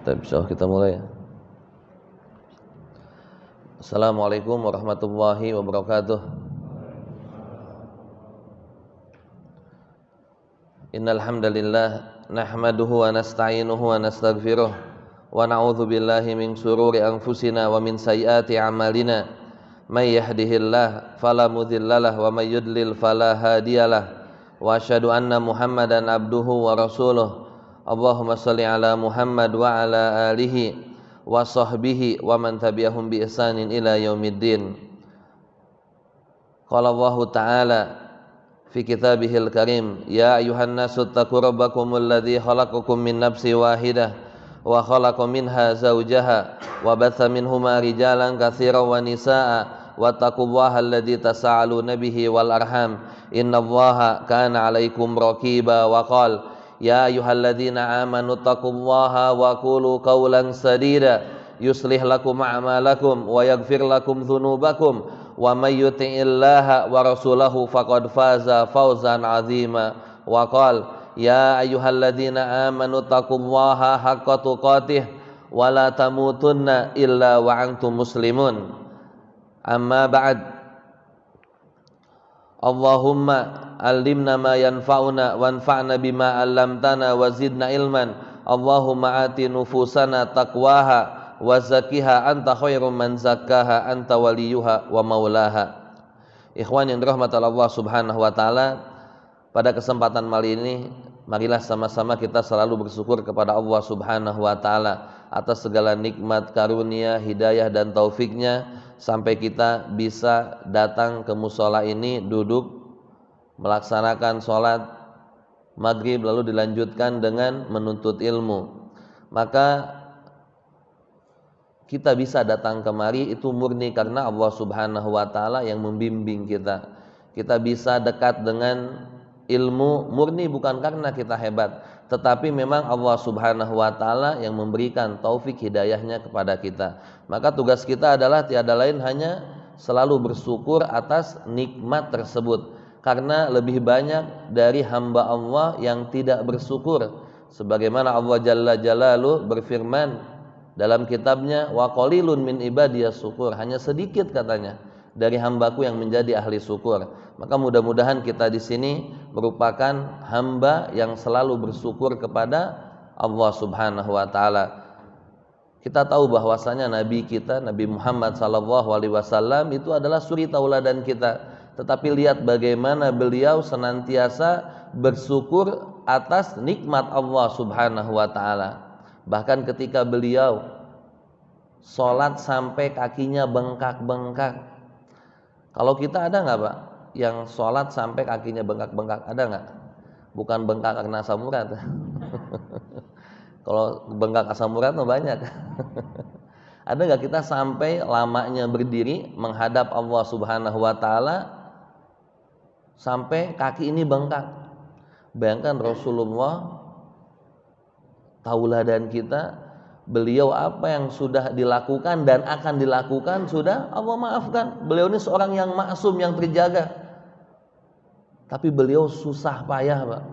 Insyaallah kita mulai. Assalamualaikum warahmatullahi wabarakatuh. Innal hamdalillah nahmaduhu wa nasta'inuhu wa nastaghfiruh wa na'udzu billahi min shururi anfusina wa min sayyiati a'malina. May yahdihillahu fala mudhillalah wa may yudlil fala hadiyalah. Wa asyhadu anna Muhammadan abduhu wa rasuluh. Allahumma shalli ala Muhammad wa ala alihi wa sahbihi wa man tabi'ahum bi ihsanin ila yaumiddin. Qala Allah Ta'ala fi kitabihil karim, ya ayuhan nasu taqu rabbakumul ladzi khalaqakum min nafsin wahidah wa khalaqa minha zawjaha wa batha minhuma rijalan katsiran wa nisaa wattaqullaha alladzi tasaaluna bihi wal arham innallaha kana 'alaikum raqiba wa qala ya ayyuhalladzina amanu taqullaha wa qulu qawlan sadida yuslih lakum a'malakum wa yaghfir lakum dzunubakum wa may yuti'illaha wa rasulahu faqad faza fawzan 'azima wa qala ya ayyuhalladzina amanu taqullaha haqqa tuqatih wa la tamutunna illa wa antum muslimun amma ba'd. Allahumma allimna ma yanfa'una wanfa'na bima 'allamtana wa zidna ilman. Allahumma ati nufusana taqwaha wa zakkiha anta khairum man zakkaha anta waliyuha wa maulaha. Ikhwan yang dirahmati Allah Subhanahu wa taala, pada kesempatan kali ini marilah sama-sama kita selalu bersyukur kepada Allah Subhanahu wa taala atas segala nikmat, karunia, hidayah dan taufiknya sampai kita bisa datang ke mushola ini, duduk melaksanakan sholat maghrib lalu dilanjutkan dengan menuntut ilmu. Maka kita bisa datang kemari itu murni karena Allah Subhanahu wa taala yang membimbing kita. Kita bisa dekat dengan ilmu murni bukan karena kita hebat, tetapi memang Allah Subhanahu wa taala yang memberikan taufik hidayahnya kepada kita. Maka tugas kita adalah tiada lain hanya selalu bersyukur atas nikmat tersebut, karena lebih banyak dari hamba Allah yang tidak bersyukur. Sebagaimana Allah Jalla Jalaluhu berfirman dalam kitabnya, wa qalilun min ibadiyas syukur, hanya sedikit katanya dari hambaku yang menjadi ahli syukur. Maka mudah-mudahan kita di sini merupakan hamba yang selalu bersyukur kepada Allah Subhanahu wa taala. Kita tahu bahwasanya Nabi kita, Nabi Muhammad sallallahu alaihi wasallam itu adalah suri tauladan kita. Tetapi lihat bagaimana beliau senantiasa bersyukur atas nikmat Allah Subhanahu wa taala. Bahkan ketika beliau sholat sampai kakinya bengkak-bengkak. Kalau kita ada nggak Pak yang sholat sampai kakinya bengkak-bengkak? Ada nggak? Bukan bengkak karena asam urat. Kalau bengkak asam urat mah banyak. Ada nggak kita sampai lamanya berdiri menghadap Allah Subhanahu wa taala sampai kaki ini bengkak? Bayangkan Rasulullah tauladan kita, beliau apa yang sudah dilakukan dan akan dilakukan sudah Allah maafkan. Beliau ini seorang yang maksum, yang terjaga, tapi beliau susah payah Pak.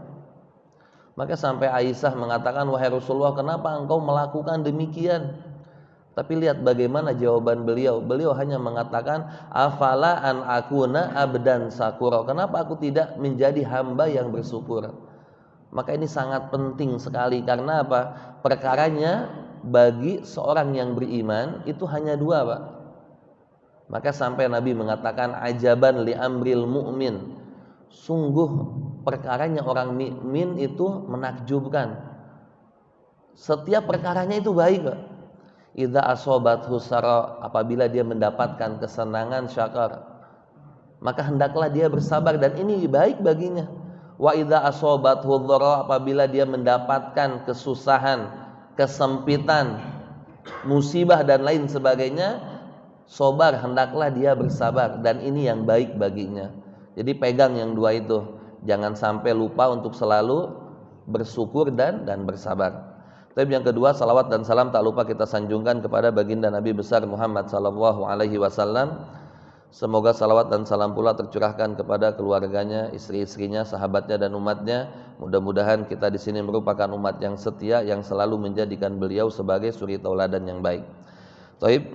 Maka sampai Aisyah mengatakan, wahai Rasulullah, kenapa engkau melakukan demikian? Tapi lihat bagaimana jawaban beliau. Beliau hanya mengatakan, afala an akuna abdan sakura, kenapa aku tidak menjadi hamba yang bersyukur? Maka ini sangat penting sekali. Karena apa? Perkaranya bagi seorang yang beriman itu hanya dua Pak. Maka sampai Nabi mengatakan, ajaban li amril mu'min, sungguh perkaranya orang mukmin itu menakjubkan. Setiap perkaranya itu baik Pak. Idza asobathu sara, apabila dia mendapatkan kesenangan, syakar, maka hendaklah dia bersabar dan ini baik baginya. Wa idza asobathu dhara, apabila dia mendapatkan kesusahan, kesempitan, musibah dan lain sebagainya, sobar, hendaklah dia bersabar dan ini yang baik baginya. Jadi pegang yang dua itu, jangan sampai lupa untuk selalu bersyukur dan bersabar. Tapi yang kedua, salawat dan salam tak lupa kita sanjungkan kepada baginda Nabi besar Muhammad sallallahu alaihi wasallam. Semoga salawat dan salam pula tercurahkan kepada keluarganya, istri-istrinya, sahabatnya dan umatnya. Mudah-mudahan kita di sini merupakan umat yang setia yang selalu menjadikan beliau sebagai suri tauladan yang baik. Taib,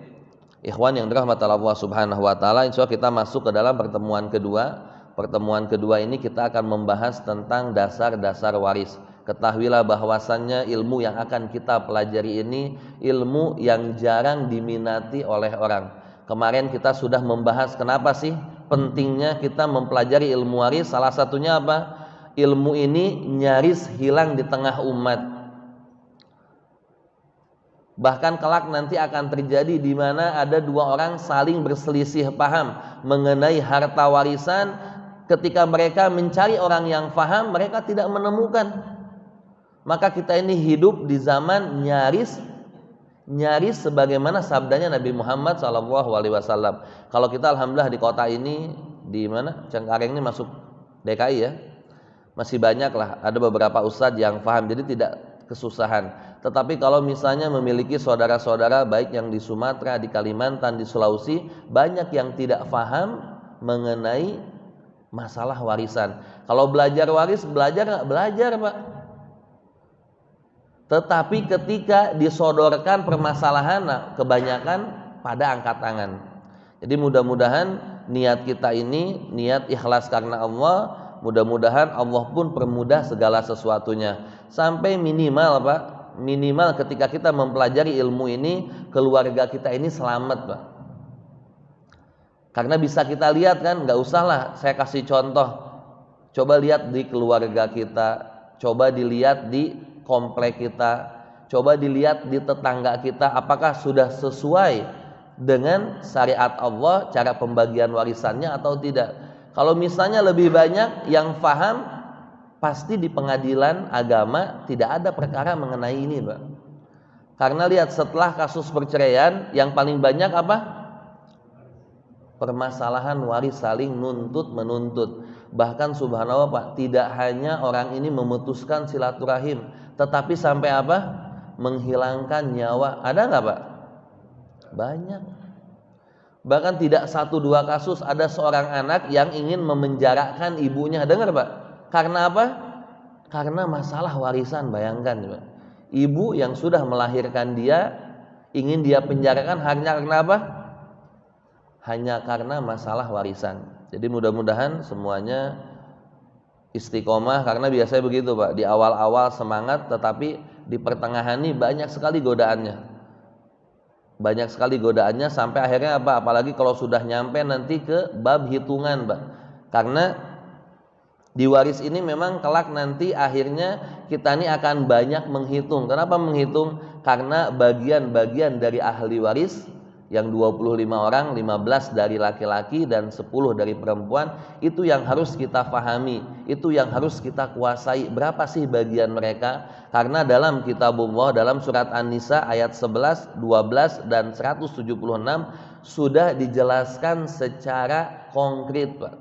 ikhwan yang dirahmati Allah Subhanahu wa taala, insyaallah kita masuk ke dalam pertemuan kedua. Pertemuan kedua ini kita akan membahas tentang dasar-dasar waris. Ketahuilah bahwasannya ilmu yang akan kita pelajari ini ilmu yang jarang diminati oleh orang. Kemarin kita sudah membahas kenapa sih pentingnya kita mempelajari ilmu waris. Salah satunya apa? Ilmu ini nyaris hilang di tengah umat. Bahkan kelak nanti akan terjadi di mana ada dua orang saling berselisih paham mengenai harta warisan. Ketika mereka mencari orang yang paham, mereka tidak menemukan. Maka kita ini hidup di zaman nyaris sebagaimana sabdanya Nabi Muhammad SAW. Kalau kita alhamdulillah di kota ini, di mana Cengkareng ini masuk DKI ya, masih banyak lah, ada beberapa ustadz yang paham, jadi tidak kesusahan. Tetapi kalau misalnya memiliki saudara-saudara baik yang di Sumatera, di Kalimantan, di Sulawesi, banyak yang tidak paham mengenai masalah warisan. Kalau belajar waris, belajar nggak? Belajar Pak. Tetapi ketika disodorkan permasalahan, kebanyakan pada angkat tangan. Jadi mudah-mudahan niat kita ini niat ikhlas karena Allah. Mudah-mudahan Allah pun permudah segala sesuatunya. Sampai minimal Pak, minimal ketika kita mempelajari ilmu ini, keluarga kita ini selamat Pak. Karena bisa kita lihat kan, nggak usah lah saya kasih contoh. Coba lihat di keluarga kita, coba dilihat di komplek kita, coba dilihat di tetangga kita, apakah sudah sesuai dengan syariat Allah cara pembagian warisannya atau tidak. Kalau misalnya lebih banyak yang paham, pasti di pengadilan agama tidak ada perkara mengenai ini Pak. Karena lihat setelah kasus perceraian yang paling banyak apa? Permasalahan waris saling nuntut menuntut. Bahkan subhanallah Pak, tidak hanya orang ini memutuskan silaturahim, tetapi sampai apa? Menghilangkan nyawa. Ada nggak Pak? Banyak. Bahkan tidak satu dua kasus, ada seorang anak yang ingin memenjarakan ibunya. Dengar Pak? Karena apa? Karena masalah warisan. Bayangkan Pak, ibu yang sudah melahirkan dia ingin dia penjarakan hanya karena apa? Hanya karena masalah warisan. Jadi mudah-mudahan semuanya istiqomah, karena biasanya begitu Pak, di awal-awal semangat, tetapi di pertengahan ini banyak sekali godaannya. Banyak sekali godaannya sampai akhirnya apa? Apalagi kalau sudah nyampe nanti ke bab hitungan Pak. Karena di waris ini memang kelak nanti akhirnya kita ini akan banyak menghitung. Kenapa menghitung? Karena bagian-bagian dari ahli waris yang 25 orang, 15 dari laki-laki dan 10 dari perempuan, itu yang harus kita pahami, itu yang harus kita kuasai. Berapa sih bagian mereka? Karena dalam kitabullah, dalam surat An-Nisa ayat 11, 12 dan 176 sudah dijelaskan secara konkret Pak.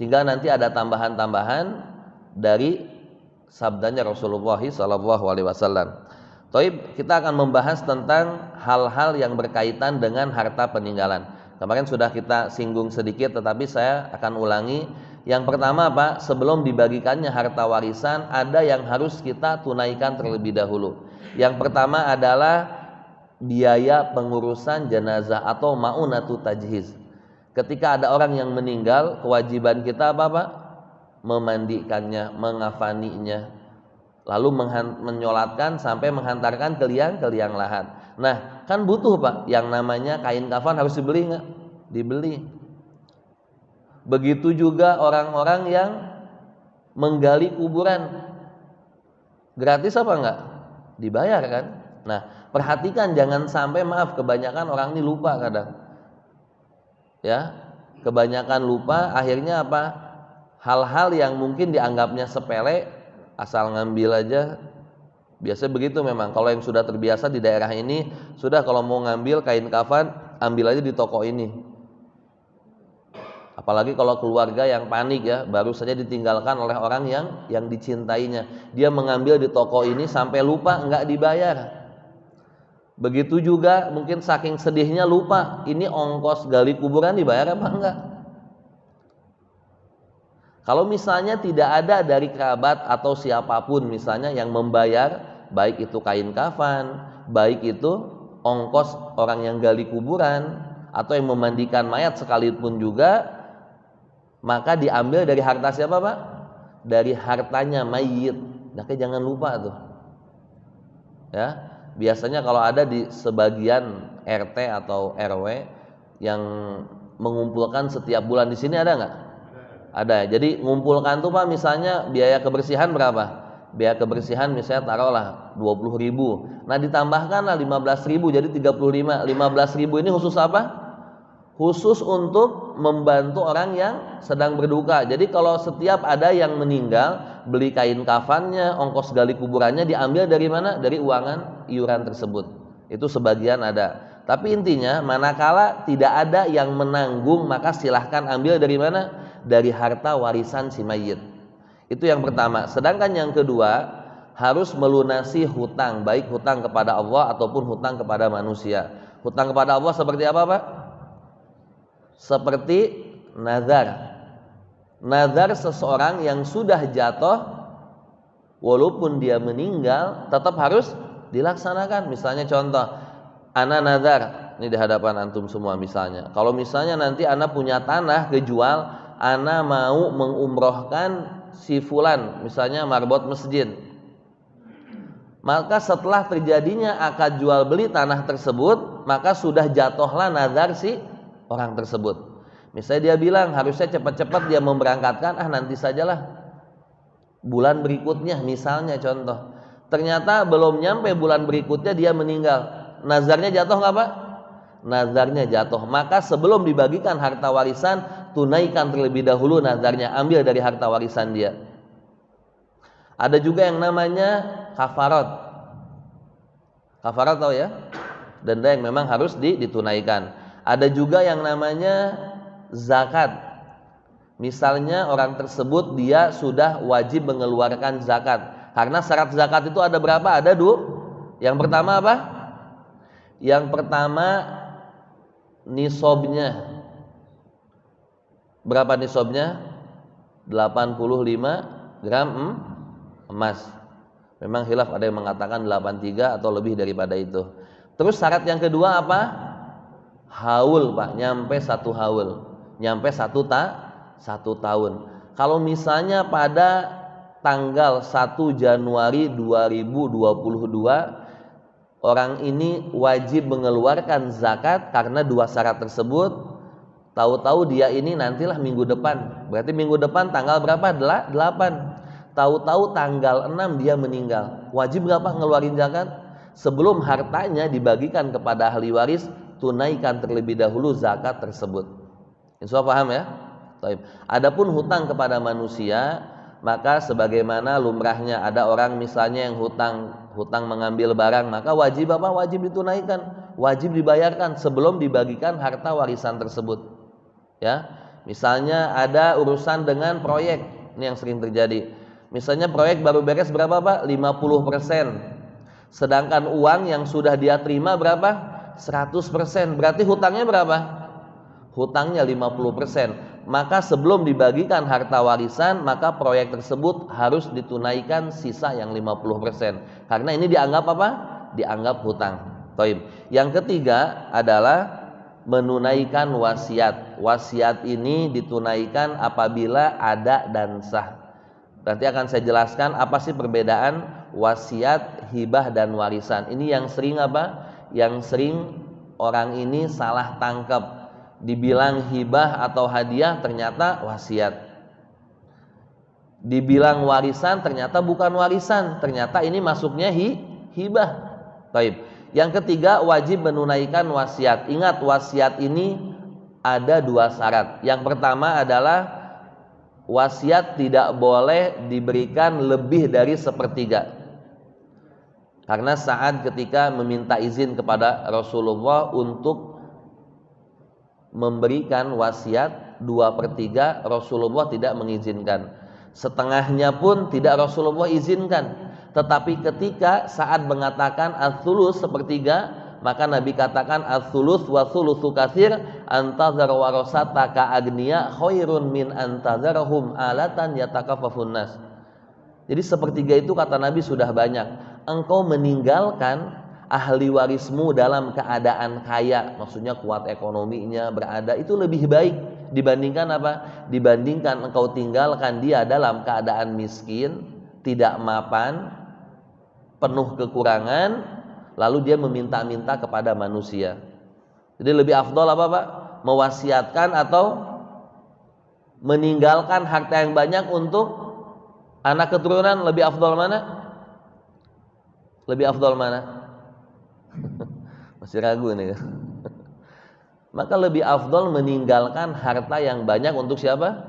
Tinggal nanti ada tambahan-tambahan dari sabdanya Rasulullah SAW. Taib, kita akan membahas tentang hal-hal yang berkaitan dengan harta peninggalan. Kemarin sudah kita singgung sedikit, tetapi saya akan ulangi. Yang pertama Pak, sebelum dibagikannya harta warisan, ada yang harus kita tunaikan terlebih dahulu. Yang pertama adalah biaya pengurusan jenazah atau ma'unatu tajhiz. Ketika ada orang yang meninggal, kewajiban kita apa Pak? Memandikannya, mengafaninya, lalu menyolatkan sampai menghantarkan ke liang lahat. Nah, kan butuh Pak, yang namanya kain kafan harus dibeli nggak? Dibeli. Begitu juga orang-orang yang menggali kuburan, gratis apa enggak? Dibayar kan? Nah, perhatikan jangan sampai, maaf, kebanyakan orang ini lupa kadang. Ya, kebanyakan lupa, akhirnya apa? Hal-hal yang mungkin dianggapnya sepele, asal ngambil aja. Biasa begitu memang. Kalau yang sudah terbiasa di daerah ini, sudah kalau mau ngambil kain kafan, ambil aja di toko ini. Apalagi kalau keluarga yang panik ya, baru saja ditinggalkan oleh orang yang dicintainya, dia mengambil di toko ini sampai lupa, nggak dibayar. Begitu juga mungkin saking sedihnya lupa ini ongkos gali kuburan dibayar apa enggak. Kalau misalnya tidak ada dari kerabat atau siapapun misalnya yang membayar, baik itu kain kafan, baik itu ongkos orang yang gali kuburan atau yang memandikan mayat sekalipun juga, maka diambil dari harta siapa Pak? Dari hartanya mayit. Nah, jangan lupa tuh. Ya, biasanya kalau ada di sebagian RT atau RW yang mengumpulkan setiap bulan, di sini ada nggak? Ada. Jadi ngumpulkan tuh Pak, misalnya biaya kebersihan berapa? Biaya kebersihan misalnya taruhlah 20.000. Nah, ditambahkanlah 15.000 jadi 35. 15.000 ini khusus apa? Khusus untuk membantu orang yang sedang berduka. Jadi kalau setiap ada yang meninggal, beli kain kafannya, ongkos gali kuburannya diambil dari mana? Dari uangan iuran tersebut. Itu sebagian ada. Tapi intinya manakala tidak ada yang menanggung, maka silahkan ambil dari mana? Dari harta warisan si mayit. Itu yang pertama. Sedangkan yang kedua, harus melunasi hutang, baik hutang kepada Allah ataupun hutang kepada manusia. Hutang kepada Allah seperti apa Pak? Seperti nazar. Nazar seseorang yang sudah jatuh, walaupun dia meninggal tetap harus dilaksanakan. Misalnya contoh, ana nazar, ini di hadapan antum semua misalnya. Kalau misalnya nanti ana punya tanah kejual, ana mau mengumrohkan si fulan, misalnya marbot masjid. Maka setelah terjadinya akad jual beli tanah tersebut, maka sudah jatuhlah nazar si orang tersebut. Misalnya dia bilang harusnya cepat-cepat dia memberangkatkan, nanti sajalah bulan berikutnya misalnya contoh. Ternyata belum nyampe bulan berikutnya dia meninggal. Nazarnya jatuh nggak Pak? Nazarnya jatuh. Maka sebelum dibagikan harta warisan, tunaikan terlebih dahulu nazarnya, ambil dari harta warisan dia. Ada juga yang namanya kafarat. Kafarat tahu ya? Denda yang memang harus ditunaikan. Ada juga yang namanya zakat. Misalnya orang tersebut dia sudah wajib mengeluarkan zakat. Karena syarat zakat itu ada berapa? Ada dua. Yang pertama apa? Yang pertama nisabnya. Berapa nisabnya? 85 gram emas. Memang khilaf, ada yang mengatakan 83 atau lebih daripada itu. Terus syarat yang kedua apa? Haul Pak, nyampe 1 haul, nyampe 1 tahun. Kalau misalnya pada tanggal 1 Januari 2022 orang ini wajib mengeluarkan zakat karena dua syarat tersebut, tahu-tahu dia ini nantilah minggu depan, berarti minggu depan tanggal berapa? 8. Tahu-tahu tanggal 6 dia meninggal, wajib nggak Pak ngeluarin zakat? Sebelum hartanya dibagikan kepada ahli waris, tunaikan terlebih dahulu zakat tersebut. Insya Allah paham ya? Taib. Adapun hutang kepada manusia, maka sebagaimana lumrahnya ada orang misalnya yang hutang mengambil barang, maka wajib apa? Wajib ditunaikan, wajib dibayarkan sebelum dibagikan harta warisan tersebut. Ya, misalnya ada urusan dengan proyek, ini yang sering terjadi. Misalnya proyek baru beres berapa Pak? 50%. Sedangkan uang yang sudah dia terima berapa? 100%. Berarti hutangnya berapa? Hutangnya 50%. Maka sebelum dibagikan harta warisan, maka proyek tersebut harus ditunaikan sisa yang 50%. Karena ini dianggap apa? Dianggap hutang. Taib. Yang ketiga adalah menunaikan wasiat. Wasiat ini ditunaikan apabila ada dan sah. Nanti akan saya jelaskan apa sih perbedaan wasiat, hibah dan warisan. Ini yang sering apa? Yang sering orang ini salah tangkap, dibilang hibah atau hadiah ternyata wasiat, dibilang warisan ternyata bukan warisan, ternyata ini masuknya hibah. Baik. Yang ketiga wajib menunaikan wasiat. Ingat, wasiat ini ada dua syarat. Yang pertama adalah wasiat tidak boleh diberikan lebih dari 1/3. Karena saat ketika meminta izin kepada Rasulullah untuk memberikan wasiat 2/3, Rasulullah tidak mengizinkan. Setengahnya pun tidak Rasulullah izinkan. Tetapi ketika saat mengatakan al-thuluts 1/3, Maka Nabi katakan ats-tsulus wa tsulusu katsir antazar warasata ka agniya khairun min antazarhum alatan yatakaffafun nas. Jadi sepertiga itu kata Nabi sudah banyak. Engkau meninggalkan ahli warismu dalam keadaan kaya, maksudnya kuat ekonominya, berada, itu lebih baik dibandingkan apa? Dibandingkan engkau tinggalkan dia dalam keadaan miskin, tidak mapan, penuh kekurangan, lalu dia meminta-minta kepada manusia. Jadi lebih afdol apa Pak? Mewasiatkan atau meninggalkan harta yang banyak untuk anak keturunan, lebih afdol mana? Lebih afdol mana? Masih ragu nih. Maka lebih afdol meninggalkan harta yang banyak untuk siapa?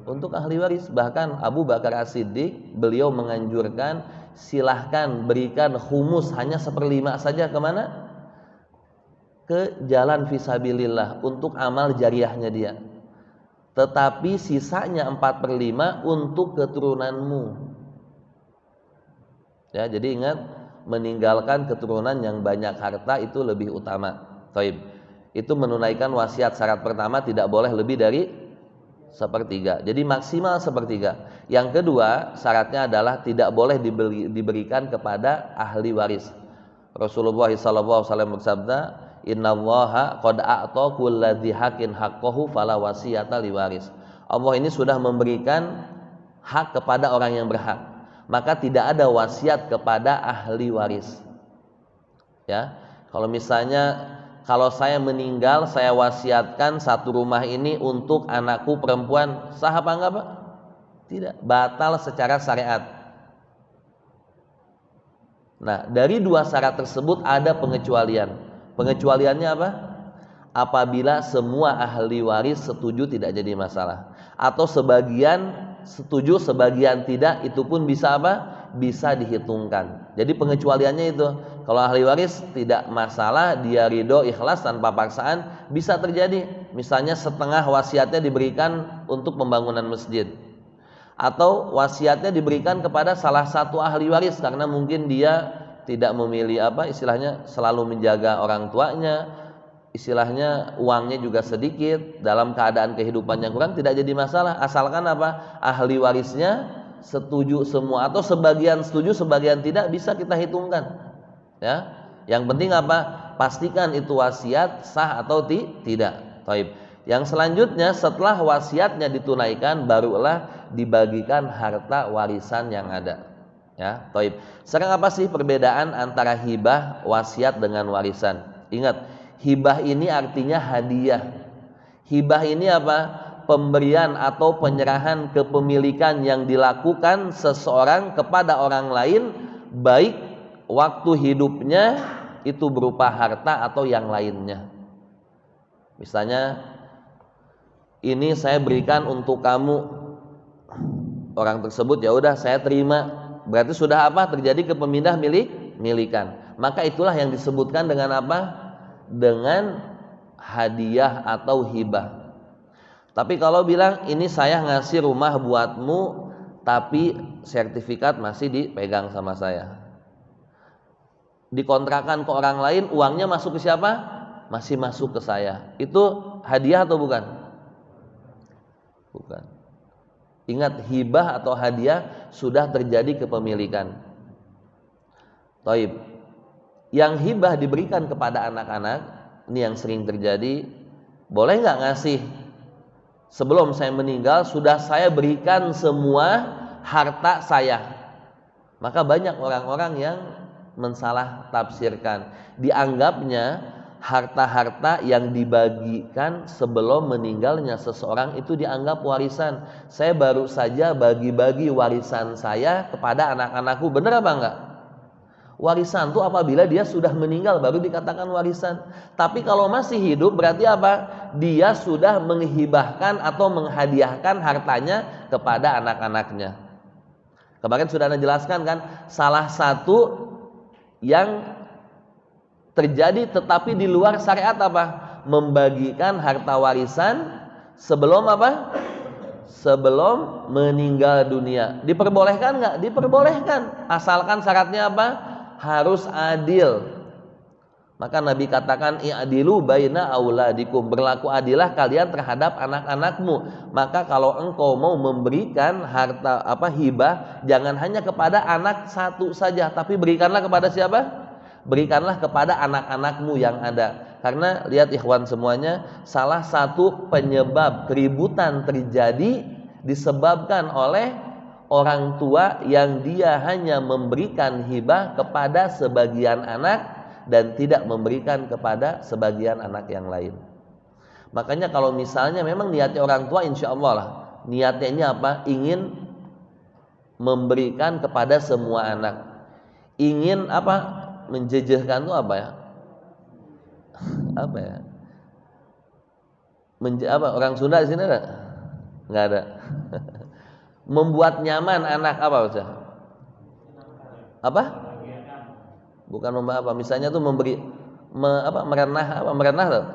Untuk ahli waris. Bahkan Abu Bakar As-Siddiq, beliau menganjurkan silahkan berikan humus hanya 1/5 saja kemana? Ke jalan fisabilillah, untuk amal jariahnya dia. Tetapi sisanya 4/5 untuk keturunanmu. Ya, jadi ingat, meninggalkan keturunan yang banyak harta itu lebih utama. Taib. Itu menunaikan wasiat. Syarat pertama tidak boleh lebih dari 1/3. Jadi maksimal 1/3. Yang kedua, syaratnya adalah tidak boleh diberikan kepada ahli waris. Rasulullah SAW bersabda, "Innallaha qad a'ta kulladzi haqqin haqqahu fala wasiyata liwaris." Allah ini sudah memberikan hak kepada orang yang berhak, maka tidak ada wasiat kepada ahli waris. Ya, kalau misalnya kalau saya meninggal, saya wasiatkan satu rumah ini untuk anakku perempuan, sah apa enggak Pak? Tidak, batal secara syariat. Nah, dari dua syarat tersebut ada pengecualian. Pengecualiannya apa? Apabila semua ahli waris setuju tidak jadi masalah, atau sebagian setuju sebagian tidak, itu pun bisa apa? Bisa dihitungkan. Jadi pengecualiannya itu, kalau ahli waris tidak masalah, dia ridho ikhlas tanpa paksaan, bisa terjadi. Misalnya setengah wasiatnya diberikan untuk pembangunan masjid, atau wasiatnya diberikan kepada salah satu ahli waris karena mungkin dia tidak memilih apa istilahnya, selalu menjaga orang tuanya, istilahnya uangnya juga sedikit, dalam keadaan kehidupan yang kurang, tidak jadi masalah asalkan apa? Ahli warisnya setuju semua, atau sebagian setuju sebagian tidak, bisa kita hitungkan. Ya, yang penting apa? Pastikan itu wasiat sah atau tidak. Taib. Yang selanjutnya, setelah wasiatnya ditunaikan, barulah dibagikan harta warisan yang ada. Ya, taib. Sekarang apa sih perbedaan antara hibah, wasiat dengan warisan? Ingat, hibah ini artinya hadiah. Hibah ini apa? Pemberian atau penyerahan kepemilikan yang dilakukan seseorang kepada orang lain, baik waktu hidupnya itu berupa harta atau yang lainnya. Misalnya, ini saya berikan untuk kamu, orang tersebut ya udah saya terima, berarti sudah apa? Terjadi kepindah milikan. Maka itulah yang disebutkan dengan apa? Dengan hadiah atau hibah. Tapi kalau bilang ini saya ngasih rumah buatmu, tapi sertifikat masih dipegang sama saya, dikontrakan ke orang lain, uangnya masuk ke siapa? Masih masuk ke saya. Itu hadiah atau bukan? Bukan. Ingat, hibah atau hadiah sudah terjadi kepemilikan. Taib. Yang hibah diberikan kepada anak-anak, ini yang sering terjadi. Boleh nggak ngasih? Sebelum saya meninggal sudah saya berikan semua harta saya. Maka banyak orang-orang yang mensalah tafsirkan, dianggapnya harta-harta yang dibagikan sebelum meninggalnya seseorang itu dianggap warisan. Saya baru saja bagi-bagi warisan saya kepada anak-anakku, benar apa enggak? Warisan itu apabila dia sudah meninggal baru dikatakan warisan. Tapi kalau masih hidup berarti apa? Dia sudah menghibahkan atau menghadiahkan hartanya kepada anak-anaknya. Kemarin sudah Anda jelaskan kan, salah satu yang terjadi tetapi di luar syariat apa? Membagikan harta warisan sebelum apa? Sebelum meninggal dunia. Diperbolehkan nggak? Diperbolehkan. Asalkan syaratnya apa? Harus adil. Maka Nabi katakan i'dilu baina auladikum, berlaku adilah kalian terhadap anak-anakmu. Maka kalau engkau mau memberikan harta hibah, jangan hanya kepada anak satu saja, tapi berikanlah kepada siapa? Berikanlah kepada anak-anakmu yang ada. Karena lihat ikhwan semuanya, salah satu penyebab keributan terjadi disebabkan oleh orang tua yang dia hanya memberikan hibah kepada sebagian anak dan tidak memberikan kepada sebagian anak yang lain. Makanya kalau misalnya memang niatnya orang tua, insya Allah lah, niatnya ini apa? Ingin memberikan kepada semua anak. Ingin apa? Menjejehkan itu apa ya? Apa ya? Orang Sunda di sini ada? Nggak ada. Membuat nyaman anak apa saja? Apa? Bukan apa? Misalnya tuh memberi merenah tuh.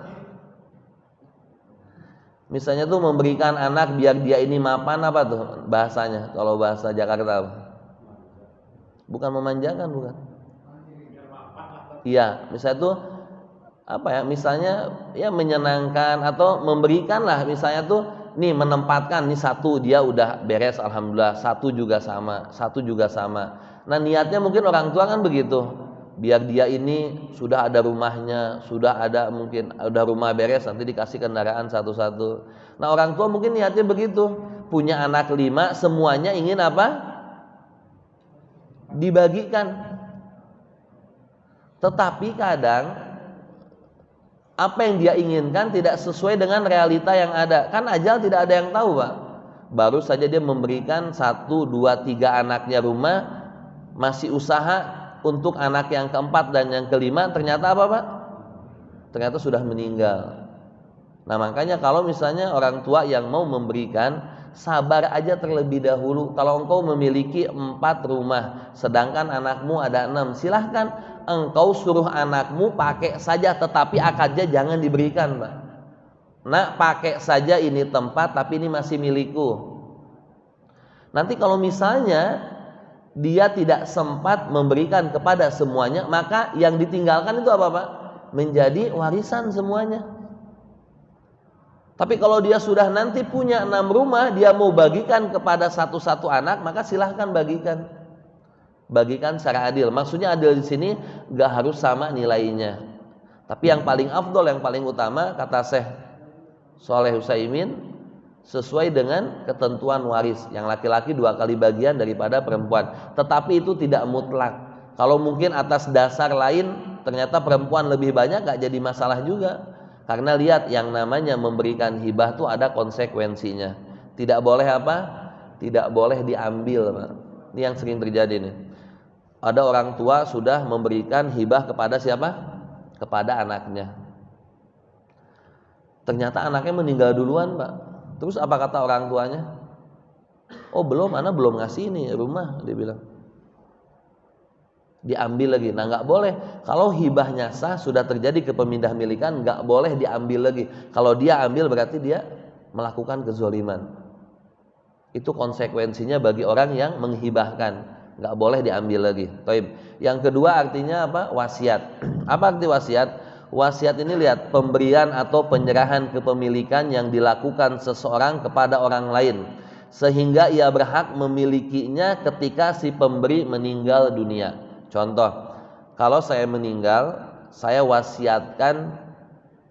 Misalnya tuh memberikan anak biar dia ini mapan apa tuh bahasanya? Kalau bahasa Jakarta apa? Bukan memanjakan, bukan. Iya, misalnya tuh misalnya ya menyenangkan atau memberikan lah, misalnya tuh nih menempatkan nih satu dia udah beres alhamdulillah, satu juga sama. Nah, niatnya mungkin orang tua kan begitu. Biar dia ini sudah ada rumahnya, sudah ada mungkin udah rumah beres, nanti dikasih kendaraan satu-satu. Nah, orang tua mungkin niatnya begitu. Punya anak 5, semuanya ingin apa? Dibagikan. Tetapi kadang apa yang dia inginkan tidak sesuai dengan realita yang ada. Kan ajal tidak ada yang tahu, Pak. Baru saja dia memberikan 1, 2, 3 anaknya rumah, masih usaha untuk anak yang keempat dan yang kelima, ternyata apa, Pak? Ternyata sudah meninggal. Nah, makanya kalau misalnya orang tua yang mau memberikan, sabar aja terlebih dahulu. Kalau engkau memiliki 4 rumah, sedangkan anakmu ada 6, silahkan engkau suruh anakmu pakai saja, tetapi akadnya jangan diberikan, Pak. Nak, pakai saja ini tempat, tapi ini masih milikku. Nanti kalau misalnya dia tidak sempat memberikan kepada semuanya, maka yang ditinggalkan itu apa, Pak? Menjadi warisan semuanya. Tapi kalau dia sudah nanti punya 6 rumah, dia mau bagikan kepada satu-satu anak, maka silahkan bagikan. Bagikan secara adil. Maksudnya adil di sini nggak harus sama nilainya. Tapi yang paling afdol, yang paling utama, kata Syekh Shalih Utsaimin, sesuai dengan ketentuan waris. Yang laki-laki 2 kali bagian daripada perempuan. Tetapi itu tidak mutlak. Kalau mungkin atas dasar lain ternyata perempuan lebih banyak, nggak jadi masalah juga. Karena lihat, yang namanya memberikan hibah tuh ada konsekuensinya. Tidak boleh apa? Tidak boleh diambil, Pak. Ini yang sering terjadi nih. Ada orang tua sudah memberikan hibah kepada siapa? Kepada anaknya. Ternyata anaknya meninggal duluan, Pak. Terus apa kata orang tuanya? Oh belum, anak belum ngasih ini rumah, dia bilang. Diambil lagi. Nah, nggak boleh. Kalau hibahnya sah, sudah terjadi kepemilikan milikan, nggak boleh diambil lagi. Kalau dia ambil berarti dia melakukan kezaliman. Itu konsekuensinya bagi orang yang menghibahkan. Nggak boleh diambil lagi. Taib. Yang kedua artinya apa? Wasiat. Apa arti wasiat? Wasiat ini lihat, pemberian atau penyerahan kepemilikan yang dilakukan seseorang kepada orang lain sehingga ia berhak memilikinya ketika si pemberi meninggal dunia. Contoh, kalau saya meninggal, saya wasiatkan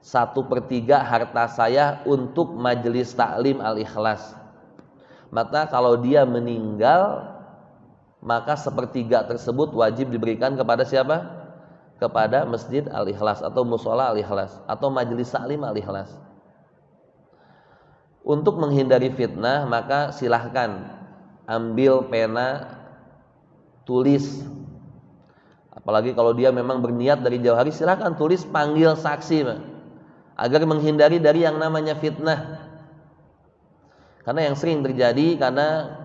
1/3 harta saya untuk majelis taklim Al-Ikhlas. Maka kalau dia meninggal, maka 1/3 tersebut wajib diberikan kepada siapa? Kepada Masjid Al-Ikhlas atau Mushola Al-Ikhlas atau Majelis Taklim Al-Ikhlas. Untuk menghindari fitnah, maka silahkan ambil pena, tulis. Apalagi kalau dia memang berniat dari jauh hari, silahkan tulis, panggil saksi, agar menghindari dari yang namanya fitnah. Karena yang sering terjadi, karena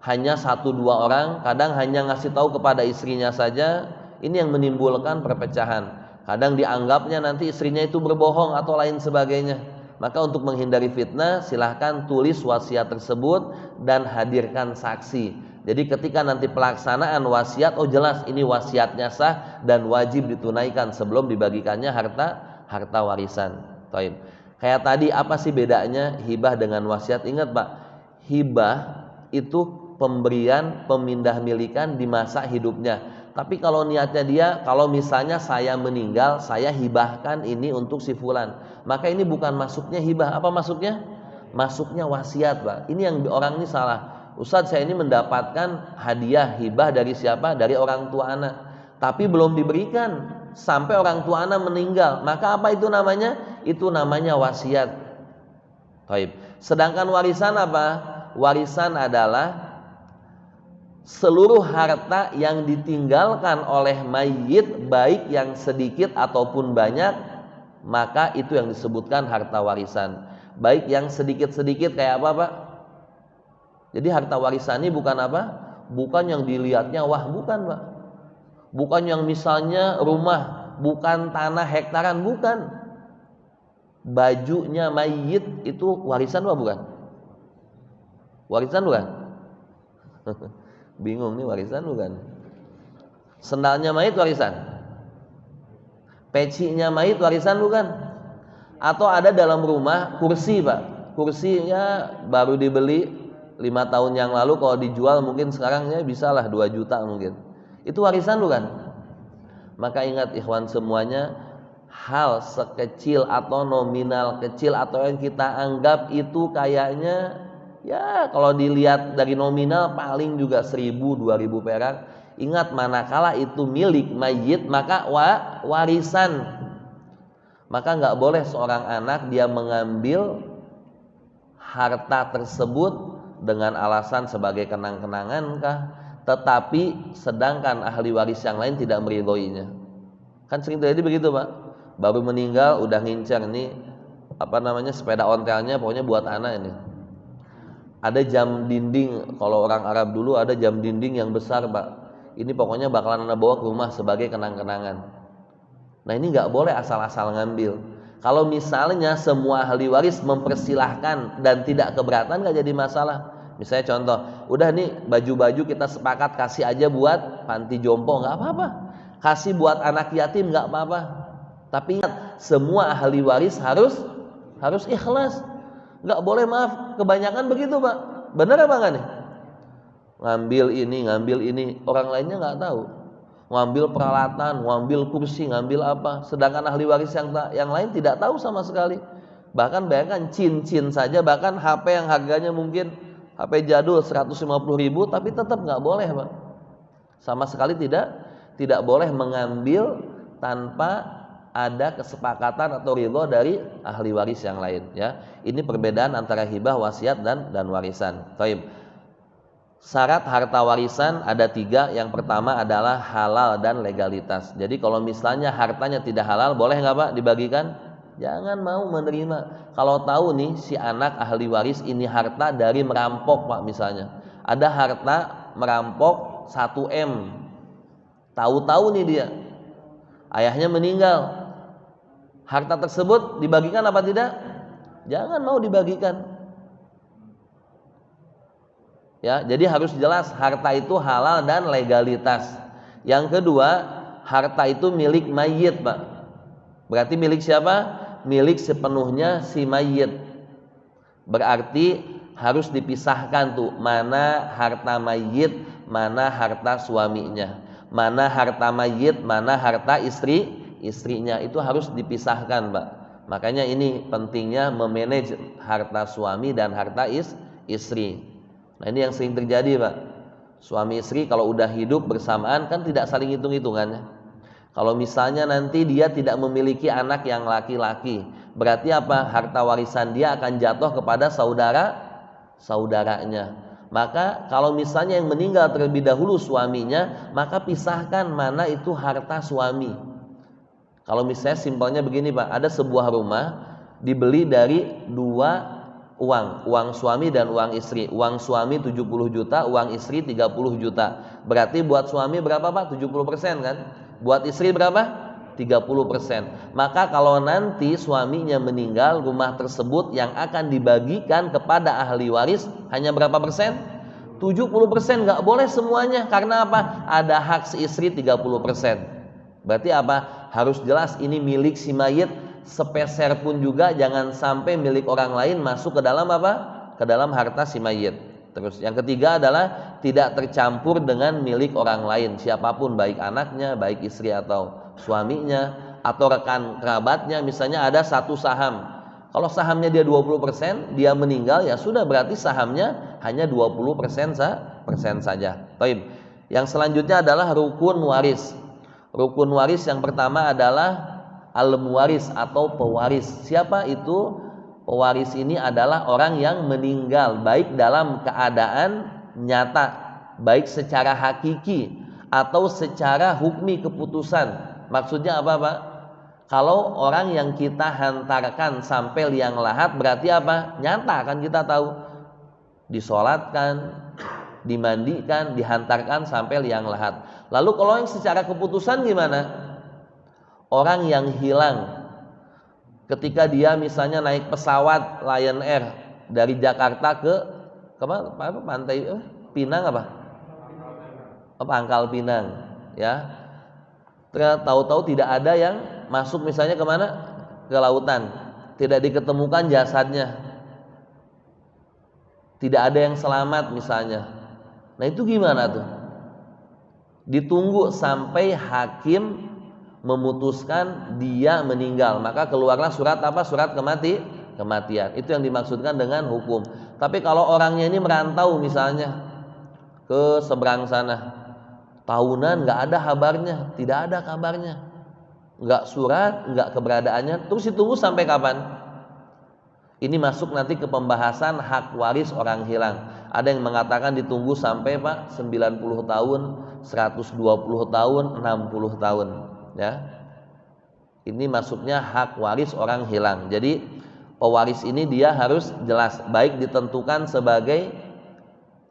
hanya 1-2 orang, kadang hanya ngasih tahu kepada istrinya saja, ini yang menimbulkan perpecahan. Kadang dianggapnya nanti istrinya itu berbohong atau lain sebagainya. Maka untuk menghindari fitnah, silahkan tulis wasiat tersebut dan hadirkan saksi Jadi ketika nanti pelaksanaan wasiat, oh jelas ini wasiatnya sah dan wajib ditunaikan sebelum dibagikannya harta warisan. Taib. Kayak tadi, apa sih bedanya hibah dengan wasiat? Ingat Pak, hibah itu pemberian, pemindah milikan di masa hidupnya. Tapi kalau niatnya dia, kalau misalnya saya meninggal, saya hibahkan ini untuk si fulan, maka ini bukan masuknya hibah. Apa masuknya? Masuknya wasiat Pak. Ini yang orang ini salah. Ustadz, saya ini mendapatkan hadiah hibah dari siapa? Dari orang tua anak, tapi belum diberikan sampai orang tua anak meninggal. Maka apa itu namanya? Itu namanya wasiat. Taib. Sedangkan warisan apa? Warisan adalah seluruh harta yang ditinggalkan oleh mayit, baik yang sedikit ataupun banyak, maka itu yang disebutkan harta warisan. Baik yang sedikit-sedikit kayak apa Pak? Jadi harta warisan ini bukan apa? Bukan yang dilihatnya wah, bukan Pak. Bukan yang misalnya rumah, bukan tanah hektaran, bukan. Bajunya mayit itu warisan Pak, bukan? Warisan bukan? Bingung nih, warisan bukan? Sendalnya mayit warisan? Pecinya mayit warisan bukan? Atau ada dalam rumah kursi Pak, kursinya baru dibeli 5 tahun yang lalu, kalau dijual mungkin sekarangnya bisa lah 2 juta mungkin. Itu warisan bukan? Maka ingat ikhwan semuanya, hal sekecil atau nominal kecil atau yang kita anggap itu kayaknya ya kalau dilihat dari nominal paling juga 1.000-2.000 perak. Ingat, manakala itu milik mayit maka warisan. Maka nggak boleh seorang anak dia mengambil harta tersebut dengan alasan sebagai kenang-kenangan kah, tetapi sedangkan ahli waris yang lain tidak meridhoinya. Kan sering terjadi begitu Pak, baru meninggal udah ngincer nih sepeda ontelnya, pokoknya buat anak ini. Ada jam dinding, kalau orang Arab dulu ada jam dinding yang besar Pak, ini pokoknya bakalan anak bawa ke rumah sebagai kenang-kenangan. Nah ini nggak boleh asal-asal ngambil. Kalau misalnya semua ahli waris mempersilahkan dan tidak keberatan, nggak jadi masalah. Misalnya contoh, udah nih baju-baju kita sepakat kasih aja buat panti jompo, nggak apa-apa. Kasih buat anak yatim, nggak apa-apa. Tapi ingat, semua ahli waris harus ikhlas. Nggak boleh, maaf, kebanyakan begitu Pak. Benar apa nggak nih? Ngambil ini, orang lainnya nggak tahu. Ngambil peralatan, ngambil kursi, ngambil apa, sedangkan ahli waris yang lain tidak tahu sama sekali. Bahkan bayangkan cincin saja, bahkan HP yang harganya mungkin HP jadul 150.000, tapi tetap nggak boleh Pak. Sama sekali tidak boleh mengambil tanpa ada kesepakatan atau ridho dari ahli waris yang lain ya. Ini perbedaan antara hibah, wasiat dan warisan. Taib. Syarat harta warisan ada 3. Yang pertama adalah halal dan legalitas. Jadi kalau misalnya hartanya tidak halal, boleh nggak Pak dibagikan? Jangan mau menerima. Kalau tahu nih si anak ahli waris ini harta dari merampok Pak, misalnya ada harta merampok 1M, tahu-tahu nih dia ayahnya meninggal, harta tersebut dibagikan apa tidak? Jangan mau dibagikan. Ya, jadi harus jelas harta itu halal dan legalitas. Yang kedua, harta itu milik mayit Pak. Berarti milik siapa? Milik sepenuhnya si mayit. Berarti harus dipisahkan tuh, mana harta mayit, mana harta suaminya, mana harta mayit, mana harta istrinya. Itu harus dipisahkan Pak. Makanya ini pentingnya memanage harta suami dan harta istri. Nah ini yang sering terjadi Pak. Suami istri kalau udah hidup bersamaan kan tidak saling hitung-hitungannya. Kalau misalnya nanti dia tidak memiliki anak yang laki-laki, berarti apa? Harta warisan dia akan jatuh kepada saudaranya. Maka kalau misalnya yang meninggal terlebih dahulu suaminya, maka pisahkan mana itu harta suami. Kalau misalnya simpelnya begini Pak, ada sebuah rumah dibeli dari 2 uang suami dan uang istri. Uang suami 70 juta, uang istri 30 juta. Berarti buat suami berapa Pak? 70% kan? Buat istri berapa? 30%. Maka kalau nanti suaminya meninggal, rumah tersebut yang akan dibagikan kepada ahli waris hanya berapa persen? 70% nggak boleh semuanya. Karena apa? Ada hak si istri 30%. Berarti apa? Harus jelas ini milik si mayit, sepeser pun juga jangan sampai milik orang lain masuk ke dalam apa? Ke dalam harta si mayit. Terus yang ketiga adalah tidak tercampur dengan milik orang lain, siapapun, baik anaknya, baik istri atau suaminya, atau rekan kerabatnya. Misalnya ada satu saham, kalau sahamnya dia 20%, dia meninggal, ya sudah, berarti sahamnya hanya 20% saja. Baik. Yang selanjutnya adalah rukun waris. Rukun waris yang pertama adalah al-muwaris atau pewaris. Siapa itu? Pewaris ini adalah orang yang meninggal baik dalam keadaan nyata, baik secara hakiki atau secara hukmi keputusan. Maksudnya apa, Pak? Kalau orang yang kita hantarkan sampai liang lahat, berarti apa? Nyata, kan kita tahu. Disolatkan, dimandikan, dihantarkan sampai liang lahat. Lalu kalau yang secara keputusan gimana? Orang yang hilang ketika dia misalnya naik pesawat Lion Air dari Jakarta ke pantai Pinang Pangkal Pinang, ya. Tahu-tahu tidak ada yang masuk misalnya kemana? Ke lautan. Tidak diketemukan jasadnya. Tidak ada yang selamat misalnya. Nah itu gimana tuh? Ditunggu sampai hakim memutuskan dia meninggal, maka keluarlah surat apa? Surat kematian. Itu yang dimaksudkan dengan hukum. Tapi kalau orangnya ini merantau misalnya ke seberang sana, tahunan nggak ada kabarnya, tidak ada kabarnya, nggak surat, nggak keberadaannya, terus ditunggu sampai kapan? Ini masuk nanti ke pembahasan hak waris orang hilang. Ada yang mengatakan ditunggu sampai 90 tahun, 120 tahun, 60 tahun. Ya, ini masuknya hak waris orang hilang. Jadi pewaris ini dia harus jelas, baik ditentukan sebagai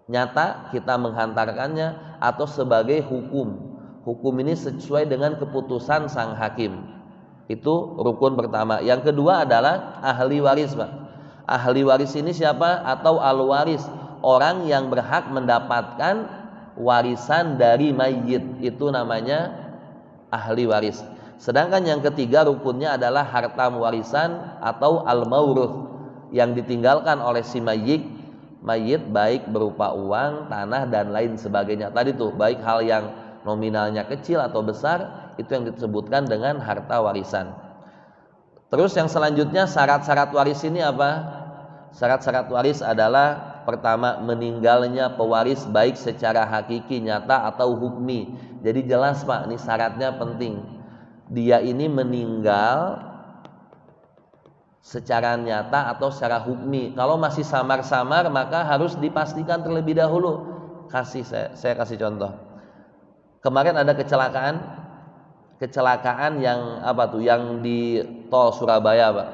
nyata kita menghantarkannya atau sebagai hukum. Hukum ini sesuai dengan keputusan sang hakim. Itu rukun pertama. Yang kedua adalah ahli waris, Pak. Ahli waris ini siapa? Atau al-waris, orang yang berhak mendapatkan warisan dari mayit, itu namanya ahli waris. Sedangkan yang ketiga rukunnya adalah harta warisan atau al-mauruth, yang ditinggalkan oleh si mayit baik berupa uang, tanah dan lain sebagainya. Tadi tuh baik hal yang nominalnya kecil atau besar, itu yang disebutkan dengan harta warisan. Terus yang selanjutnya syarat-syarat waris ini apa? Syarat-syarat waris adalah pertama, meninggalnya pewaris baik secara hakiki, nyata atau hukmi. Jadi jelas, Pak, ini syaratnya penting. Dia ini meninggal secara nyata atau secara hukmi. Kalau masih samar-samar maka harus dipastikan terlebih dahulu. Saya kasih contoh. Kemarin ada kecelakaan yang apa tuh? Yang di tol Surabaya, Pak.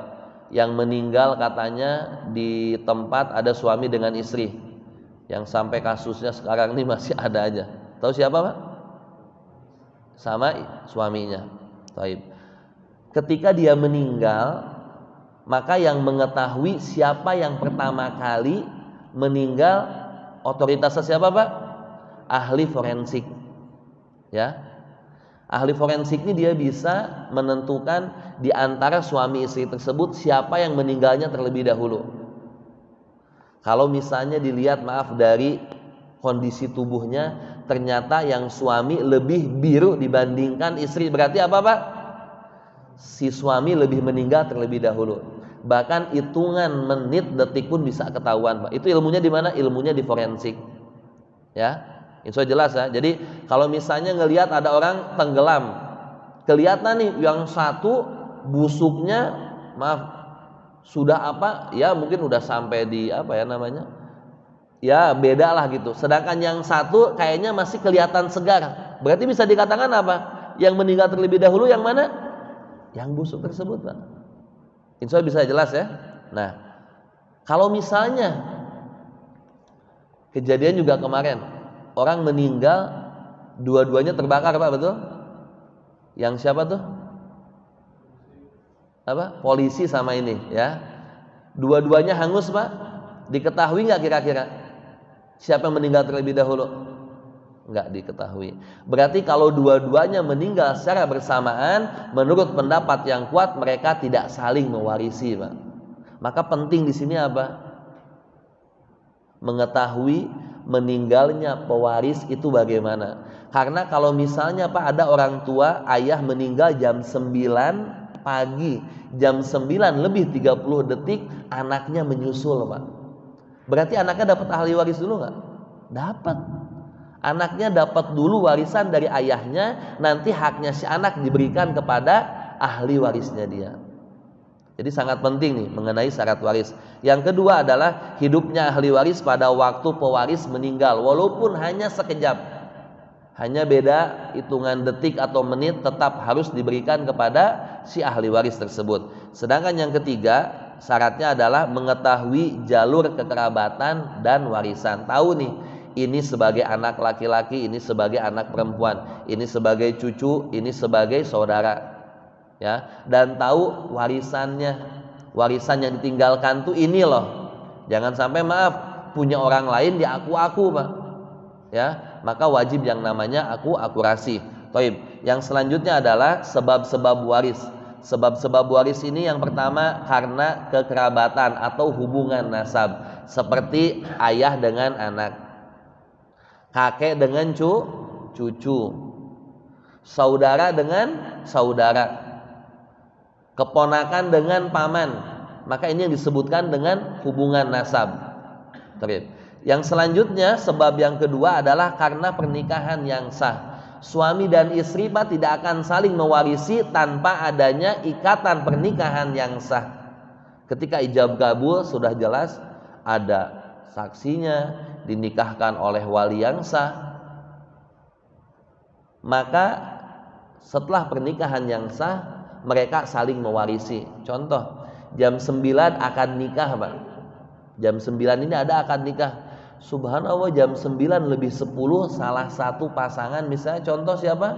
Yang meninggal katanya di tempat ada suami dengan istri. Yang sampai kasusnya sekarang ini masih ada aja. Tahu siapa, Pak? Sama suaminya. Taib. Ketika dia meninggal, maka yang mengetahui siapa yang pertama kali meninggal, otoritasnya siapa, Pak? Ahli forensik. Ya. Ahli forensik ini dia bisa menentukan di antara suami istri tersebut siapa yang meninggalnya terlebih dahulu. Kalau misalnya dilihat, maaf, dari kondisi tubuhnya, ternyata yang suami lebih biru dibandingkan istri, berarti apa, Pak? Si suami lebih meninggal terlebih dahulu. Bahkan hitungan menit, detik pun bisa ketahuan, Pak. Itu ilmunya di mana? Ilmunya di forensik. Ya, insya jelas ya. Jadi kalau misalnya ngelihat ada orang tenggelam, kelihatan nih yang satu busuknya, maaf, sudah apa? Ya mungkin udah sampai di apa ya namanya? Ya beda lah gitu. Sedangkan yang satu kayaknya masih kelihatan segar. Berarti bisa dikatakan apa? Yang meninggal terlebih dahulu yang mana? Yang busuk tersebut, Pak. Insya Allah bisa jelas ya. Nah, kalau misalnya kejadian juga kemarin, orang meninggal dua-duanya terbakar, Pak, betul? Yang siapa tuh? Apa? Polisi sama ini, ya. Dua-duanya hangus, Pak. Diketahui nggak kira-kira? Siapa yang meninggal terlebih dahulu? Enggak diketahui. Berarti kalau dua-duanya meninggal secara bersamaan, menurut pendapat yang kuat mereka tidak saling mewarisi, Pak. Maka penting di sini apa? Mengetahui meninggalnya pewaris itu bagaimana. Karena kalau misalnya Pak ada orang tua, ayah meninggal jam 9 pagi, jam 9 lebih 30 detik anaknya menyusul, Pak. Berarti anaknya dapat ahli waris dulu nggak? Dapat. Anaknya dapat dulu warisan dari ayahnya, nanti haknya si anak diberikan kepada ahli warisnya dia. Jadi sangat penting nih mengenai syarat waris. Yang kedua adalah hidupnya ahli waris pada waktu pewaris meninggal, walaupun hanya sekejap, hanya beda hitungan detik atau menit, tetap harus diberikan kepada si ahli waris tersebut. Sedangkan yang ketiga syaratnya adalah mengetahui jalur kekerabatan dan warisan. Tahu nih, ini sebagai anak laki-laki, ini sebagai anak perempuan, ini sebagai cucu, ini sebagai saudara. Ya, dan tahu warisannya, warisan yang ditinggalkan tuh ini loh. Jangan sampai maaf punya orang lain diaku-aku, Pak. Ya, maka wajib yang namanya akurasi. Taib. Yang selanjutnya adalah sebab-sebab waris. Sebab-sebab waris ini yang pertama karena kekerabatan atau hubungan nasab, seperti ayah dengan anak, kakek dengan cucu, saudara dengan saudara, keponakan dengan paman. Maka ini yang disebutkan dengan hubungan nasab. Yang selanjutnya sebab yang kedua adalah karena pernikahan yang sah. Suami dan istri Pak tidak akan saling mewarisi tanpa adanya ikatan pernikahan yang sah. Ketika ijab kabul sudah jelas ada saksinya, dinikahkan oleh wali yang sah, maka setelah pernikahan yang sah mereka saling mewarisi. Contoh, jam 9 akan nikah, Pak. Jam 9 ini ada akan nikah. Subhanallah, jam 9 lebih 10 salah satu pasangan, misalnya contoh siapa?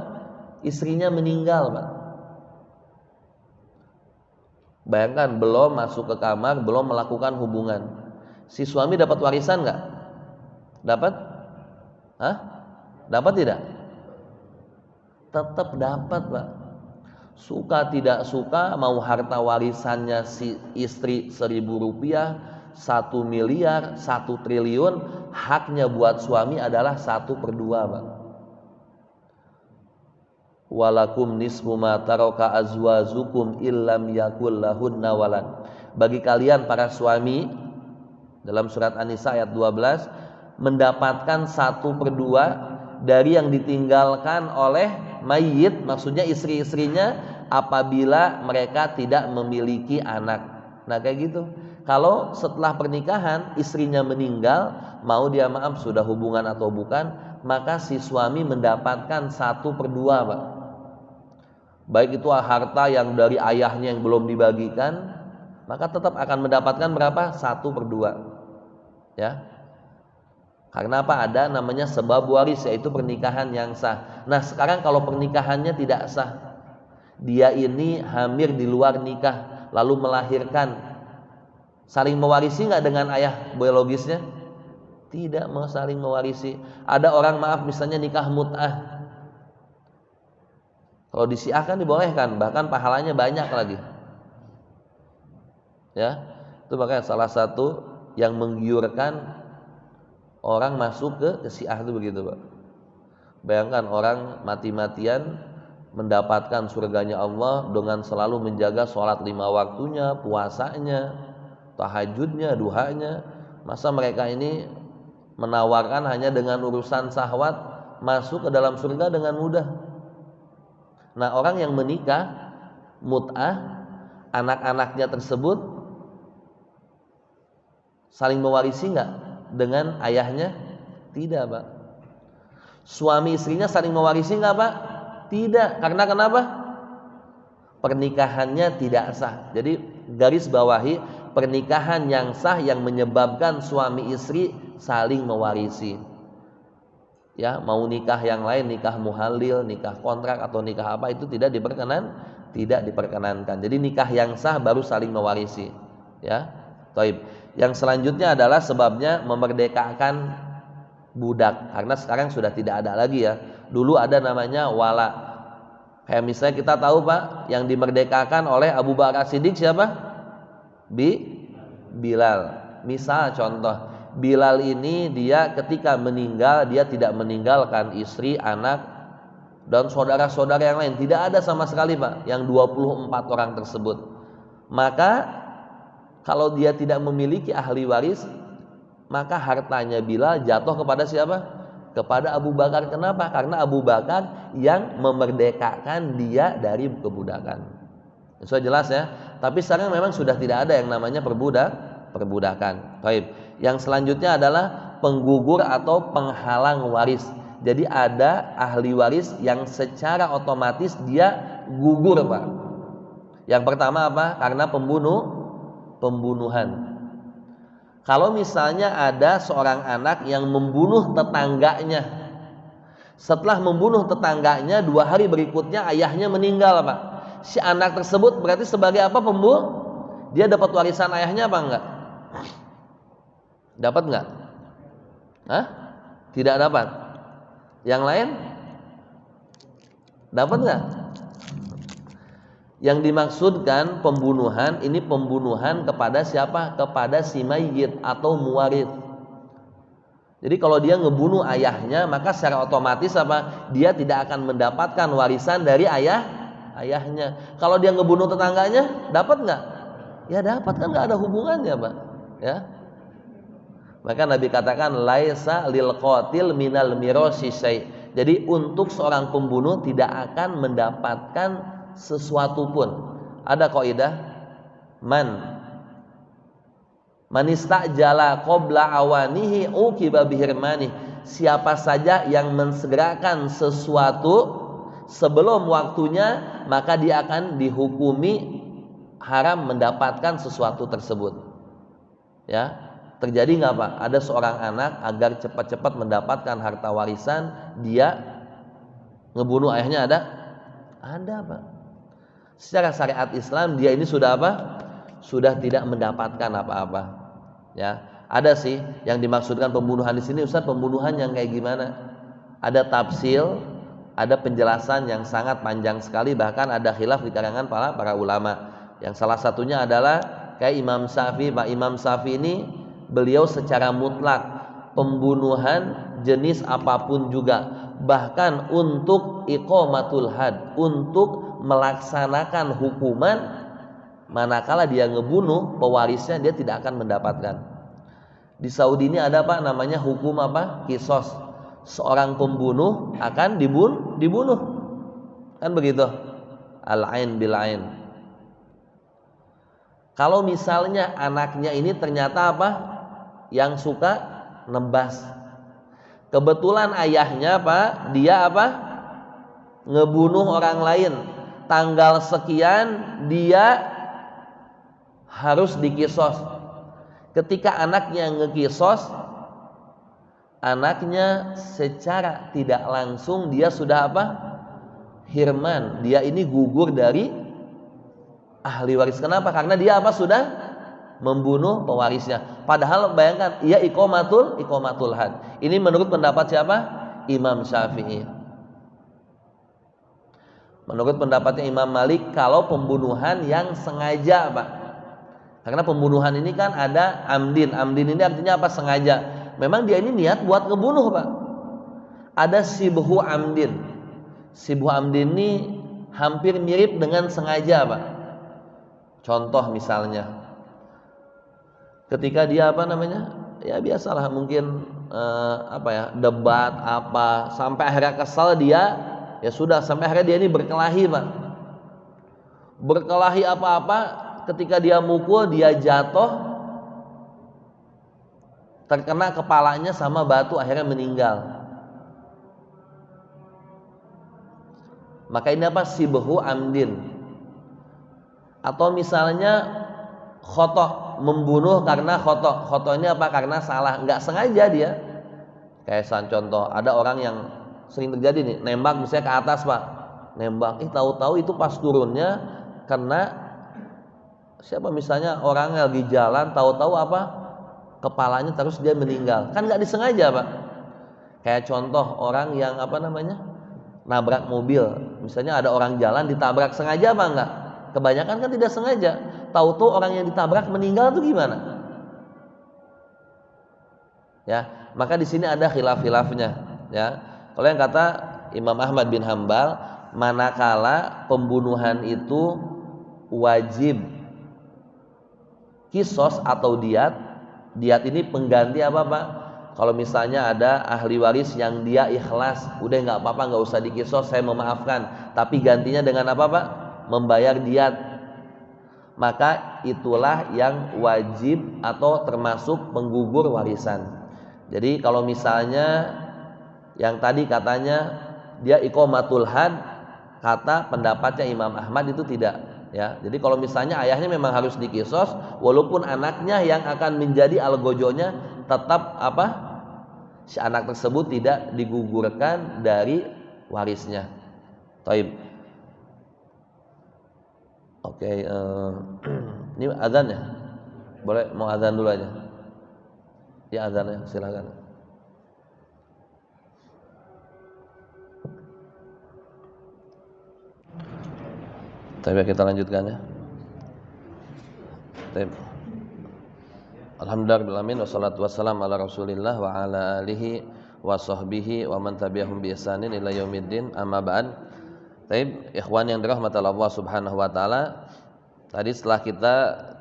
Istrinya meninggal, Pak. Bayangkan, belum masuk ke kamar, belum melakukan hubungan. Si suami dapat warisan nggak? Dapat? Hah? Dapat tidak? Tetap dapat, Pak. Suka tidak suka, mau harta warisannya si istri 1.000 rupiah, 1 miliar, 1 triliun, haknya buat suami adalah 1/2, Pak. Walakum nisfu ma taraka azwajukum illam yakul lahunna walad. Bagi kalian para suami, dalam surat An-Nisa ayat 12, mendapatkan 1/2 dari yang ditinggalkan oleh mayit, maksudnya istri-istrinya, apabila mereka tidak memiliki anak. Nah kayak gitu. Kalau setelah pernikahan istrinya meninggal, mau dia maaf sudah hubungan atau bukan, maka si suami mendapatkan 1/2, Pak. Baik itu harta yang dari ayahnya yang belum dibagikan, maka tetap akan mendapatkan berapa? 1/2. Ya. Karena apa? Ada namanya sebab waris, yaitu pernikahan yang sah. Nah sekarang kalau pernikahannya tidak sah, dia ini hamil di luar nikah, lalu melahirkan, saling mewarisi nggak dengan ayah biologisnya? Tidak mau saling mewarisi. Ada orang maaf misalnya nikah mut'ah. Kalau di Syiah kan dibolehkan, bahkan pahalanya banyak lagi. Ya, itu makanya salah satu yang menggiurkan orang masuk ke Syiah itu begitu, Pak. Bayangkan orang mati-matian mendapatkan surganya Allah dengan selalu menjaga sholat 5 waktunya, puasanya, tahajudnya, duhanya. Masa mereka ini menawarkan hanya dengan urusan syahwat masuk ke dalam surga dengan mudah? Nah orang yang menikah mut'ah, anak-anaknya tersebut saling mewarisi nggak dengan ayahnya? Tidak, Pak. Suami istrinya saling mewarisi nggak, Pak? Tidak. Karena kenapa? Pernikahannya tidak sah. Jadi garis bawahi, pernikahan yang sah yang menyebabkan suami istri saling mewarisi. Ya, mau nikah yang lain, nikah muhalil, nikah kontrak atau nikah apa, itu tidak diperkenankan. Jadi nikah yang sah baru saling mewarisi. Ya, Taib. Yang selanjutnya adalah sebabnya memerdekakan budak, karena sekarang sudah tidak ada lagi ya. Dulu ada namanya wala. Kayak misalnya kita tahu Pak, yang dimerdekakan oleh Abu Bakar Siddiq siapa? Bilal. Misal contoh, Bilal ini dia ketika meninggal, dia tidak meninggalkan istri, anak, dan saudara-saudara yang lain. Tidak ada sama sekali Pak yang 24 orang tersebut. Maka kalau dia tidak memiliki ahli waris, maka hartanya Bilal jatuh kepada siapa? Kepada Abu Bakar. Kenapa? Karena Abu Bakar yang memerdekakan dia dari kebudakan. Sudah jelas ya. Tapi sekarang memang sudah tidak ada yang namanya perbudakan. Baik. Yang selanjutnya adalah penggugur atau penghalang waris. Jadi ada ahli waris yang secara otomatis dia gugur Pak. Yang pertama apa? Karena pembunuhan. Kalau misalnya ada seorang anak yang membunuh tetangganya, setelah membunuh tetangganya 2 hari berikutnya ayahnya meninggal Pak. Si anak tersebut berarti sebagai apa? Pembunuh. Dia dapat warisan ayahnya apa enggak? Dapat enggak? Hah? Tidak dapat. Yang lain? Dapat enggak? Yang dimaksudkan pembunuhan ini pembunuhan kepada siapa? Kepada si mayyit atau muwarid. Jadi kalau dia ngebunuh ayahnya, maka secara otomatis apa? Dia tidak akan mendapatkan warisan dari ayahnya. Kalau dia ngebunuh tetangganya, dapat nggak? Ya dapat, kan nggak ada hubungannya Pak. Ya. Maka Nabi katakan laisa lil qatil minal mirasi syai'. Jadi untuk seorang pembunuh tidak akan mendapatkan sesuatu pun. Ada kaidah manistajala qabla awanihi uqiba bihirmani. Siapa saja yang mensegerakan sesuatu sebelum waktunya, maka dia akan dihukumi haram mendapatkan sesuatu tersebut. Ya, terjadi nggak Pak? Ada seorang anak agar cepat-cepat mendapatkan harta warisan, dia ngebunuh ayahnya, ada Pak. Secara syariat Islam dia ini sudah apa? Sudah tidak mendapatkan apa-apa. Ya, ada sih yang dimaksudkan pembunuhan di sini Ustaz, pembunuhan yang kayak gimana? Ada tafsil, ada penjelasan yang sangat panjang sekali, bahkan ada khilaf di kalangan para ulama. Yang salah satunya adalah kayak Imam Syafi'i. Pak Imam Syafi'i ini beliau secara mutlak pembunuhan jenis apapun juga, bahkan untuk iqamatul had, untuk melaksanakan hukuman, manakala dia ngebunuh pewarisnya dia tidak akan mendapatkan. Di Saudi ini ada Pak namanya hukum apa? Kisos. Seorang pembunuh akan dibunuh. Kan begitu? Al-ain bil ain. Kalau misalnya anaknya ini ternyata apa? Yang suka nebas. Kebetulan ayahnya Pak, dia apa? Ngebunuh orang lain. Tanggal sekian dia harus dikisos. Ketika anaknya ngekisos, anaknya secara tidak langsung dia sudah apa? Hirman. Dia ini gugur dari ahli waris. Kenapa? Karena dia apa? Sudah membunuh pewarisnya. Padahal bayangkan, ia iqamatul had. Ini menurut pendapat siapa? Imam Syafi'i. Menurut pendapatnya Imam Malik, kalau pembunuhan yang sengaja Pak. Karena pembunuhan ini kan ada amdin. Amdin ini artinya apa? Sengaja. Memang dia ini niat buat ngebunuh Pak. Ada sibhu amdin. Sibhu amdin ini hampir mirip dengan sengaja Pak. Contoh misalnya, ketika dia apa namanya? Ya biasalah mungkin debat apa, sampai akhirnya kesal dia. Ya sudah, sampai akhirnya dia ini berkelahi Pak. Berkelahi apa-apa, ketika dia mukul, dia jatuh, terkena kepalanya sama batu, akhirnya meninggal. Maka ini apa? Sibhu amdin. Atau misalnya khotoh, membunuh karena khotoh. Khotoh ini apa? Karena salah, nggak sengaja dia. Kayak contoh, ada orang yang sering terjadi nih, nembak misalnya ke atas Pak, nembak, tahu-tahu itu pas turunnya kena siapa, misalnya orang lagi jalan, tahu-tahu apa, kepalanya terus dia meninggal, kan nggak disengaja Pak. Kayak contoh orang yang nabrak mobil, misalnya ada orang jalan ditabrak, sengaja apa enggak? Kebanyakan kan tidak sengaja. Tahu-tahu orang yang ditabrak meninggal tuh gimana? Ya, maka di sini ada khilaf-khilafnya. Ya, kalau yang kata Imam Ahmad bin Hambal, manakala pembunuhan itu wajib kisos atau diat. Diat ini pengganti apa Pak? Kalau misalnya ada ahli waris yang dia ikhlas, udah nggak apa-apa, nggak usah dikisos, saya memaafkan. Tapi gantinya dengan apa Pak? Membayar diat. Maka itulah yang wajib atau termasuk penggugur warisan. Jadi kalau misalnya yang tadi katanya dia iqamatul had, kata pendapatnya Imam Ahmad itu tidak. Ya, jadi kalau misalnya ayahnya memang harus dikisos, walaupun anaknya yang akan menjadi algojonya, tetap si anak tersebut tidak digugurkan dari warisnya. Taib. Oke, ini azan ya? Boleh mau azan dulu aja? Ya azan ya, silakan. Tapi kita lanjutkan ya. Baik. Alhamdulillahirabbil wassalatu wassalamu ala Rasulillah wa ala alihi wa sahbihi wa man tabi'ahum bi ihsanin ila yaumiddin. Amma ba'd. Baik, ikhwan yang dirahmati Allah Subhanahu wa taala. Tadi setelah kita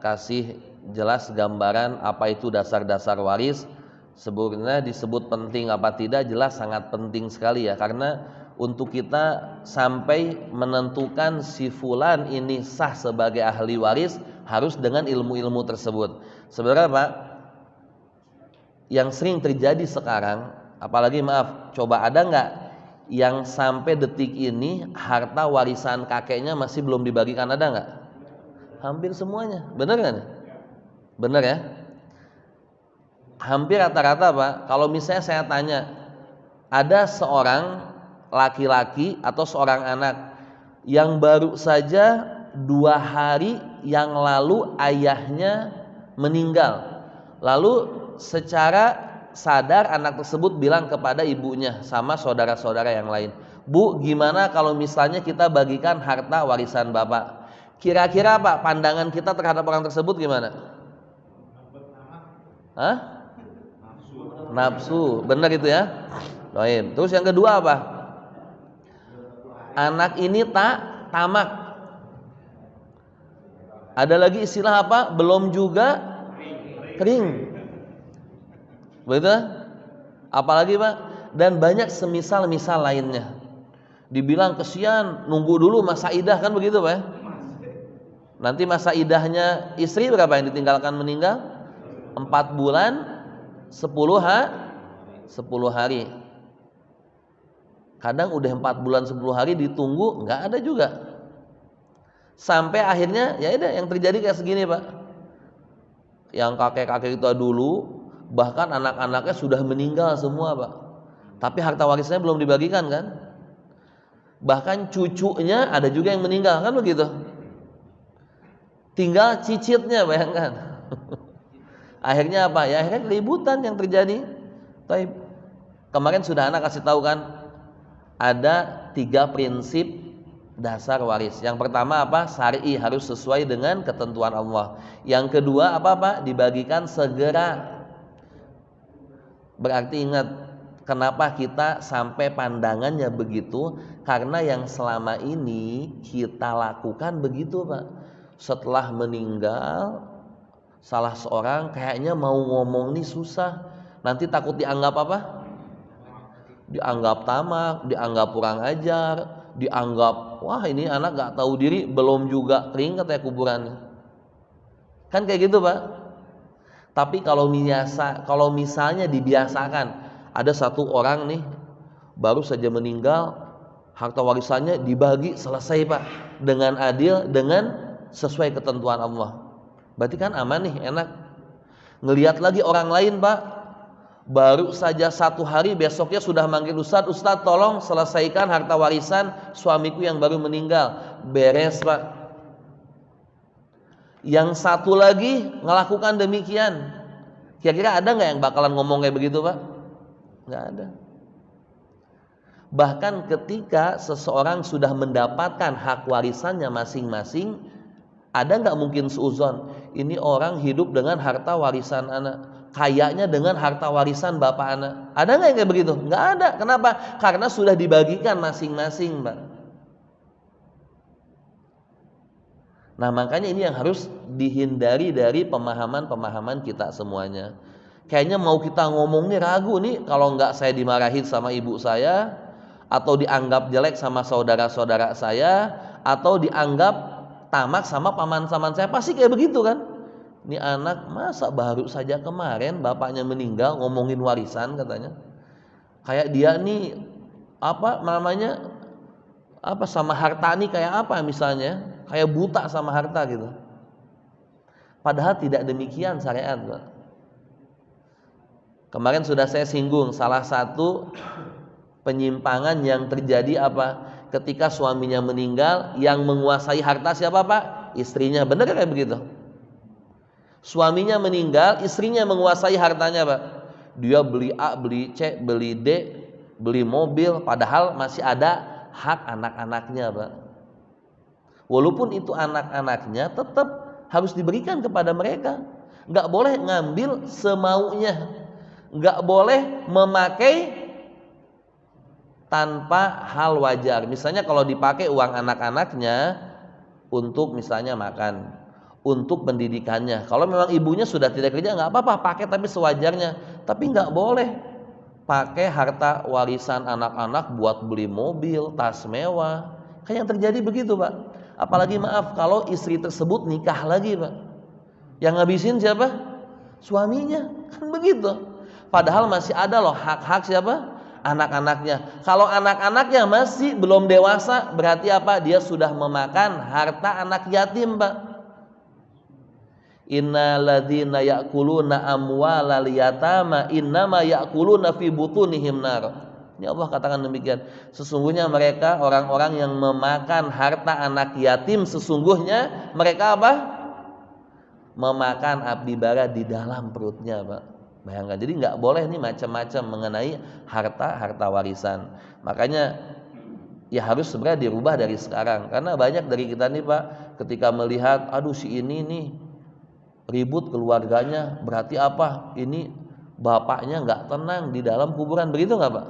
kasih jelas gambaran apa itu dasar-dasar waris, sebenarnya disebut penting apa tidak jelas sangat penting sekali ya, karena untuk kita sampai menentukan si fulan ini sah sebagai ahli waris harus dengan ilmu-ilmu tersebut. Sebenarnya Pak, yang sering terjadi sekarang, apalagi coba ada nggak yang sampai detik ini harta warisan kakeknya masih belum dibagikan, ada nggak? Hampir semuanya, benar kan? Benar ya? Hampir rata-rata Pak, kalau misalnya saya tanya, ada seorang laki-laki atau seorang anak yang baru saja 2 hari yang lalu ayahnya meninggal, lalu secara sadar anak tersebut bilang kepada ibunya sama saudara-saudara yang lain, Bu, gimana kalau misalnya kita bagikan harta warisan bapak? Kira-kira Pak, pandangan kita terhadap orang tersebut gimana? Nafsu, benar itu ya. Terus yang kedua apa? Anak ini tamak. Ada lagi istilah apa? Belum juga kering. Begitu? Apalagi Pak? Dan banyak semisal-misal lainnya. Dibilang kesian, nunggu dulu masa idah, kan begitu Pak? Nanti masa idahnya istri berapa yang ditinggalkan meninggal? 4 bulan 10 hari. Kadang udah 4 bulan 10 hari ditunggu nggak ada juga. Sampai akhirnya ya udah yang terjadi kayak segini Pak. Yang kakek-kakek kita dulu bahkan anak-anaknya sudah meninggal semua Pak. Tapi harta warisnya belum dibagikan kan? Bahkan cucunya ada juga yang meninggal, kan begitu? Tinggal cicitnya, bayangkan. Akhirnya apa? Ya akhirnya keributan yang terjadi. Taib. Kemarin sudah anak kasih tahu kan, ada 3 prinsip dasar waris. Yang pertama apa? Syar'i, harus sesuai dengan ketentuan Allah. Yang kedua apa? Dibagikan segera. Berarti ingat, kenapa kita sampai pandangannya begitu? Karena yang selama ini kita lakukan begitu Pak. Setelah meninggal salah seorang, kayaknya mau ngomong nih susah. Nanti takut dianggap apa? Dianggap tamak, dianggap kurang ajar, dianggap wah ini anak gak tahu diri, belum juga kering katanya kuburannya. Kan kayak gitu Pak. Tapi kalau misalnya dibiasakan, ada satu orang nih baru saja meninggal, harta warisannya dibagi selesai Pak, dengan adil, dengan sesuai ketentuan Allah. Berarti kan aman nih, enak. Ngelihat lagi orang lain Pak, baru saja 1 hari besoknya sudah manggil Ustadz, tolong selesaikan harta warisan suamiku yang baru meninggal. Beres Pak. Yang satu lagi melakukan demikian. Kira-kira ada nggak yang bakalan ngomong kayak begitu Pak? Nggak ada. Bahkan ketika seseorang sudah mendapatkan hak warisannya masing-masing, ada nggak mungkin seuzon, ini orang hidup dengan harta warisan anak, kayaknya dengan harta warisan bapak anak. Ada nggak yang kayak begitu? Nggak ada. Kenapa? Karena sudah dibagikan masing-masing, Mbak. Nah, makanya ini yang harus dihindari dari pemahaman-pemahaman kita semuanya. Kayaknya mau kita ngomong nih ragu nih, kalau nggak saya dimarahin sama ibu saya, atau dianggap jelek sama saudara-saudara saya, atau dianggap tamak sama paman-paman saya, pasti kayak begitu kan. Ini anak masa baru saja kemarin bapaknya meninggal ngomongin warisan katanya. Kayak dia nih apa namanya, apa sama harta nih kayak apa misalnya, kayak buta sama harta gitu. Padahal tidak demikian syariat, Pak. Kemarin sudah saya singgung salah satu penyimpangan yang terjadi apa? Ketika suaminya meninggal, yang menguasai harta siapa, Pak? Istrinya. Benar kayak begitu? Suaminya meninggal, istrinya menguasai hartanya, Pak. Dia beli A, beli C, beli D, beli mobil, padahal masih ada hak anak-anaknya, Pak. Walaupun itu anak-anaknya, tetap harus diberikan kepada mereka. Nggak boleh ngambil semaunya, nggak boleh memakai tanpa hal wajar. Misalnya kalau dipakai uang anak-anaknya untuk misalnya makan, untuk pendidikannya. Kalau memang ibunya sudah tidak kerja, nggak apa-apa, pakai tapi sewajarnya. Tapi nggak boleh pakai harta warisan anak-anak buat beli mobil, tas mewah. Kayak yang terjadi begitu, Pak. Apalagi maaf kalau istri tersebut nikah lagi, Pak. Yang ngabisin siapa? Suaminya. Kan begitu. Padahal masih ada loh hak-hak siapa? Anak-anaknya. Kalau anak-anaknya masih belum dewasa, berarti apa? Dia sudah memakan harta anak yatim, Pak. Innalladzina ya'kuluna amwalal yatama innama ya'kuluna fi butunihim nar. Ini Allah katakan demikian. Sesungguhnya mereka orang-orang yang memakan harta anak yatim, sesungguhnya mereka apa? Memakan api bara di dalam perutnya, Pak. Bayangkan, jadi nggak boleh nih macam-macam mengenai harta warisan. Makanya ya harus sebenarnya dirubah dari sekarang. Karena banyak dari kita nih, Pak, ketika melihat, aduh si ini nih ribut keluarganya, berarti apa? Ini bapaknya nggak tenang di dalam kuburan, begitu nggak, Pak?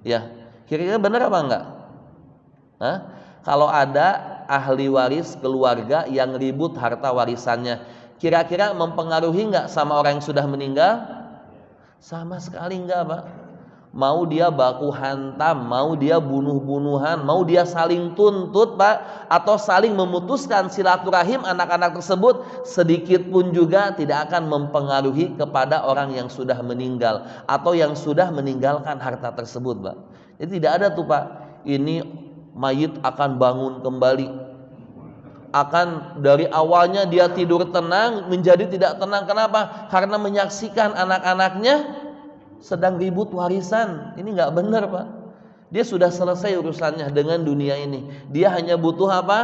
Ya, kira-kira benar apa enggak? Hah? Kalau ada ahli waris keluarga yang ribut harta warisannya, kira-kira mempengaruhi nggak sama orang yang sudah meninggal? Sama sekali enggak, Pak. Mau dia baku hantam, mau dia bunuh-bunuhan, mau dia saling tuntut, Pak, atau saling memutuskan silaturahim anak-anak tersebut, sedikit pun juga tidak akan mempengaruhi kepada orang yang sudah meninggal atau yang sudah meninggalkan harta tersebut, Pak. Jadi tidak ada tuh, Pak, ini mayit akan bangun kembali, akan dari awalnya dia tidur tenang menjadi tidak tenang. Kenapa? Karena menyaksikan anak-anaknya sedang ribut warisan. Ini nggak benar, Pak. Dia sudah selesai urusannya dengan dunia ini. Dia hanya butuh apa?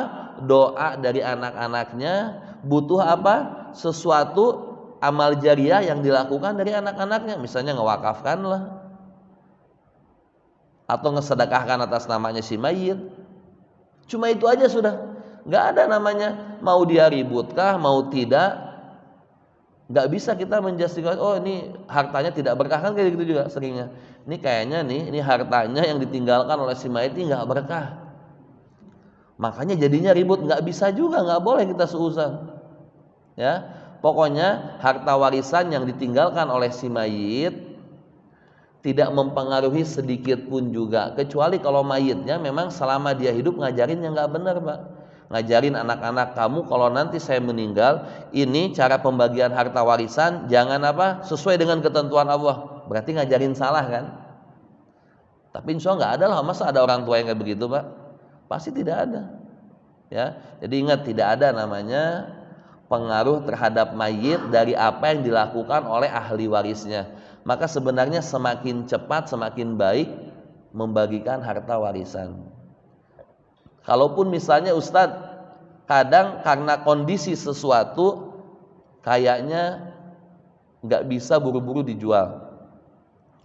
Doa dari anak-anaknya. Butuh apa? Sesuatu amal jariah yang dilakukan dari anak-anaknya. Misalnya ngewakafkan lah, atau ngesedekahkan atas namanya si mayit. Cuma itu aja sudah. Nggak ada namanya mau dia ributkah, mau tidak. Nggak bisa kita menjustifikasi, oh ini hartanya tidak berkah, kan kayak gitu juga seringnya. Ini kayaknya nih, ini hartanya yang ditinggalkan oleh si mayit ini nggak berkah, makanya jadinya ribut. Nggak bisa juga, nggak boleh kita seuzon. Ya, pokoknya harta warisan yang ditinggalkan oleh si mayit tidak mempengaruhi sedikit pun juga, kecuali kalau mayitnya memang selama dia hidup ngajarin yang nggak benar, Pak. Ngajarin anak-anak, kamu kalau nanti saya meninggal, ini cara pembagian harta warisan, jangan apa, sesuai dengan ketentuan Allah. Berarti ngajarin salah kan? Tapi insya Allah nggak ada lah, masa ada orang tua yang kayak begitu, Pak? Pasti tidak ada. Ya, jadi ingat, tidak ada namanya pengaruh terhadap mayit dari apa yang dilakukan oleh ahli warisnya. Maka sebenarnya semakin cepat semakin baik membagikan harta warisan. Kalaupun misalnya Ustadz, kadang karena kondisi sesuatu kayaknya nggak bisa buru-buru dijual,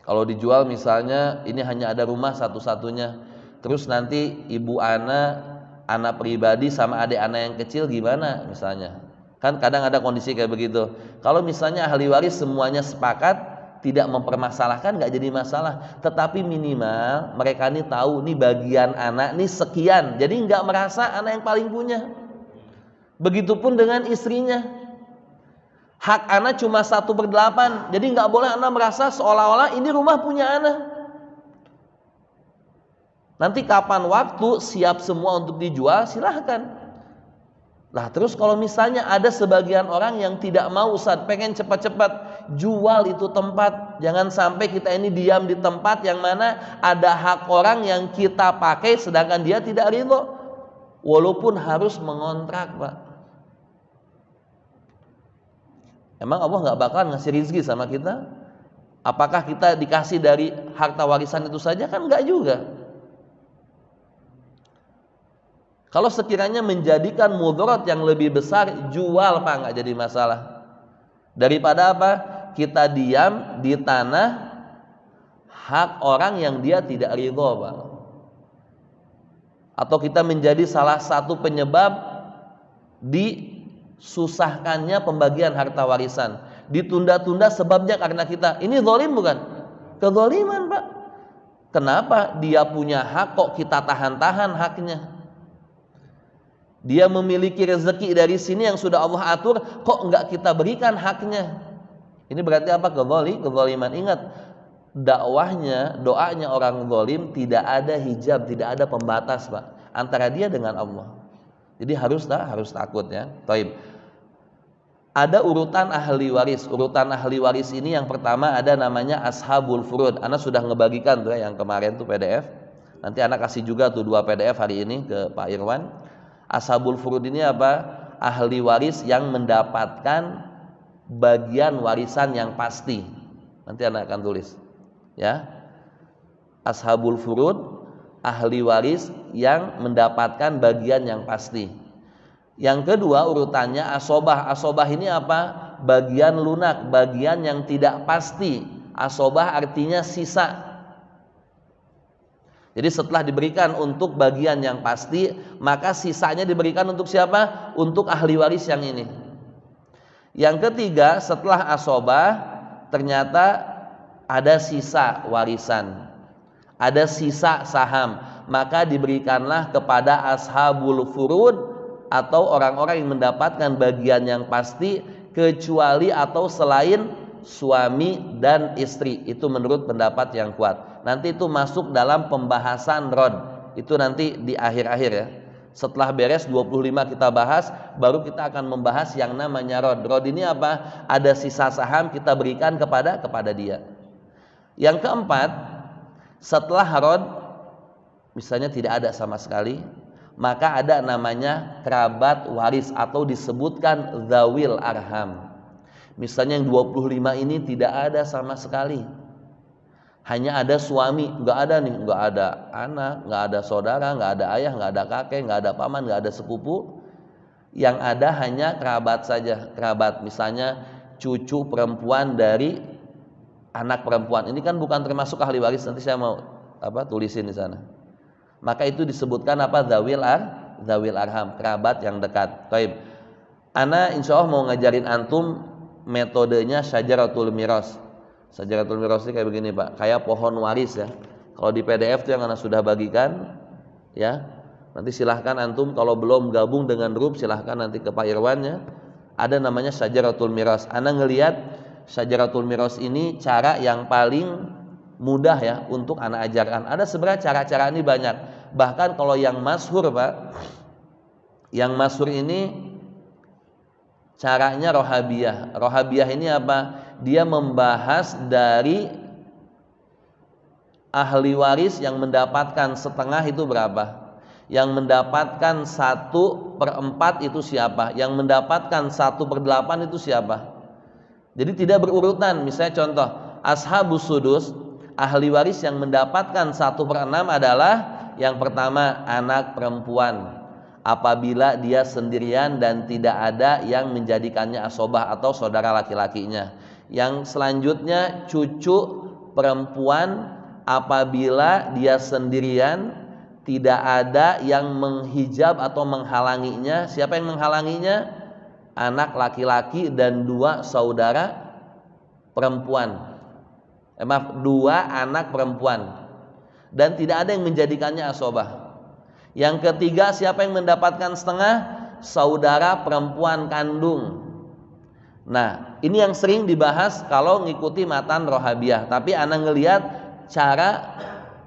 Kalau dijual misalnya ini hanya ada rumah satu-satunya, terus nanti ibu anak pribadi sama adik anak yang kecil gimana misalnya. Kan kadang ada kondisi kayak begitu. Kalau misalnya ahli waris semuanya sepakat tidak mempermasalahkan, nggak jadi masalah. Tetapi minimal mereka ini tahu nih bagian anak nih sekian, jadi nggak merasa anak yang paling punya. Begitupun dengan istrinya. Hak anak cuma 1/8, jadi nggak boleh anak merasa seolah-olah ini rumah punya anak. Nanti kapan waktu siap semua untuk dijual, silahkan. Lah terus kalau misalnya ada sebagian orang yang tidak mau, Ustaz, pengen cepat-cepat jual itu tempat, jangan sampai kita ini diam di tempat yang mana ada hak orang yang kita pakai sedangkan dia tidak ridho, walaupun harus mengontrak, Pak. Emang Allah nggak bakal ngasih rizki sama kita? Apakah kita dikasih dari harta warisan itu saja? Kan nggak juga. Kalau sekiranya menjadikan mudarat yang lebih besar, jual, Pak, nggak jadi masalah. Daripada apa? Kita diam di tanah hak orang yang dia tidak ridho, Pak. Atau kita menjadi salah satu penyebab disusahkannya pembagian harta warisan, ditunda-tunda sebabnya karena kita ini zalim, bukan? Kezaliman, Pak. Kenapa dia punya hak kok kita tahan-tahan haknya? Dia memiliki rezeki dari sini yang sudah Allah atur, kok enggak kita berikan haknya? Ini berarti apa? Kezaliman. Ingat, dakwahnya, doanya orang zalim tidak ada hijab, tidak ada pembatas, Pak, antara dia dengan Allah. Jadi harus takut ya. Taib. Ada urutan ahli waris. Urutan ahli waris ini yang pertama ada namanya ashabul furud. Anak sudah ngebagikan tuh ya, yang kemarin tuh PDF. Nanti anak kasih juga tuh 2 PDF hari ini ke Pak Irwan. Ashabul furud ini apa? Ahli waris yang mendapatkan bagian warisan yang pasti. Nanti anak akan tulis ya. Ashabul furud, ahli waris yang mendapatkan bagian yang pasti. Yang kedua urutannya asobah. Asobah ini apa? Bagian lunak, bagian yang tidak pasti. Asobah artinya sisa. Jadi setelah diberikan untuk bagian yang pasti, maka sisanya diberikan untuk siapa? Untuk ahli waris yang ini. Yang ketiga, setelah asobah ternyata ada sisa warisan, ada sisa saham, maka diberikanlah kepada ashabul furud atau orang-orang yang mendapatkan bagian yang pasti, kecuali atau selain suami dan istri. Itu menurut pendapat yang kuat. Nanti itu masuk dalam pembahasan rod. Itu nanti di akhir-akhir ya. Setelah beres 25 kita bahas, baru kita akan membahas yang namanya rod. Rod ini apa? Ada sisa saham kita berikan kepada dia. Yang keempat, setelah rod misalnya tidak ada sama sekali, maka ada namanya kerabat waris atau disebutkan dzawil arham. Misalnya yang 25 ini tidak ada sama sekali, hanya ada suami, nggak ada nih, nggak ada anak, nggak ada saudara, nggak ada ayah, nggak ada kakek, nggak ada paman, nggak ada sepupu. Yang ada hanya kerabat saja. Kerabat, misalnya cucu perempuan dari anak perempuan. Ini kan bukan termasuk ahli waris. Nanti saya mau tulisin di sana. Maka itu disebutkan apa? Dzawil arham, kerabat yang dekat. Taib. Ana insya Allah mau ngajarin antum metodenya syajaratul miras. Syajaratul miras ini kayak begini, Pak, kayak pohon waris ya. Kalau di PDF itu yang anak sudah bagikan ya, nanti silahkan antum kalau belum gabung dengan grup silahkan nanti ke Pak Irwan ya. Ada namanya syajaratul miras. Anak ngelihat syajaratul miras ini cara yang paling mudah ya untuk anak ajarkan. Ada sebenarnya cara-cara ini banyak. Bahkan kalau yang masyhur, Pak, yang masyhur ini caranya rohabiyah. Rohabiyah ini apa? Dia membahas dari ahli waris yang mendapatkan setengah itu berapa, yang mendapatkan 1/4 itu siapa, yang mendapatkan 1/8 itu siapa. Jadi tidak berurutan. Misalnya contoh, ashabus sudus, ahli waris yang mendapatkan 1/6 adalah yang pertama anak perempuan, apabila dia sendirian dan tidak ada yang menjadikannya asobah atau saudara laki-lakinya. Yang selanjutnya cucu perempuan apabila dia sendirian, tidak ada yang menghijab atau menghalanginya. Siapa yang menghalanginya? Anak laki-laki dan 2 saudara perempuan. Maaf, 2 anak perempuan. Dan tidak ada yang menjadikannya asobah. Yang ketiga, siapa yang mendapatkan setengah? Saudara perempuan kandung. Nah, ini yang sering dibahas kalau ngikuti matan rohabiyah. Tapi ana ngelihat cara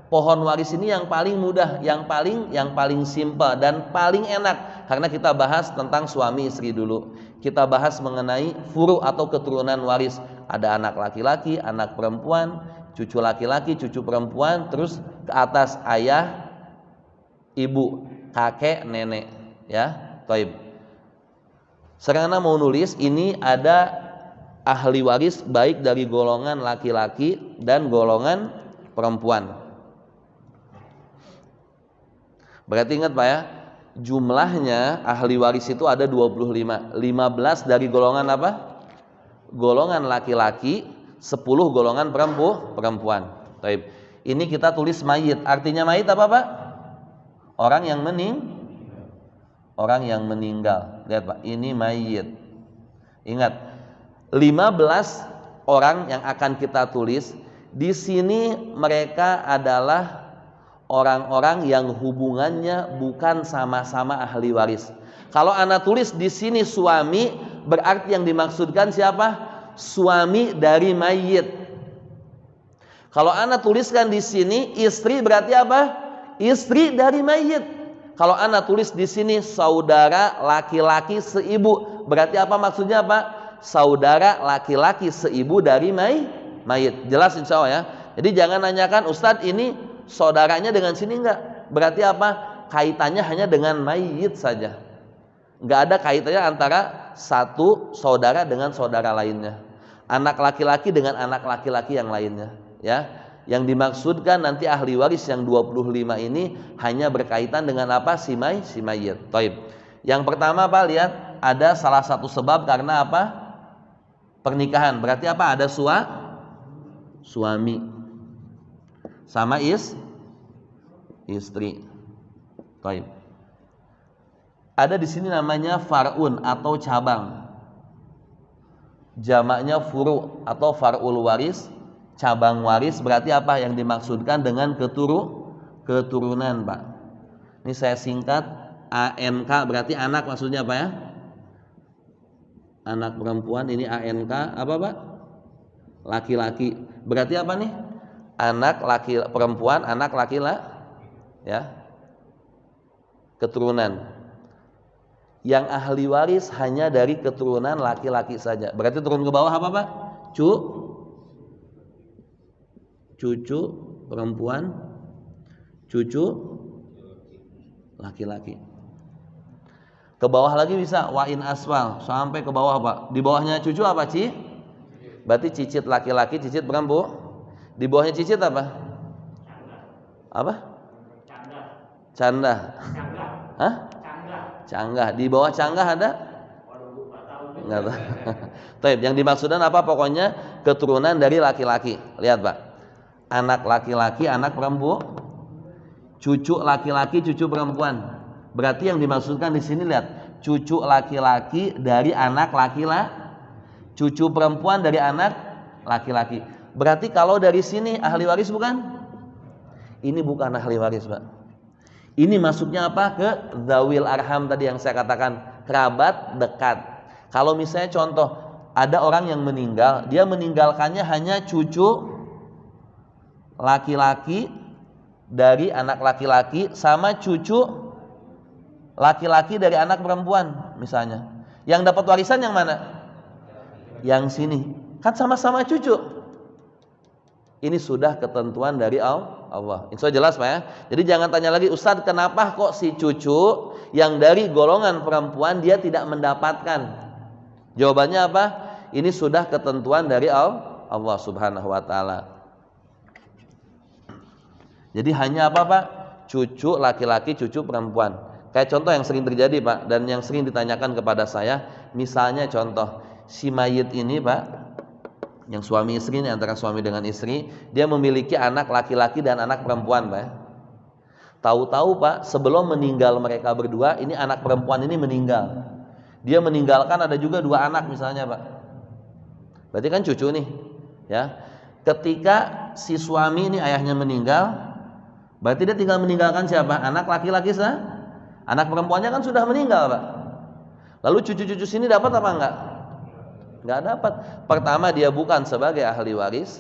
pohon waris ini yang paling mudah, yang paling simpel dan paling enak. Karena kita bahas tentang suami istri dulu. Kita bahas mengenai furu atau keturunan waris. Ada anak laki-laki, anak perempuan, cucu laki-laki, cucu perempuan, terus ke atas ayah, ibu, kakek, nenek, ya. Taib. Sekarang mau nulis ini ada ahli waris baik dari golongan laki-laki dan golongan perempuan. Berarti ingat Pak ya, jumlahnya ahli waris itu ada 25. 15 dari golongan apa? Golongan laki-laki, 10 golongan perempuan. Taib. Ini kita tulis mayit. Artinya mayit apa Pak? Orang yang meninggal. Lihat Pak, ini mayit. Ingat, 15 orang yang akan kita tulis. Di sini mereka adalah orang-orang yang hubungannya bukan sama-sama ahli waris. Kalau ana tulis di sini suami, berarti yang dimaksudkan siapa? Suami dari mayit. Kalau ana tuliskan di sini istri, berarti apa? Istri dari mayit. Kalau ana tulis di sini saudara laki-laki seibu, berarti apa maksudnya Pak? Saudara laki-laki seibu dari mayit. Jelas insya Allah ya. Jadi jangan nanyakan Ustadz ini saudaranya dengan sini enggak. Berarti apa? Kaitannya hanya dengan mayit saja. Enggak ada kaitannya antara satu saudara dengan saudara lainnya. Anak laki-laki dengan anak laki-laki yang lainnya, ya. Yang dimaksudkan nanti ahli waris yang 25 ini hanya berkaitan dengan apa? Si mayit. Taib. Yang pertama Pak, lihat ada salah satu sebab karena apa? Pernikahan. Berarti apa? Ada suami sama istri. Taib. Ada di sini namanya far'un atau cabang. Jamaknya furu atau far'ul waris, cabang waris. Berarti apa yang dimaksudkan dengan keturunan, Pak? Ini saya singkat ANK, berarti anak maksudnya apa ya? Anak perempuan, ini ANK apa Pak? Laki-laki. Berarti apa nih? Anak laki perempuan, anak laki-laki, ya. Keturunan. Yang ahli waris hanya dari keturunan laki-laki saja. Berarti turun ke bawah apa Pak? Cucu perempuan, cucu laki-laki. Ke bawah lagi bisa wain asfal sampai ke bawah Pak. Di bawahnya cucu apa Berarti cicit laki-laki, cicit perempuan. Di bawahnya cicit apa? Apa? Canda. Hah? Canggah. Di bawah canggah ada? Enggak tahu. Taib. Yang dimaksudkan apa? Pokoknya keturunan dari laki-laki. Lihat Pak. Anak laki-laki, anak perempuan. Cucu laki-laki, cucu perempuan. Berarti yang dimaksudkan di sini lihat, cucu laki-laki dari anak laki-laki, cucu perempuan dari anak laki-laki. Berarti kalau dari sini ahli waris bukan? Ini bukan ahli waris, Pak. Ini masuknya apa? Ke zawil arham tadi yang saya katakan, kerabat dekat. Kalau misalnya contoh, ada orang yang meninggal, dia meninggalkannya hanya cucu laki-laki dari anak laki-laki sama cucu laki-laki dari anak perempuan misalnya. Yang dapat warisan yang mana? Yang sini. Kan sama-sama cucu. Ini sudah ketentuan dari Allah. Insya Allah jelas Pak ya. Jadi jangan tanya lagi, Ustadz kenapa kok si cucu yang dari golongan perempuan dia tidak mendapatkan? Jawabannya apa? Ini sudah ketentuan dari Allah Subhanahu wa taala. Jadi hanya apa Pak? Cucu laki-laki, cucu perempuan. Kayak contoh yang sering terjadi Pak, dan yang sering ditanyakan kepada saya, misalnya contoh si mayit ini Pak, Yang suami istri ini, antara suami dengan istri, dia memiliki anak laki-laki dan anak perempuan, Pak. Tahu-tahu, Pak, sebelum meninggal mereka berdua, ini anak perempuan ini meninggal. Dia meninggalkan ada juga 2 anak misalnya, Pak. Berarti kan cucu nih, ya. Ketika si suami ini ayahnya meninggal, berarti dia tinggal meninggalkan siapa? Anak laki-laki sah? Anak perempuannya kan sudah meninggal, Pak. Lalu cucu-cucu sini dapat apa enggak? Enggak dapat. Pertama, dia bukan sebagai ahli waris.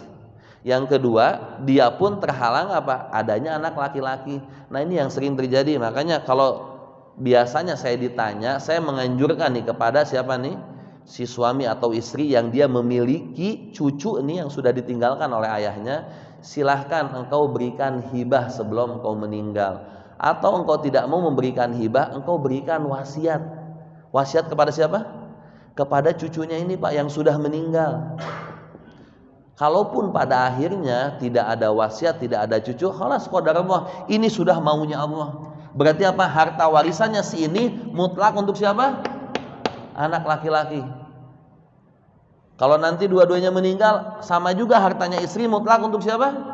Yang kedua, dia pun terhalang apa? Adanya anak laki-laki. Nah, ini yang sering terjadi. Makanya kalau biasanya saya ditanya, saya menganjurkan nih kepada siapa nih? Si suami atau istri yang dia memiliki cucu ini yang sudah ditinggalkan oleh ayahnya, silahkan engkau berikan hibah sebelum engkau meninggal. Atau engkau tidak mau memberikan hibah, engkau berikan wasiat. Wasiat kepada siapa? Kepada cucunya ini, Pak, yang sudah meninggal. Kalaupun pada akhirnya tidak ada wasiat, tidak ada cucu, khalas qadarullah, ini sudah maunya Allah. Berarti apa? Harta warisannya si ini mutlak untuk siapa? Anak laki-laki. Kalau nanti dua-duanya meninggal, sama juga hartanya istri mutlak untuk siapa?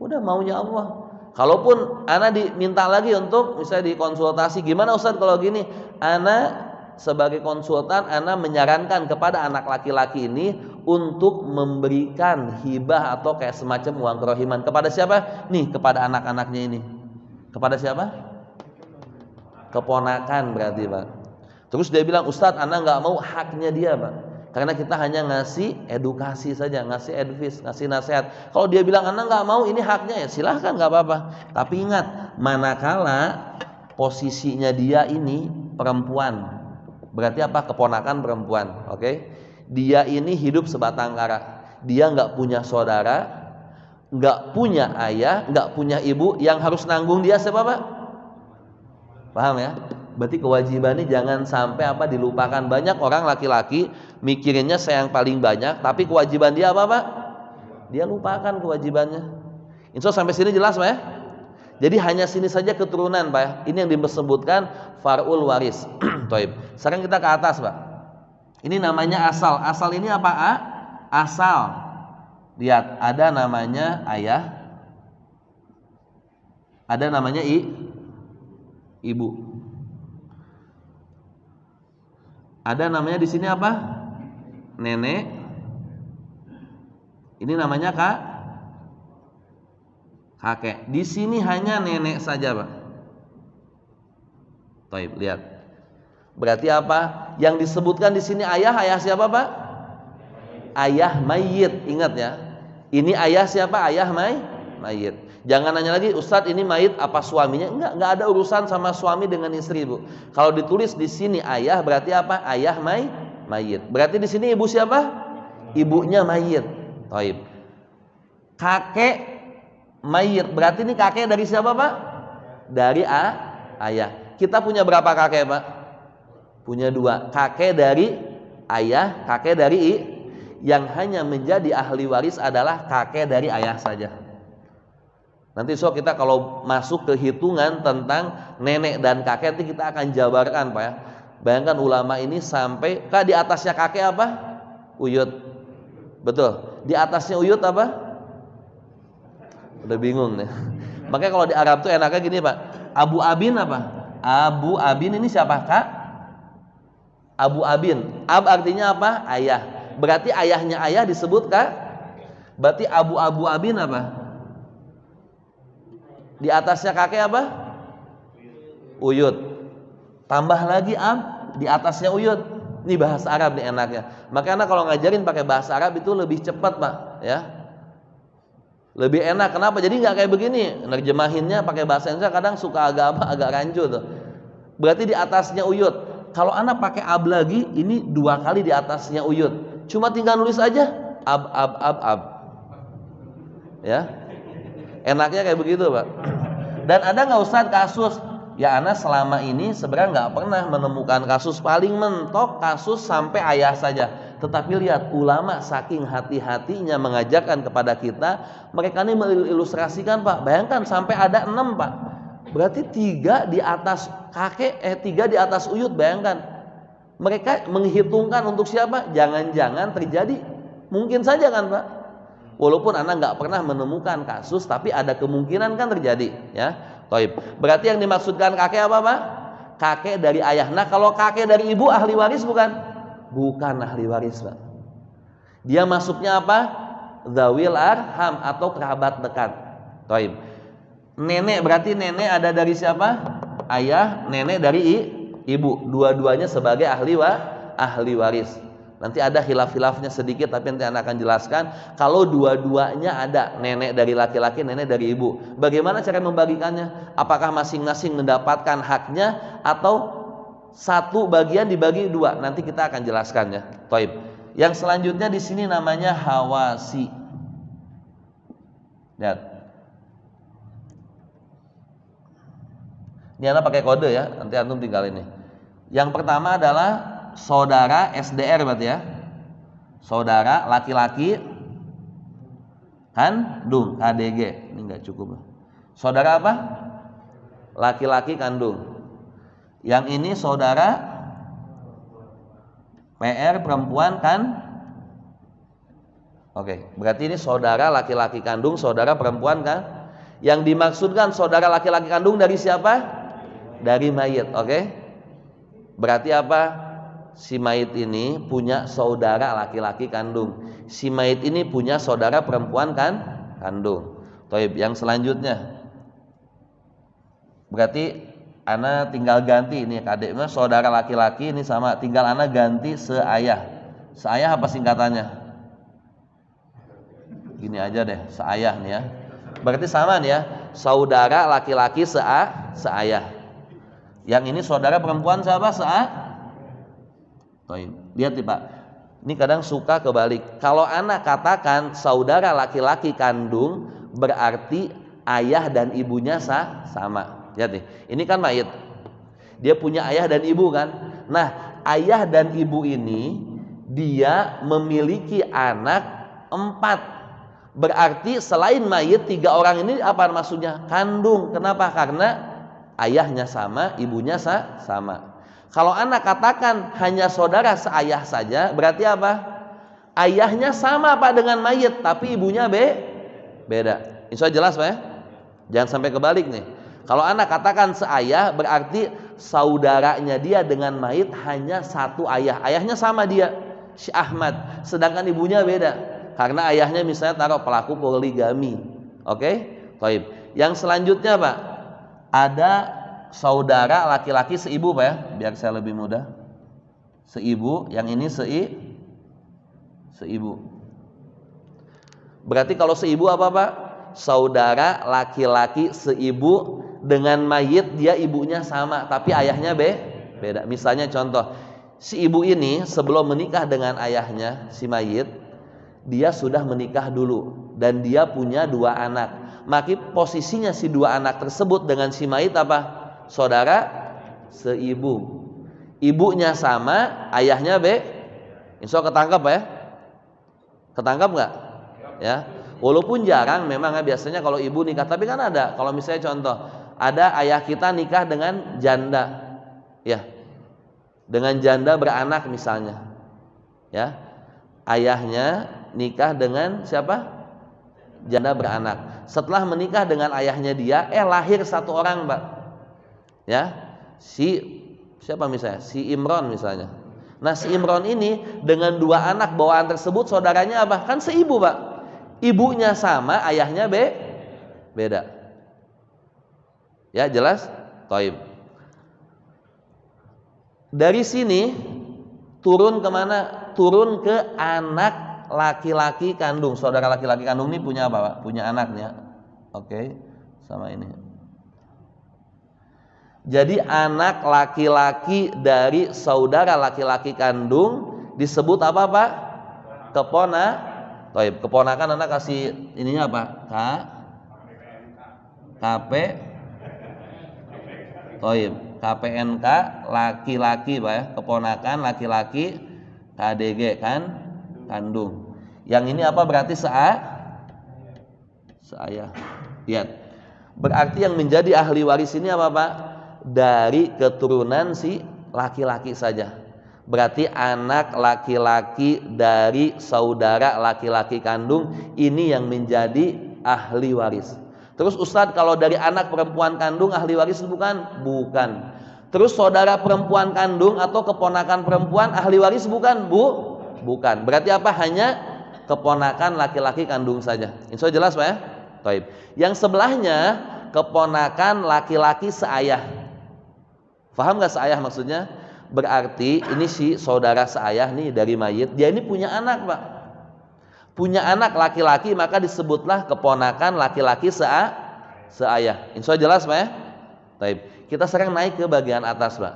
Udah maunya Allah. Kalaupun ana diminta lagi untuk misalnya dikonsultasi, gimana Ustaz kalau gini? Ana sebagai konsultan, ana menyarankan kepada anak laki-laki ini untuk memberikan hibah atau kayak semacam uang kerohiman kepada siapa? Nih, kepada anak-anaknya ini. Kepada siapa? Keponakan berarti, Pak. Terus dia bilang, Ustadz, ana nggak mau haknya dia, Pak. Karena kita hanya ngasih edukasi saja, ngasih advice, ngasih nasihat. Kalau dia bilang ana nggak mau, ini haknya, ya silahkan, nggak apa-apa. Tapi ingat, manakala posisinya dia ini perempuan, berarti apa? Keponakan perempuan, oke? Dia ini hidup sebatang kara. Dia nggak punya saudara, nggak punya ayah, nggak punya ibu. Yang harus nanggung dia siapa, Pak? Paham ya? Berarti kewajibannya jangan sampai apa dilupakan. Banyak orang laki-laki mikirinnya saya yang paling banyak, tapi kewajiban dia apa, Pak? Dia lupakan kewajibannya. Insya Allah sampai sini jelas, Pak ya? Jadi hanya sini saja keturunan, Pak ya. Ini yang disebutkan far'ul waris. Taib. Sekarang kita ke atas, Pak. Ini namanya asal. Asal ini apa, A? Asal. Lihat, ada namanya ayah, ada namanya ibu. Ada namanya di sini apa? Nenek. Ini namanya kakek. Di sini hanya nenek saja, Pak. Taib, lihat. Berarti apa? Yang disebutkan di sini ayah siapa, Pak? Ayah mayit. Ingat ya. Ini ayah siapa? Ayah mayit. Jangan nanya lagi, Ustadz ini mayit apa suaminya? Enggak ada urusan sama suami dengan istri, Bu. Kalau ditulis di sini ayah berarti apa? Ayah mayit. Berarti di sini ibu siapa? Ibunya mayit. Taib. Kakek mayit. Berarti ini kakek dari siapa, Pak? Dari ayah. Kita punya berapa kakek, Pak? Punya 2. Kakek dari ayah, kakek dari yang hanya menjadi ahli waris adalah kakek dari ayah saja. Nanti kita kalau masuk ke hitungan tentang nenek dan kakek itu kita akan jabarkan, Pak ya. Bayangkan ulama ini sampai di atasnya kakek apa? Uyut. Betul. Di atasnya uyut apa? Udah bingung nih. Makanya kalau di Arab tuh enaknya gini, Pak. Abu Abin apa? Abu Abin ini siapa, Kak? Abu Abin. Ab artinya apa? Ayah. Berarti ayahnya ayah disebut, Kak? Berarti Abu Abin apa? Di atasnya kakek apa? Uyut. Tambah lagi di atasnya uyut. Ini bahasa Arab nih enaknya. Makanya kalau ngajarin pakai bahasa Arab itu lebih cepat, Pak, ya. Lebih enak. Kenapa? Jadi nggak kayak begini. Nerjemahinnya pakai bahasa Indonesia kadang suka agak rancu tuh. Berarti di atasnya uyut. Kalau anak pakai ab lagi, ini 2 kali di atasnya uyut. Cuma tinggal nulis aja ab. Ya. Enaknya kayak begitu, Pak. Dan ada nggak Ustadz kasus? Ya ana selama ini sebenarnya nggak pernah menemukan kasus. Paling mentok kasus sampai ayah saja. Tetapi lihat ulama saking hati-hatinya mengajarkan kepada kita, mereka ini mengilustrasikan, Pak. Bayangkan sampai ada 6, Pak. Berarti 3 di atas kakek, 3 di atas uyut. Bayangkan. Mereka menghitungkan untuk siapa? Jangan-jangan terjadi Mungkin saja kan Pak. Walaupun anak nggak pernah menemukan kasus, tapi ada kemungkinan kan terjadi, ya. Taib. Berarti yang dimaksudkan kakek apa Pak? Kakek dari ayah. Nah kalau kakek dari ibu ahli waris bukan? Bukan ahli waris Pak. Dia masuknya apa? Dzawil arham atau kerabat dekat. Taib. Nenek berarti nenek ada dari siapa? Ayah, nenek dari ibu. Dua-duanya sebagai ahli waris. Nanti ada khilaf-khilafnya sedikit, tapi nanti anak akan jelaskan. Kalau dua-duanya ada, nenek dari laki-laki, nenek dari ibu, bagaimana cara membagikannya? Apakah masing-masing mendapatkan haknya atau satu bagian dibagi dua? Nanti kita akan jelaskannya. Taib. Yang selanjutnya di sini namanya hawasi. Lihat. Ini anak pakai kode ya, nanti antum tinggal ini. Yang pertama adalah saudara SDR berarti ya. Saudara laki-laki kandung KDG. Ini enggak cukup. Saudara apa? Laki-laki kandung. Yang ini saudara PR perempuan kan? Oke, berarti ini saudara laki-laki kandung, saudara perempuan kan? Yang dimaksudkan saudara laki-laki kandung dari siapa? Dari mayit, oke? Berarti apa? Si mayit ini punya saudara laki-laki kandung. Si mayit ini punya saudara perempuan kan? Kandung. Taib. Yang selanjutnya. Berarti ana tinggal ganti ini kadeknya saudara laki-laki ini sama, tinggal ana ganti seayah. Seayah apa singkatannya? Gini aja deh, seayah nih ya. Berarti sama nih ya, saudara laki-laki seayah. Yang ini saudara perempuan siapa? Lihat nih Pak, ini kadang suka kebalik. Kalau anak katakan saudara laki-laki kandung, berarti ayah dan ibunya sama. Lihat nih, ini kan mayit, dia punya ayah dan ibu kan. Nah ayah dan ibu ini dia memiliki anak 4. Berarti selain mayit 3 orang ini apa maksudnya? Kandung. Kenapa? Karena ayahnya sama, ibunya sama. Kalau anak katakan hanya saudara seayah saja, berarti apa? Ayahnya sama Pak dengan mayit, tapi ibunya beda. Insya Allah jelas Pak ya? Jangan sampai kebalik nih. Kalau anak katakan seayah, berarti saudaranya dia dengan mayit hanya satu ayah. Ayahnya sama dia, si Ahmad. Sedangkan ibunya beda. Karena ayahnya misalnya taruh pelaku poligami. Oke? Baik. Yang selanjutnya Pak, ada saudara laki-laki seibu Pak ya, biar saya lebih mudah. Seibu, yang ini seibu. Berarti kalau seibu apa Pak? Saudara laki-laki seibu dengan mayit, dia ibunya sama tapi ayahnya beda. Misalnya contoh, si ibu ini sebelum menikah dengan ayahnya si mayit, dia sudah menikah dulu dan dia punya 2 anak. Maka posisinya si 2 anak tersebut dengan si mayit apa? Saudara seibu. Ibunya sama, ayahnya insya Allah ketangkap ya? Ketangkap nggak? Ya. Walaupun jarang memang ya, biasanya kalau ibu nikah, tapi kan ada. Kalau misalnya contoh, ada ayah kita nikah dengan janda, ya, dengan janda beranak misalnya, ya, ayahnya nikah dengan siapa? Janda beranak. Setelah menikah dengan ayahnya dia, lahir 1 orang Pak, ya, si siapa misalnya? Si Imron misalnya. Nah si Imron ini dengan 2 anak bawaan tersebut, saudaranya apa? Kan seibu Pak. Ibunya sama, ayahnya beda. Ya jelas? Taib. Dari sini turun kemana? Turun ke anak laki-laki kandung. Saudara laki-laki kandung ini punya apa Pak? Punya anaknya. Oke, sama ini. Jadi anak laki-laki dari saudara laki-laki kandung disebut apa Pak? Taib. Keponakan anak kasih ininya apa? Taib. KPNK laki-laki Pak ya. Keponakan laki-laki KDG kan kandung. Yang ini apa berarti seayah. Lihat. Berarti yang menjadi ahli waris ini apa Pak? Dari keturunan si laki-laki saja. Berarti anak laki-laki dari saudara laki-laki kandung ini yang menjadi ahli waris. Terus Ustadz, kalau dari anak perempuan kandung ahli waris bukan? Bukan. Terus saudara perempuan kandung atau keponakan perempuan ahli waris bukan? Bukan. Berarti apa? Hanya keponakan laki-laki kandung saja. Insya Allah jelas Pak ya? Taib. Yang sebelahnya keponakan laki-laki seayah. Paham gak seayah maksudnya? Berarti ini si saudara seayah nih dari mayit, dia ini punya anak Pak. Punya anak laki-laki, maka disebutlah keponakan laki-laki seayah. Insya Allah jelas Pak ya? Taib. Kita sekarang naik ke bagian atas Pak.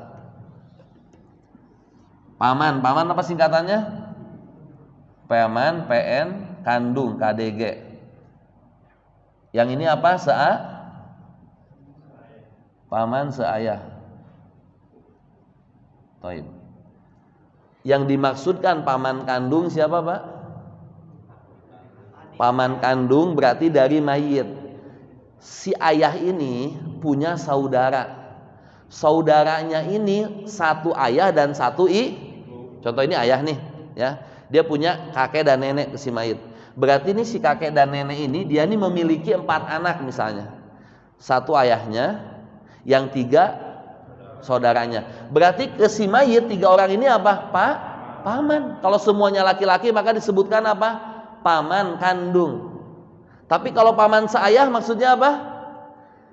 Paman apa singkatannya? Paman, PN, kandung, KDG. Yang ini apa? Paman seayah. Taib. Yang dimaksudkan paman kandung siapa Pak? Paman kandung berarti dari mayit. Si ayah ini punya saudara. Saudaranya ini satu ayah dan satu contoh ini ayah nih ya. Dia punya kakek dan nenek ke si mayit. Berarti ini si kakek dan nenek ini dia ini memiliki 4 anak misalnya. 1 ayahnya, yang 3 saudaranya. Berarti ke si mayit 3 orang ini apa? Paman. Kalau semuanya laki-laki maka disebutkan apa? Paman kandung. Tapi kalau paman seayah maksudnya apa?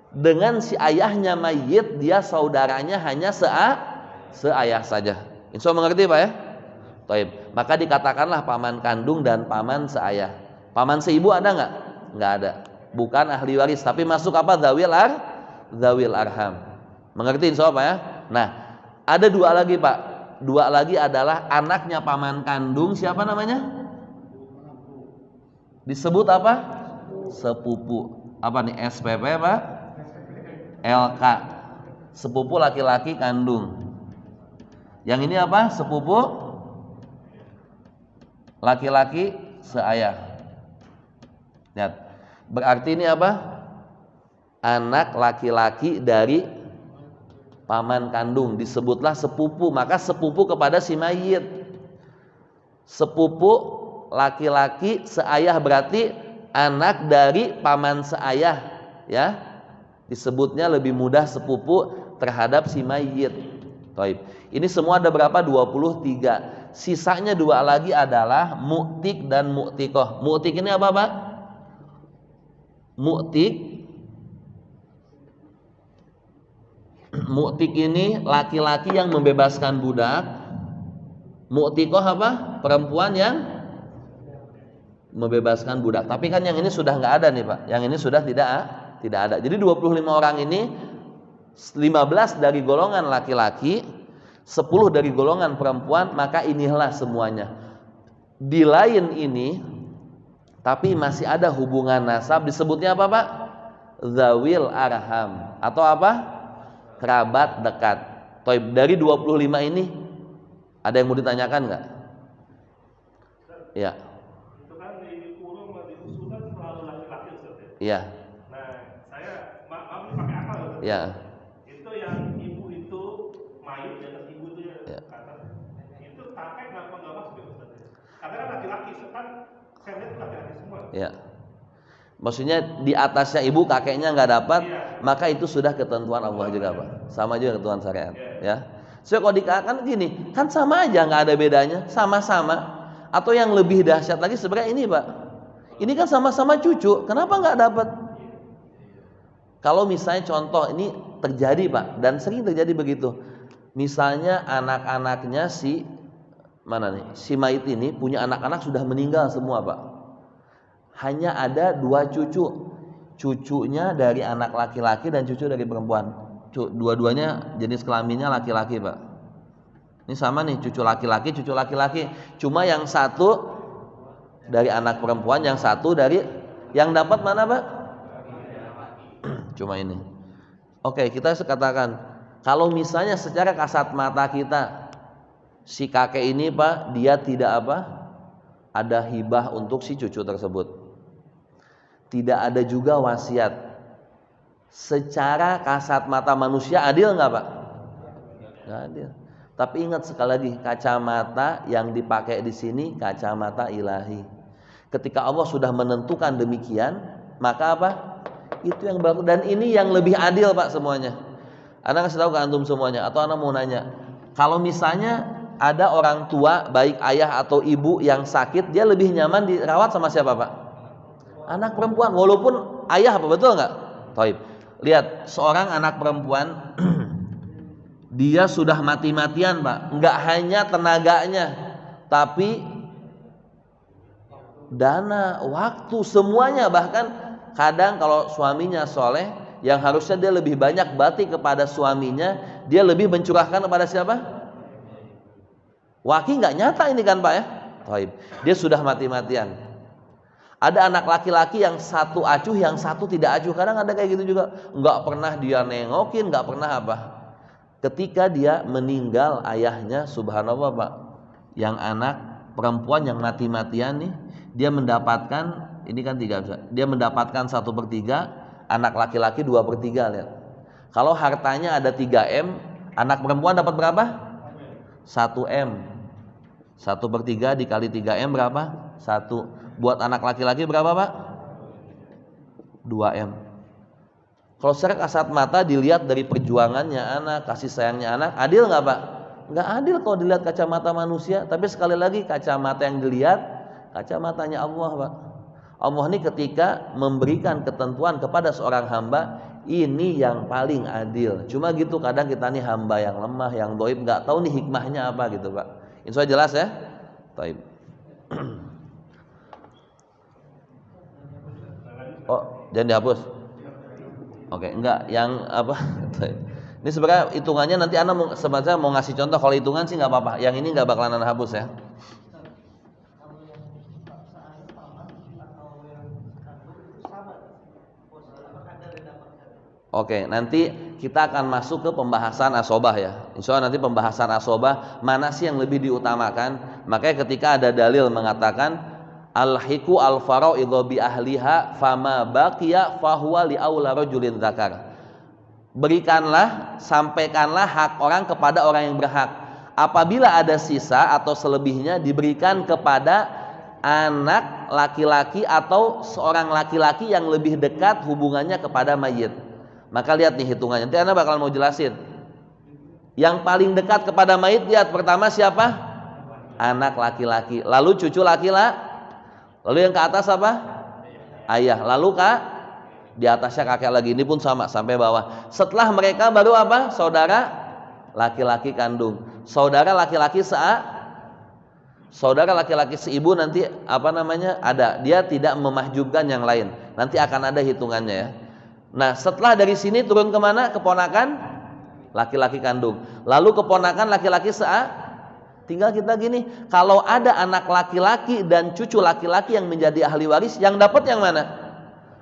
Dengan si ayahnya mayit, dia saudaranya hanya seayah saja. Insya Allah mengerti Pak ya? Taib. Maka dikatakanlah paman kandung dan paman seayah. Paman seibu ada nggak? Nggak ada. Bukan ahli waris, tapi masuk apa? Zawil arham. Mengerti insya Allah Pak ya? Nah, ada 2 lagi Pak. 2 lagi adalah anaknya paman kandung, siapa namanya? Disebut apa? Sepupu. Apa nih? SPP Pak? LK. Sepupu laki-laki kandung. Yang ini apa? Sepupu laki-laki seayah. Lihat. Berarti ini apa? Anak laki-laki dari paman kandung, disebutlah sepupu. Maka sepupu kepada si mayit. Sepupu laki-laki seayah berarti anak dari paman seayah, ya. Disebutnya lebih mudah sepupu terhadap si mayit. Taib. Ini semua ada berapa? 23. Sisanya 2 lagi adalah mu'tik dan mu'tikoh. Mu'tik ini apa Pak? Mu'tik ini laki-laki yang membebaskan budak. Mu'tikoh apa? Perempuan yang membebaskan budak. Tapi kan yang ini sudah nggak ada nih Pak. Yang ini sudah tidak ada. Jadi 25 orang ini 15 dari golongan laki-laki, 10 dari golongan perempuan, maka inilah semuanya. Di lain ini tapi masih ada hubungan nasab, disebutnya apa Pak? Zawil arham atau apa? Kerabat dekat. Taib. Dari 25 ini ada yang mau ditanyakan nggak? Ya. Itu kan di urung di usulan selalu laki-laki Ustaz ya. Iya. Nah, saya maaf ini pakai akal Ustaz. Iya. Itu yang ibu itu mayit di atas ibu itu ya. Atas. Itu kakek nggak masuk ya Ustaz ya. Karena kan laki-laki kan saya lihat laki-laki semua. Iya. Maksudnya di atasnya ibu kakeknya nggak dapat, maka itu sudah ketentuan Allah juga Pak. Sama juga ketentuan syariat, ya. So kalau dikatakan gini, kan sama aja, nggak ada bedanya, sama-sama. Atau yang lebih dahsyat lagi sebenarnya ini Pak. Ini kan sama-sama cucu, kenapa nggak dapat? Kalau misalnya contoh ini terjadi Pak, dan sering terjadi begitu. Misalnya anak-anaknya si mayit ini punya anak-anak sudah meninggal semua Pak. Hanya ada 2 cucu. Cucunya dari anak laki-laki dan cucu dari perempuan. Dua-duanya jenis kelaminnya laki-laki Pak. Ini sama nih, cucu laki-laki. Cuma yang satu dari anak perempuan, yang satu dari yang dapat mana Pak? Cuma ini. Oke, kita katakan kalau misalnya secara kasat mata kita si kakek ini Pak, dia tidak apa? Ada hibah untuk si cucu tersebut. Tidak ada juga wasiat. Secara kasat mata manusia adil nggak Pak? Nggak adil. Tapi ingat sekali lagi, kacamata yang dipakai di sini kacamata ilahi. Ketika Allah sudah menentukan demikian, maka apa? Itu yang berlaku, dan ini yang lebih adil Pak semuanya. Ana kasih tahu ke antum semuanya, atau ana mau nanya, kalau misalnya ada orang tua baik ayah atau ibu yang sakit, dia lebih nyaman dirawat sama siapa Pak? Anak perempuan, walaupun ayah, apa betul nggak? Taib. Lihat seorang anak perempuan dia sudah mati-matian Pak, nggak hanya tenaganya, tapi dana, waktu, semuanya. Bahkan kadang kalau suaminya soleh, yang harusnya dia lebih banyak bakti kepada suaminya, dia lebih mencurahkan kepada siapa? Waki nggak nyata ini kan Pak ya? Taib. Dia sudah mati-matian. Ada anak laki-laki yang satu acuh, yang satu tidak acuh. Kadang ada kayak gitu juga. Nggak pernah dia nengokin, nggak pernah apa. Ketika dia meninggal ayahnya, subhanallah Pak, yang anak perempuan yang mati-matian nih, dia mendapatkan, ini kan 3, dia mendapatkan 1/3, anak laki-laki 2/3. Lihat. Kalau hartanya ada 3M, anak perempuan dapat berapa? 1M. 1/3 dikali 3M berapa? 1. Buat anak laki-laki berapa Pak? 2M. Kalau secara kasat mata dilihat dari perjuangannya anak, kasih sayangnya anak, adil nggak Pak? Nggak adil kalau dilihat kacamata manusia. Tapi sekali lagi, kacamata yang dilihat kacamatanya Allah Pak. Allah ini ketika memberikan ketentuan kepada seorang hamba, ini yang paling adil. Cuma gitu, kadang kita nih hamba yang lemah, yang doib, nggak tahu nih hikmahnya apa gitu Pak. Insya Allah jelas ya. Taib. Oh, jangan dihapus. Oke, enggak, yang apa? Ini sebenarnya hitungannya nanti Ana sebenarnya mau ngasih contoh. Kalau hitungan sih nggak apa-apa. Yang ini nggak bakalan Ana hapus ya. Oke, nanti kita akan masuk ke pembahasan asobah ya. Insya Allah nanti pembahasan asobah mana sih yang lebih diutamakan. Makanya ketika ada dalil mengatakan al-hiku al-fara'idhu bi ahliha fama baqiya fahuwa li aula rajulin dzakar. Berikanlah, sampaikanlah hak orang kepada orang yang berhak. Apabila ada sisa atau selebihnya, diberikan kepada anak laki-laki atau seorang laki-laki yang lebih dekat hubungannya kepada mayit. Maka lihat nih hitungannya. Nanti Anda bakal mau jelasin. Yang paling dekat kepada mayit, lihat pertama siapa? Anak laki-laki. Lalu cucu laki-laki. Lalu yang ke atas apa? Ayah. Lalu di atasnya kakek lagi. Ini pun sama sampai bawah. Setelah mereka baru apa? Saudara laki-laki kandung. Saudara laki-laki saudara laki-laki seibu nanti apa namanya? Ada. Dia tidak memahjubkan yang lain. Nanti akan ada hitungannya ya. Nah, setelah dari sini turun kemana? Keponakan laki-laki kandung. Lalu keponakan laki-laki tinggal kita gini, kalau ada anak laki-laki dan cucu laki-laki yang menjadi ahli waris, yang dapat yang mana?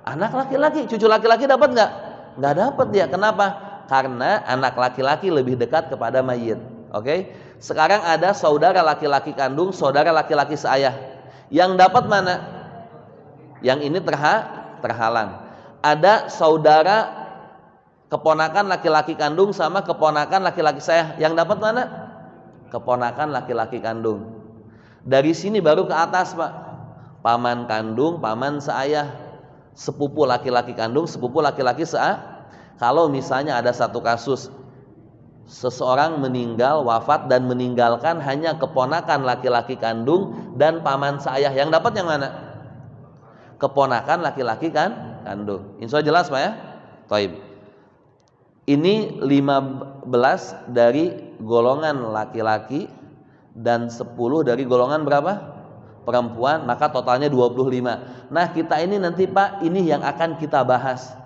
Anak laki-laki. Cucu laki-laki dapat nggak? Nggak dapat dia. Kenapa? Karena anak laki-laki lebih dekat kepada mayit. Oke? Sekarang ada saudara laki-laki kandung, saudara laki-laki seayah. Yang dapat mana? Yang ini terhalang. Ada saudara keponakan laki-laki kandung sama keponakan laki-laki seayah. Yang dapat mana? Keponakan laki-laki kandung. Dari sini baru ke atas Pak. Paman kandung, paman seayah, sepupu laki-laki kandung, sepupu laki-laki seayah. Kalau misalnya ada satu kasus, seseorang meninggal, wafat dan meninggalkan hanya keponakan laki-laki kandung dan paman seayah, yang dapat yang mana? Keponakan laki-laki kandung. Insya Allah jelas Pak ya? Taib. Ini 15 dari golongan laki-laki dan 10 dari golongan berapa? Perempuan, maka totalnya 25. Nah, kita ini nanti Pak, ini yang akan kita bahas.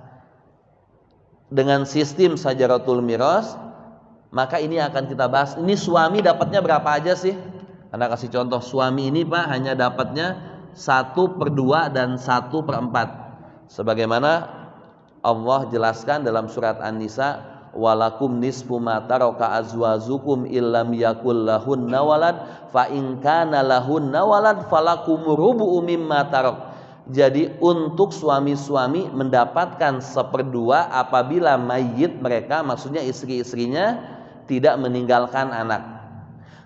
Dengan sistem sajaratul miras, maka ini akan kita bahas. Ini suami dapatnya berapa aja sih? Anda kasih contoh, suami ini Pak hanya dapatnya 1/2 dan 1/4. Sebagaimana Allah jelaskan dalam surat An-Nisa, walakum nisfu ma taraka azwajukum illam yakul lahunna walad fa in kana lahunna walad falakum rubu'u mimma tarak. Jadi untuk suami-suami mendapatkan 1/2 apabila mayit mereka, maksudnya istri-istrinya, tidak meninggalkan anak.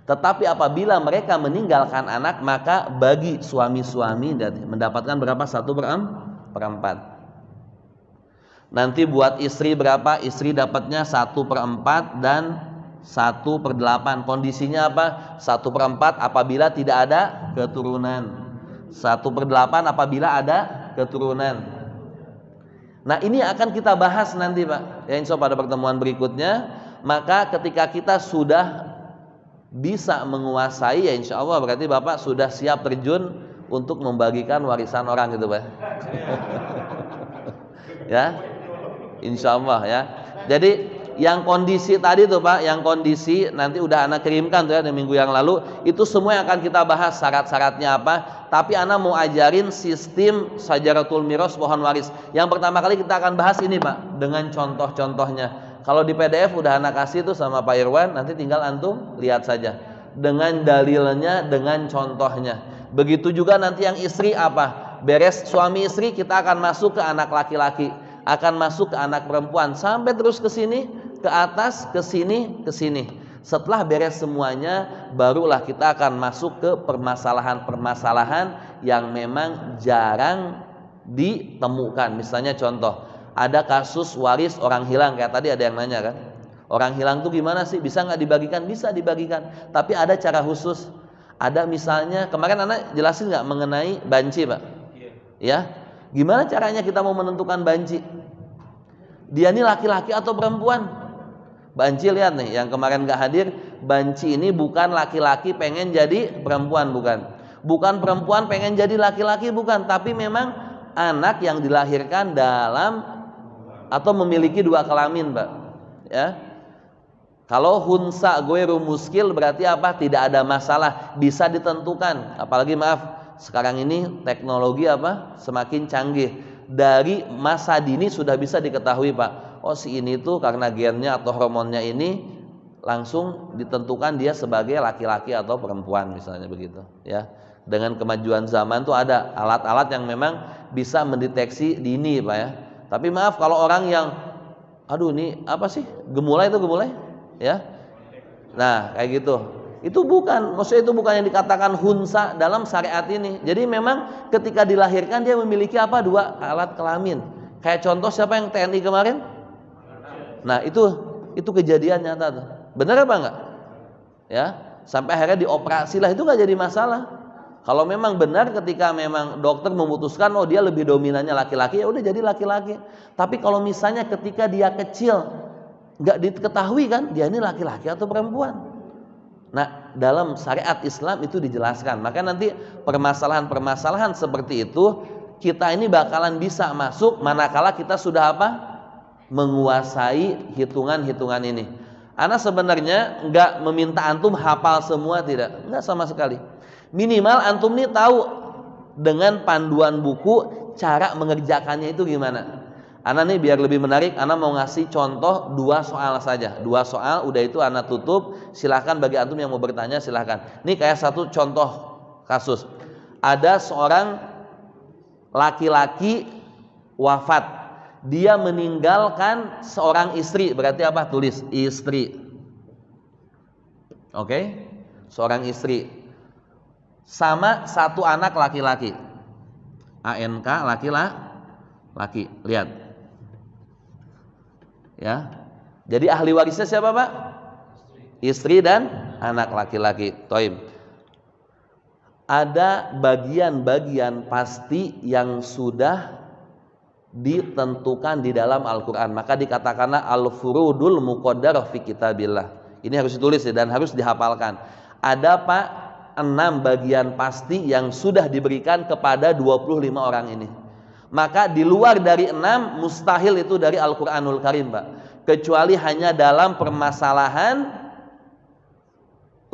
Tetapi apabila mereka meninggalkan anak, maka bagi suami-suami mendapatkan berapa? 1/4. Nanti buat istri berapa? Istri dapatnya 1/4 dan 1/8. Kondisinya apa? 1/4 apabila tidak ada keturunan, 1/8 apabila ada keturunan. Nah, ini akan kita bahas nanti, Pak. Ya, insya Allah pada pertemuan berikutnya. Maka ketika kita sudah bisa menguasai, ya insya Allah berarti Bapak sudah siap terjun untuk membagikan warisan orang gitu, Pak. Ya, insya Allah ya. Jadi yang kondisi tadi tuh, Pak, yang kondisi nanti udah Ana kirimkan tuh ya di minggu yang lalu, itu semua yang akan kita bahas syarat-syaratnya apa. Tapi Ana mau ajarin sistem Syajaratul Miros, pohon waris. Yang pertama kali kita akan bahas ini, Pak, dengan contoh-contohnya. Kalau di PDF udah Ana kasih tuh sama Pak Irwan, nanti tinggal antum lihat saja dengan dalilnya, dengan contohnya. Begitu juga nanti yang istri apa? Beres suami istri, kita akan masuk ke anak laki-laki, akan masuk ke anak perempuan, sampai terus ke sini, ke atas, ke sini, ke sini. Setelah beres semuanya, barulah kita akan masuk ke permasalahan-permasalahan yang memang jarang ditemukan. Misalnya contoh, ada kasus waris orang hilang, kayak tadi ada yang nanya kan, orang hilang tuh gimana sih, bisa nggak dibagikan? Bisa dibagikan, tapi ada cara khusus. Ada misalnya kemarin anak jelasin nggak mengenai banci, Pak? Ya, gimana caranya kita mau menentukan banci? Dia ini laki-laki atau perempuan? Banci lihat nih, yang kemarin nggak hadir, banci ini bukan laki-laki pengen jadi perempuan, bukan perempuan pengen jadi laki-laki, bukan, tapi memang anak yang dilahirkan dalam atau memiliki dua kelamin, Pak. Ya. Kalau hunsa ghairu muskil berarti apa? Tidak ada masalah, bisa ditentukan. Apalagi maaf, sekarang ini teknologi apa? Semakin canggih. Dari masa dini sudah bisa diketahui, Pak. Oh, si ini tuh karena gennya atau hormonnya ini langsung ditentukan dia sebagai laki-laki atau perempuan, misalnya begitu, ya. Dengan kemajuan zaman tuh ada alat-alat yang memang bisa mendeteksi dini, Pak ya. Tapi maaf kalau orang yang aduh ini apa sih? Gemulai, ya. Nah, kayak gitu. Itu bukan, maksudnya itu bukan yang dikatakan hunsa dalam syariat ini. Jadi memang ketika dilahirkan dia memiliki apa? Dua alat kelamin. Kayak contoh siapa yang TNI kemarin? Nah, itu kejadian nyata tuh. Benar apa enggak? Ya, sampai akhirnya dioperasi lah, itu enggak jadi masalah. Kalau memang benar ketika memang dokter memutuskan oh dia lebih dominannya laki-laki, ya udah jadi laki-laki. Tapi kalau misalnya ketika dia kecil nggak diketahui kan dia ini laki-laki atau perempuan. Nah, dalam syariat Islam itu dijelaskan. Maka nanti permasalahan-permasalahan seperti itu kita ini bakalan bisa masuk manakala kita sudah apa? Menguasai hitungan-hitungan ini. Ana sebenarnya nggak meminta antum hafal semua, tidak, nggak sama sekali. Minimal antum nih tahu dengan panduan buku cara mengerjakannya itu gimana. Ana nih biar lebih menarik, Ana mau ngasih contoh 2 soal saja. 2 soal, udah itu Ana tutup. Silahkan bagi antum yang mau bertanya silahkan. Ini kayak satu contoh kasus. Ada seorang laki-laki wafat. Dia meninggalkan seorang istri. Berarti apa? Tulis istri. Oke? Seorang istri. Sama 1 anak laki-laki. ANK laki-laki. Lihat. Ya. Jadi ahli warisnya siapa, Pak? Istri dan anak laki-laki. Toib. Ada bagian-bagian pasti yang sudah ditentukan di dalam Al-Quran. Maka dikatakanlah al-furudul muqaddarah fi kitabillah. Ini harus ditulis ya, dan harus dihafalkan. Ada, Pak, 6 bagian pasti yang sudah diberikan kepada 25 orang ini. Maka di luar dari 6 mustahil itu dari Al-Quranul Karim, Pak. Kecuali hanya dalam permasalahan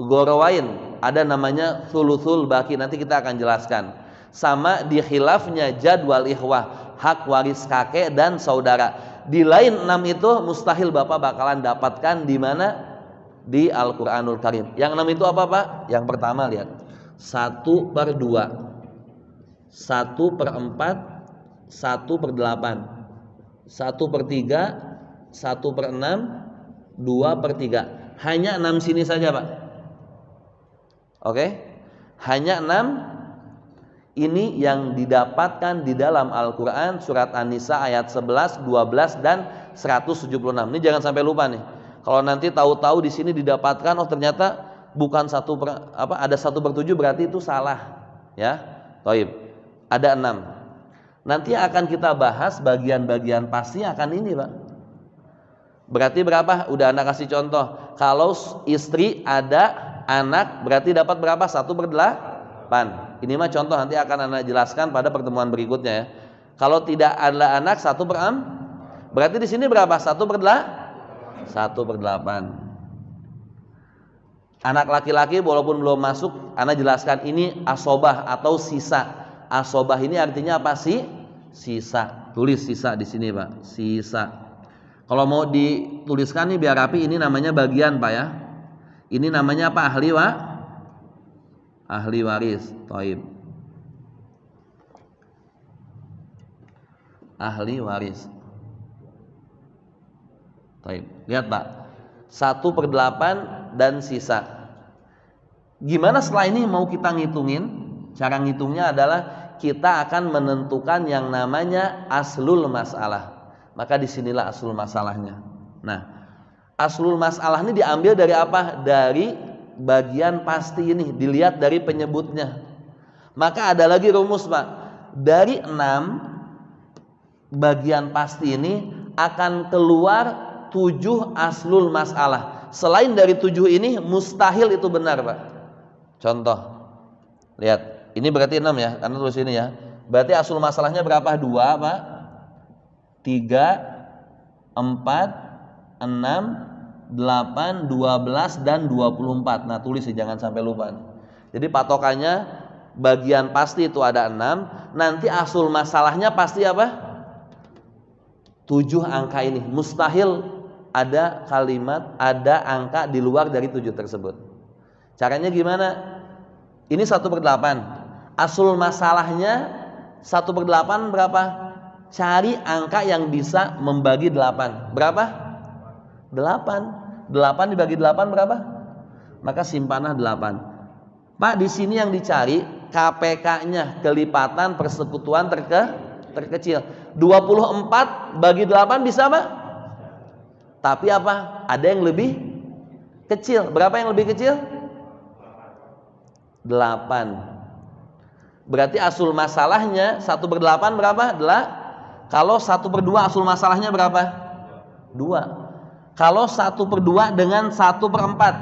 gorowain, ada namanya thuluthul baki, nanti kita akan jelaskan. Sama di khilafnya jadwal ikhwah, hak waris kakek dan saudara. Di lain 6 itu mustahil Bapak bakalan dapatkan di mana? Di Al-Quranul Karim. Yang 6 itu apa, Pak? Yang pertama lihat, 1/2, 1/4, 1/8, 1/3, 1/6, 2/3. Hanya 6 sini saja, Pak. Oke? Hanya 6. Ini yang didapatkan di dalam Al-Quran surat An-Nisa ayat 11, 12 dan 176. Ini jangan sampai lupa nih. Kalau nanti tahu-tahu di sini didapatkan, oh ternyata bukan ada 1/7 berarti itu salah. Ya, Taib. Ada 6. Nanti akan kita bahas bagian-bagian pasti akan ini, Pak. Berarti berapa? Udah anak kasih contoh. Kalau istri ada anak berarti dapat berapa? 1/8. Ini mah contoh, nanti akan anak jelaskan pada pertemuan berikutnya ya. Kalau tidak ada anak 1/4. Berarti di sini berapa? 1/8. Anak laki-laki walaupun belum masuk, anak jelaskan ini asobah atau sisa. Asobah ini artinya apa sih? Sisa. Tulis sisa di sini, Pak. Sisa. Kalau mau dituliskan nih biar rapi, ini namanya bagian, Pak ya. Ini namanya apa? Ahli waris. Taib. Ahli waris. Taib. Lihat, Pak. 1/8 dan sisa. Gimana setelah ini mau kita ngitungin? Cara ngitungnya adalah kita akan menentukan yang namanya aslul masalah. Maka disinilah aslul masalahnya. Nah, aslul masalah ini diambil dari apa? Dari bagian pasti ini, dilihat dari penyebutnya. Maka ada lagi rumus, Pak. Dari 6 bagian pasti ini akan keluar 7 aslul masalah. Selain dari 7 ini mustahil itu benar, Pak. Contoh. Lihat, ini berarti 6 ya, karena tulis ini ya. Berarti aslul masalahnya berapa? 2, Pak. 3, 4, 6, 8, 12 dan 24. Nah, tulis sih, jangan sampai lupa. Jadi patokannya bagian pasti itu ada 6. Nanti asul masalahnya pasti apa? 7 angka ini. Mustahil ada kalimat, ada angka di luar dari 7 tersebut. Caranya gimana? Ini 1/8. Asul masalahnya 1/8 berapa? Cari angka yang bisa membagi 8. Berapa? 8. 8 dibagi 8 berapa? Maka simpanlah 8. Pak, di sini yang dicari KPK-nya, kelipatan persekutuan terkecil. 24 bagi 8 bisa, Pak? Tapi apa? Ada yang lebih kecil. Berapa yang lebih kecil? 8. Berarti asul masalahnya 1/8 berapa? Kalau 1/2 asul masalahnya berapa? 2. Kalau 1/2 dengan 1/4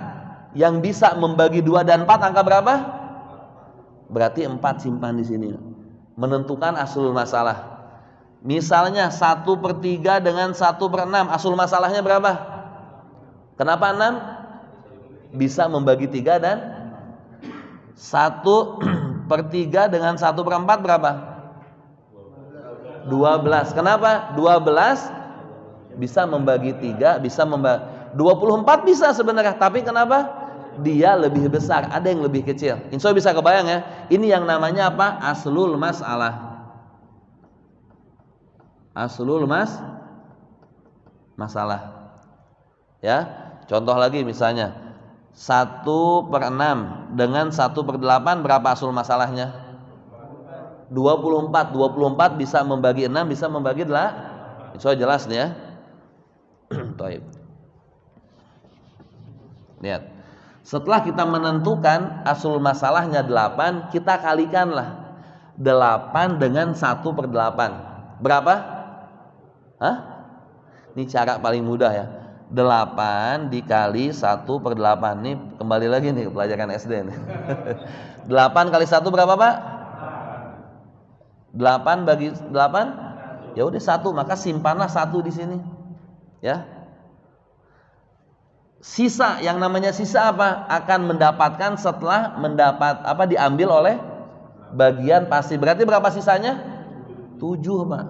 yang bisa membagi 2 dan 4 angka berapa? Berarti 4 simpan di sini. Menentukan asul masalah. Misalnya 1/3 dengan 1/6 asul masalahnya berapa? Kenapa 6? Bisa membagi 3 dan 1/3 dengan 1/4 berapa? 12. Kenapa? 12 bisa membagi 3, bisa membagi 24 bisa sebenarnya, tapi kenapa? Dia lebih besar, ada yang lebih kecil. Insya Allah bisa kebayang ya. Ini yang namanya apa? Aslul masalah. Aslul masalah. Ya, contoh lagi misalnya 1/6 dengan 1/8 berapa asul masalahnya? 24. 24 bisa membagi 6, bisa membagi 8. Insya Allah jelas nih ya. Taib. Lihat. Setelah kita menentukan asul masalahnya 8, kita kalikanlah 8 dengan 1/8. Berapa? Hah? Ini cara paling mudah ya. 8 dikali 1/8. Ini kembali lagi nih ke pelajaran SD nih. 8 kali 1 berapa, Pak? 8 bagi 8? Ya udah 1, maka simpanlah 1 di sini. Ya. Sisa, yang namanya sisa apa? Akan mendapatkan setelah diambil oleh bagian pasti. Berarti berapa sisanya? 7, Pak.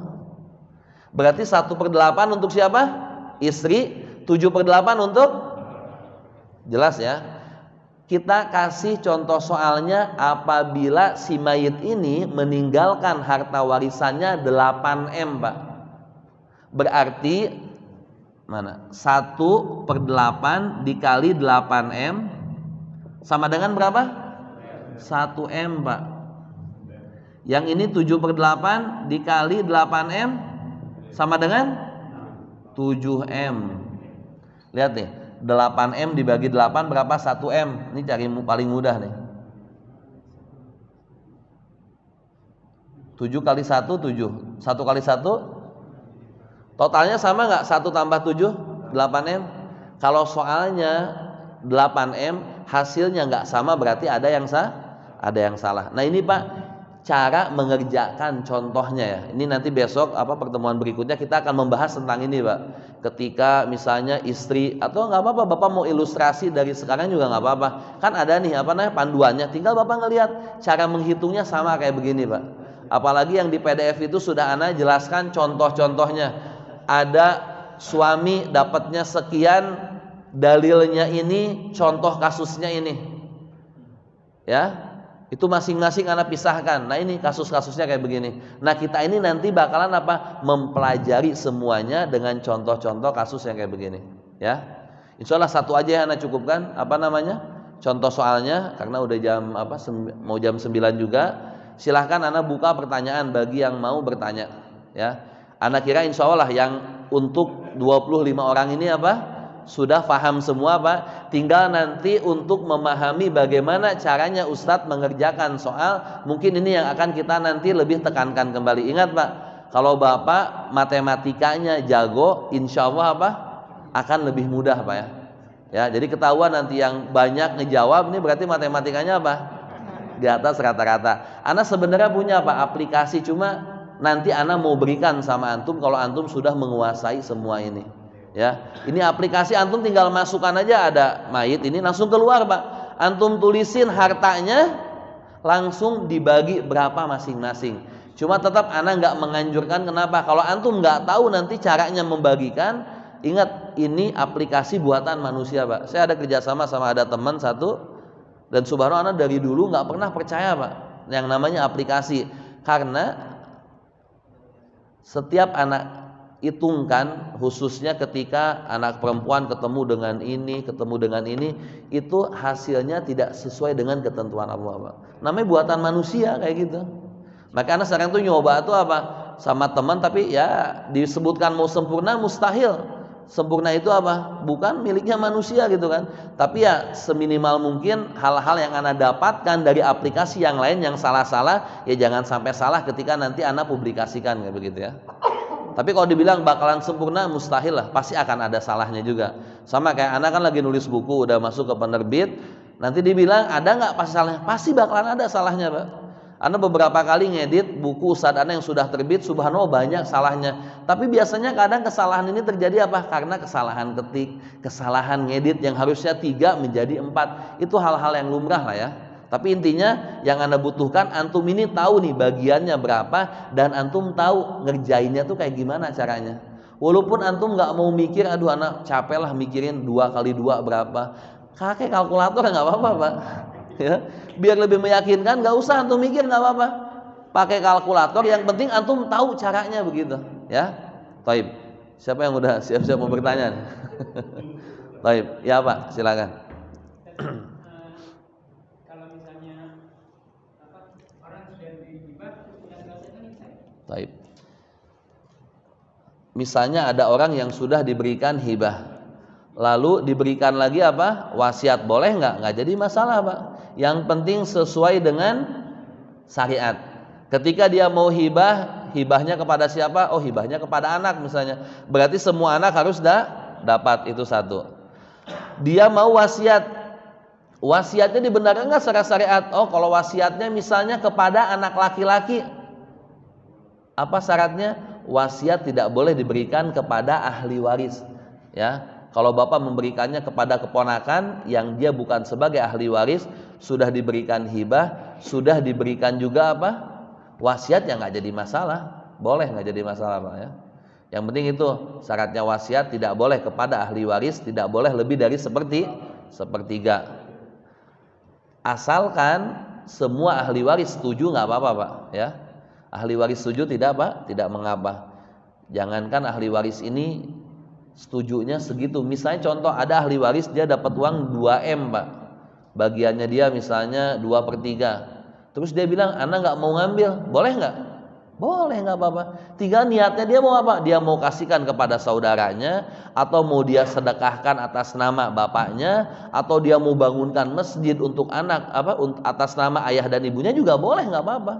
Berarti 1/8 untuk siapa? Istri. 7/8 untuk, jelas ya. Kita kasih contoh soalnya apabila si mayit ini meninggalkan harta warisannya 8M, Pak. Berarti mana? 1/8 dikali 8M sama dengan berapa? 1M Pak. Yang ini 7/8 dikali 8M sama dengan 7M. Lihat nih, 8M dibagi 8 berapa? 1M. Ini cari paling mudah nih. 7 kali 1 7. 1 kali 1 totalnya sama nggak? 1 tambah 7 8M. Kalau soalnya 8M hasilnya nggak sama, berarti ada yang salah. Nah ini Pak, cara mengerjakan contohnya ya. Ini nanti besok pertemuan berikutnya kita akan membahas tentang ini Pak. Ketika misalnya istri, atau nggak apa-apa Bapak mau ilustrasi dari sekarang juga nggak apa-apa. Kan ada nih panduannya. Tinggal Bapak ngelihat cara menghitungnya sama kayak begini Pak. Apalagi yang di PDF itu sudah Ana jelaskan contoh-contohnya. Ada suami dapatnya sekian, dalilnya ini, contoh kasusnya ini. Ya. Itu masing-masing Ana pisahkan. Nah ini kasus-kasusnya kayak begini. Nah kita ini nanti bakalan mempelajari semuanya dengan contoh-contoh kasus yang kayak begini. Ya, insya Allah satu aja yang Ana cukupkan. Contoh soalnya, karena udah jam mau jam 9 juga. Silahkan Ana buka pertanyaan bagi yang mau bertanya. Ya, Ana kira insya Allah yang untuk 25 orang ini sudah paham semua Pak. Tinggal nanti untuk memahami bagaimana caranya Ustadz mengerjakan soal. Mungkin ini yang akan kita nanti lebih tekankan kembali. Ingat Pak, kalau Bapak matematikanya jago, insya Allah akan lebih mudah Pak ya. Ya, jadi ketahuan nanti yang banyak ngejawab ini berarti matematikanya di atas rata-rata. Ana sebenarnya punya aplikasi, cuma nanti Ana mau berikan sama antum kalau antum sudah menguasai semua ini. Ya, ini aplikasi antum tinggal masukkan aja, ada mayit ini langsung keluar Pak. Antum tulisin hartanya, langsung dibagi berapa masing-masing. Cuma tetap Ana nggak menganjurkan. Kenapa? Kalau antum nggak tahu nanti caranya membagikan, ingat ini aplikasi buatan manusia Pak. Saya ada kerjasama sama ada teman satu, dan subhanallah Ana dari dulu nggak pernah percaya Pak yang namanya aplikasi, karena setiap anak hitungkan, khususnya ketika anak perempuan ketemu dengan ini, itu hasilnya tidak sesuai dengan ketentuan Allah Pak. Namanya buatan manusia kayak gitu. Maka Ana sekarang tuh nyoba tuh sama teman, tapi ya disebutkan mau sempurna mustahil. Sempurna itu bukan miliknya manusia gitu kan. Tapi ya seminimal mungkin hal-hal yang Ana dapatkan dari aplikasi yang lain yang salah-salah, ya jangan sampai salah ketika nanti Ana publikasikan kayak begitu ya. Tapi kalau dibilang bakalan sempurna, mustahil lah, pasti akan ada salahnya juga. Sama kayak Ana kan lagi nulis buku, udah masuk ke penerbit, nanti dibilang ada nggak pasti salahnya? Pasti bakalan ada salahnya Pak. Ana beberapa kali ngedit buku Ustadz Ana yang sudah terbit, subhanallah banyak salahnya. Tapi biasanya kadang kesalahan ini terjadi karena kesalahan ketik, kesalahan ngedit yang harusnya 3 menjadi 4. Itu hal-hal yang lumrah lah ya. Tapi intinya yang Anda butuhkan, antum ini tahu nih bagiannya berapa, dan antum tahu ngerjainnya tuh kayak gimana caranya. Walaupun antum nggak mau mikir, aduh anak capek lah mikirin 2 kali 2 berapa, pakai kalkulator nggak apa-apa Pak. Ya, biar lebih meyakinkan, nggak usah antum mikir, nggak apa-apa. Pakai kalkulator, yang penting antum tahu caranya begitu. Ya, Taib. Siapa yang udah siap-siap mau bertanya? Taib, ya Pak, silakan. Taib. Misalnya ada orang yang sudah diberikan hibah, lalu diberikan lagi wasiat, boleh nggak? Nggak jadi masalah Pak. Yang penting sesuai dengan syariat. Ketika dia mau hibahnya kepada siapa? Oh, hibahnya kepada anak misalnya. Berarti semua anak harus dapat, itu satu. Dia mau wasiatnya dibenarkan nggak secara syariat? Oh, kalau wasiatnya misalnya kepada anak laki-laki, apa syaratnya? Wasiat tidak boleh diberikan kepada ahli waris. Ya, kalau bapak memberikannya kepada keponakan yang dia bukan sebagai ahli waris, sudah diberikan hibah, sudah diberikan juga wasiat, ya nggak jadi masalah, boleh, nggak jadi masalah Pak ya. Yang penting itu syaratnya, wasiat tidak boleh kepada ahli waris, tidak boleh lebih dari sepertiga. Asalkan semua ahli waris setuju, nggak apa-apa Pak ya. Ahli waris setuju tidak mengapa. Jangankan ahli waris ini setujunya segitu. Misalnya contoh, ada ahli waris dia dapat uang 2M Pak. bagiannya dia misalnya 2/3. Terus dia bilang, anak nggak mau ngambil, boleh nggak? Boleh, nggak apa-apa. Tinggal niatnya dia mau apa? Dia mau kasihkan kepada saudaranya, atau mau dia sedekahkan atas nama bapaknya, atau dia mau bangunkan masjid untuk anak, atas nama ayah dan ibunya juga boleh, nggak apa-apa,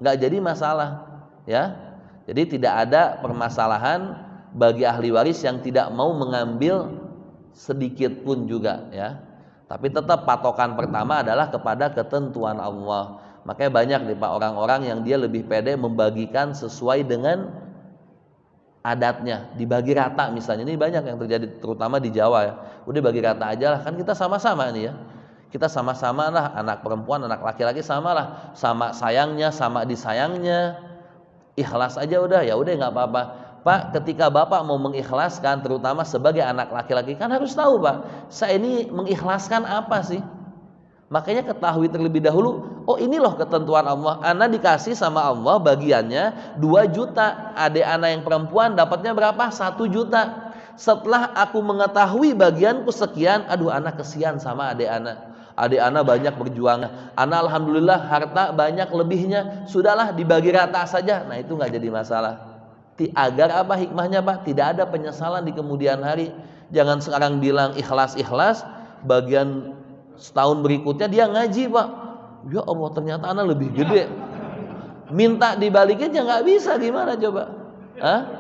nggak jadi masalah, ya. Jadi tidak ada permasalahan bagi ahli waris yang tidak mau mengambil sedikit pun juga, ya. Tapi tetap patokan pertama adalah kepada ketentuan Allah. Makanya banyak nih Pak orang-orang yang dia lebih pede membagikan sesuai dengan adatnya, dibagi rata misalnya. Ini banyak yang terjadi terutama di Jawa, ya. Udah bagi rata aja lah, kan kita sama-sama nih, ya. Kita sama-sama lah, anak perempuan, anak laki-laki sama lah, sama sayangnya, sama disayangnya. Ikhlas aja udah, ya udah nggak apa-apa. Pak, ketika Bapak mau mengikhlaskan, terutama sebagai anak laki-laki, kan harus tahu Pak, saya ini mengikhlaskan apa sih? Makanya ketahui terlebih dahulu, oh ini loh ketentuan Allah. Ana dikasih sama Allah bagiannya 2 juta. Adik ana yang perempuan dapatnya berapa? 1 juta. Setelah aku mengetahui bagianku sekian, aduh ana kesian sama adik ana. Adik ana banyak berjuang. Ana alhamdulillah harta banyak lebihnya. Sudahlah dibagi rata saja. Nah itu nggak jadi masalah. Agar apa hikmahnya Pak? Tidak ada penyesalan di kemudian hari. Jangan sekarang bilang ikhlas-ikhlas, bagian setahun berikutnya dia ngaji Pak, ya Allah ternyata anak lebih gede, minta dibalikin ya nggak bisa, gimana coba?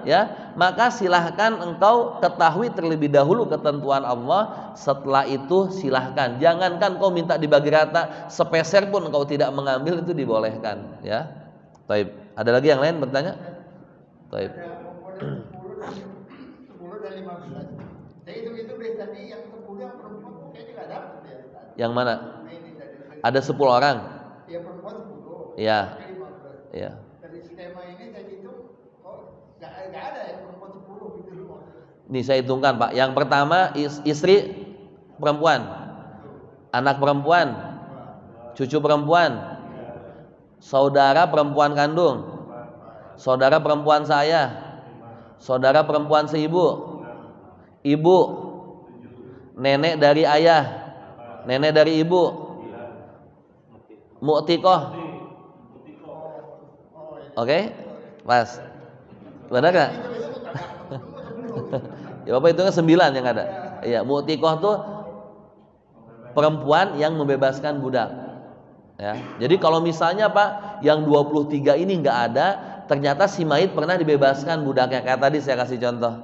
Ya, maka silahkan engkau ketahui terlebih dahulu ketentuan Allah. Setelah itu silahkan, jangankan kau minta dibagi rata, sepeser pun engkau tidak mengambil, itu dibolehkan, ya. Taib. Ada lagi yang lain bertanya? Taib. Ada komponen 10 dan 15. Jadi itu tadi yang 10 yang perempuan kayaknya nggak dapat ya. Yang mana? Ada 10 orang. Ya perempuan 10. Iya. 15. Iya. Dari skema ini saya hitung, nggak ada ya perempuan 10 gitu loh. Nih saya hitungkan Pak. Yang pertama istri perempuan, anak perempuan, cucu perempuan, saudara perempuan kandung, saudara perempuan saya, saudara perempuan seibu, ibu, nenek dari ayah, nenek dari ibu, mu'tikoh. Oke, pas. Benar gak? Ya Bapak hitungnya 9 yang ada. Iya, mu'tikoh tuh perempuan yang membebaskan budak. Ya. Jadi kalau misalnya Pak yang 23 ini nggak ada, ternyata si mayit pernah dibebaskan budaknya. Kayak tadi saya kasih contoh.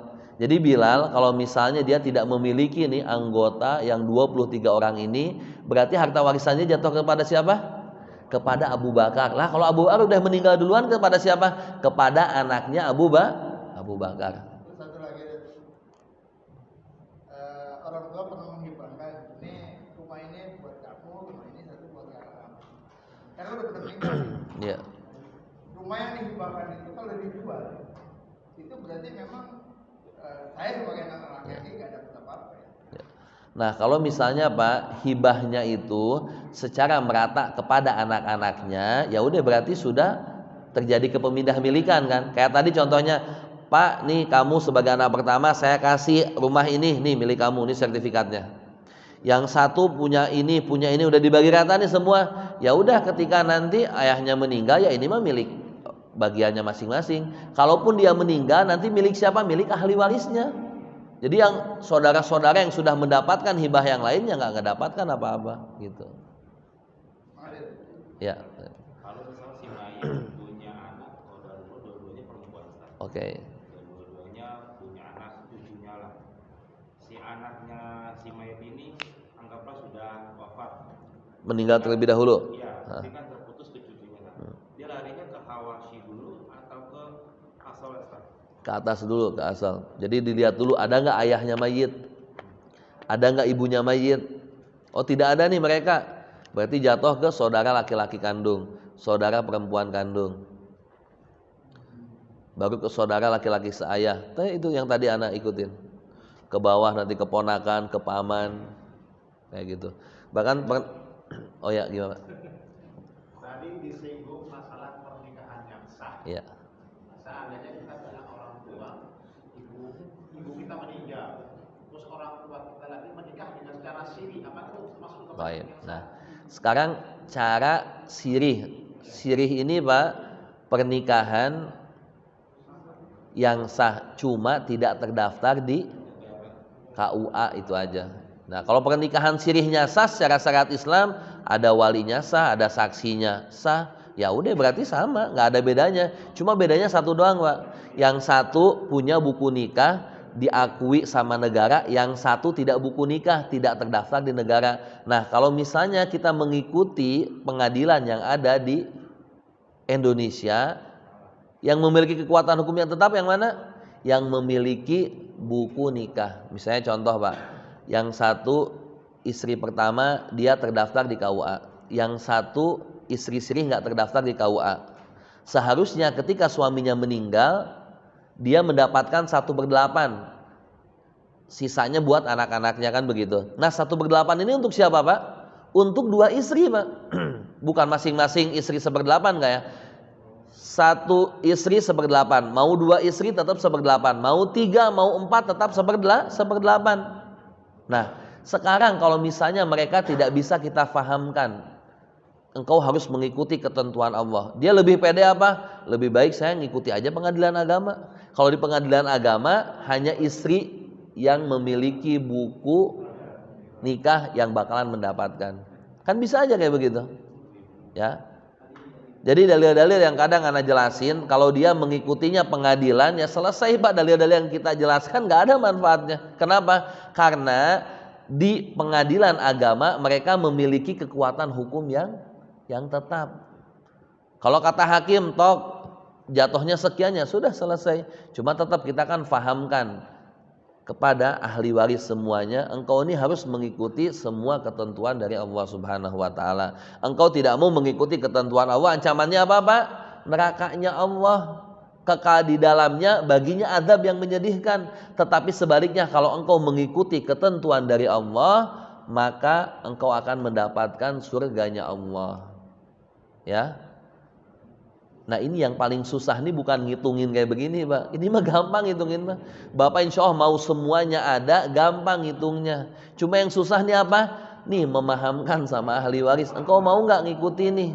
Jadi Bilal kalau misalnya dia tidak memiliki nih anggota yang 23 orang ini, berarti harta warisannya jatuh kepada siapa? Kepada Abu Bakar. Lah kalau Abu Bakar udah meninggal duluan, kepada siapa? Kepada anaknya Abu Bakar. Terus satu lagi, orang tua pernah menghibahkan, ini rumah ini buat kamu, rumah ini satu buat kakak. Karena udah pernah meninggal. Iya. Rumah yang dihibahkan itu kalau dijual, itu berarti memang saya sebagai anak laki-laki nggak dapat apa-apa ya. Nah kalau misalnya Pak hibahnya itu secara merata kepada anak-anaknya, ya udah berarti sudah terjadi kepemilikan milikan kan. Kayak tadi contohnya, Pak nih kamu sebagai anak pertama saya kasih rumah ini, nih milik kamu, nih sertifikatnya. Yang satu punya ini udah dibagi rata nih semua. Ya udah ketika nanti ayahnya meninggal, ya ini mah milik bagiannya masing-masing. Kalaupun dia meninggal nanti milik siapa? Milik ahli warisnya. Jadi yang saudara-saudara yang sudah mendapatkan hibah yang lainnya nggak mendapatkan apa-apa gitu. Ya. Kalau misalnya si mayit punya anak, dua-duanya perempuan, Oke. Dua-duanya punya anak, cucunya lah. Si anaknya si mayit ini anggaplah sudah wafat. Meninggal terlebih dahulu. Iya, tapi kan terputus ke cucunya kan. Dia larinya ke Hawashi dulu atau ke asal Ustaz? Ke atas dulu, ke asal. Jadi dilihat dulu ada nggak ayahnya mayit, ada nggak ibunya mayit. Oh tidak ada nih mereka, berarti jatuh ke saudara laki-laki kandung, saudara perempuan kandung, baru ke saudara laki-laki seayah. Itu yang tadi anak ikutin. Ke bawah nanti keponakan, ke paman, kayak gitu. Bahkan oh ya gimana? Tadi disinggung masalah pernikahan yang sah. Iya. Seandainya kita adalah orang tua, ibu kita meninggal, terus terus orang tua kita lagi menikah dengan cara siri, apa itu termasuk kebaikan Baik. yang sah? Nah, sekarang cara sirih. Sirih ini Pak, pernikahan yang sah, cuma tidak terdaftar di KUA itu aja. Nah, kalau pernikahan sirihnya sah secara syariat Islam, ada walinya sah, ada saksinya sah, ya udah berarti sama, nggak ada bedanya. Cuma bedanya satu doang Pak. Yang satu punya buku nikah diakui sama negara, yang satu tidak buku nikah, tidak terdaftar di negara. Nah, kalau misalnya kita mengikuti pengadilan yang ada di Indonesia yang memiliki kekuatan hukum yang tetap, yang mana? Yang memiliki buku nikah. Misalnya contoh Pak, yang satu istri pertama dia terdaftar di KUA, yang satu istri sirih nggak terdaftar di KUA. Seharusnya ketika suaminya meninggal, dia mendapatkan 1/8, sisanya buat anak-anaknya, kan begitu. Nah 1/8 ini untuk siapa Pak? Untuk dua istri Pak. Bukan masing-masing istri 1/8 enggak ya? Satu istri 1/8, mau dua istri tetap 1/8, mau 3, mau 4 tetap 1/8. Nah sekarang kalau misalnya mereka tidak bisa kita fahamkan, engkau harus mengikuti ketentuan Allah, dia lebih pede apa? Lebih baik saya ngikuti aja pengadilan agama. Kalau di pengadilan agama hanya istri yang memiliki buku nikah yang bakalan mendapatkan. Kan bisa aja kayak begitu. Ya. Jadi dalil-dalil yang kadang anak jelasin, kalau dia mengikutinya pengadilan, ya selesai Pak, dalil-dalil yang kita jelaskan nggak ada manfaatnya. Kenapa? Karena di pengadilan agama mereka memiliki kekuatan hukum yang tetap. Kalau kata hakim tok jatuhnya sekian, ya sudah selesai. Cuma tetap kita kan fahamkan kepada ahli waris semuanya, engkau ini harus mengikuti semua ketentuan dari Allah Subhanahu wa taala. Engkau tidak mau mengikuti ketentuan Allah, ancamannya apa Pak? Nerakanya Allah, kekal di dalamnya, baginya azab yang menyedihkan. Tetapi sebaliknya, kalau engkau mengikuti ketentuan dari Allah, maka engkau akan mendapatkan surganya Allah. Ya. Nah ini yang paling susah nih, bukan ngitungin kayak begini Pak. Ini mah gampang ngitungin Pak. Bapak insya Allah mau semuanya ada, gampang ngitungnya. Cuma yang susah nih apa? Nih memahamkan sama ahli waris. Engkau mau nggak ngikuti nih?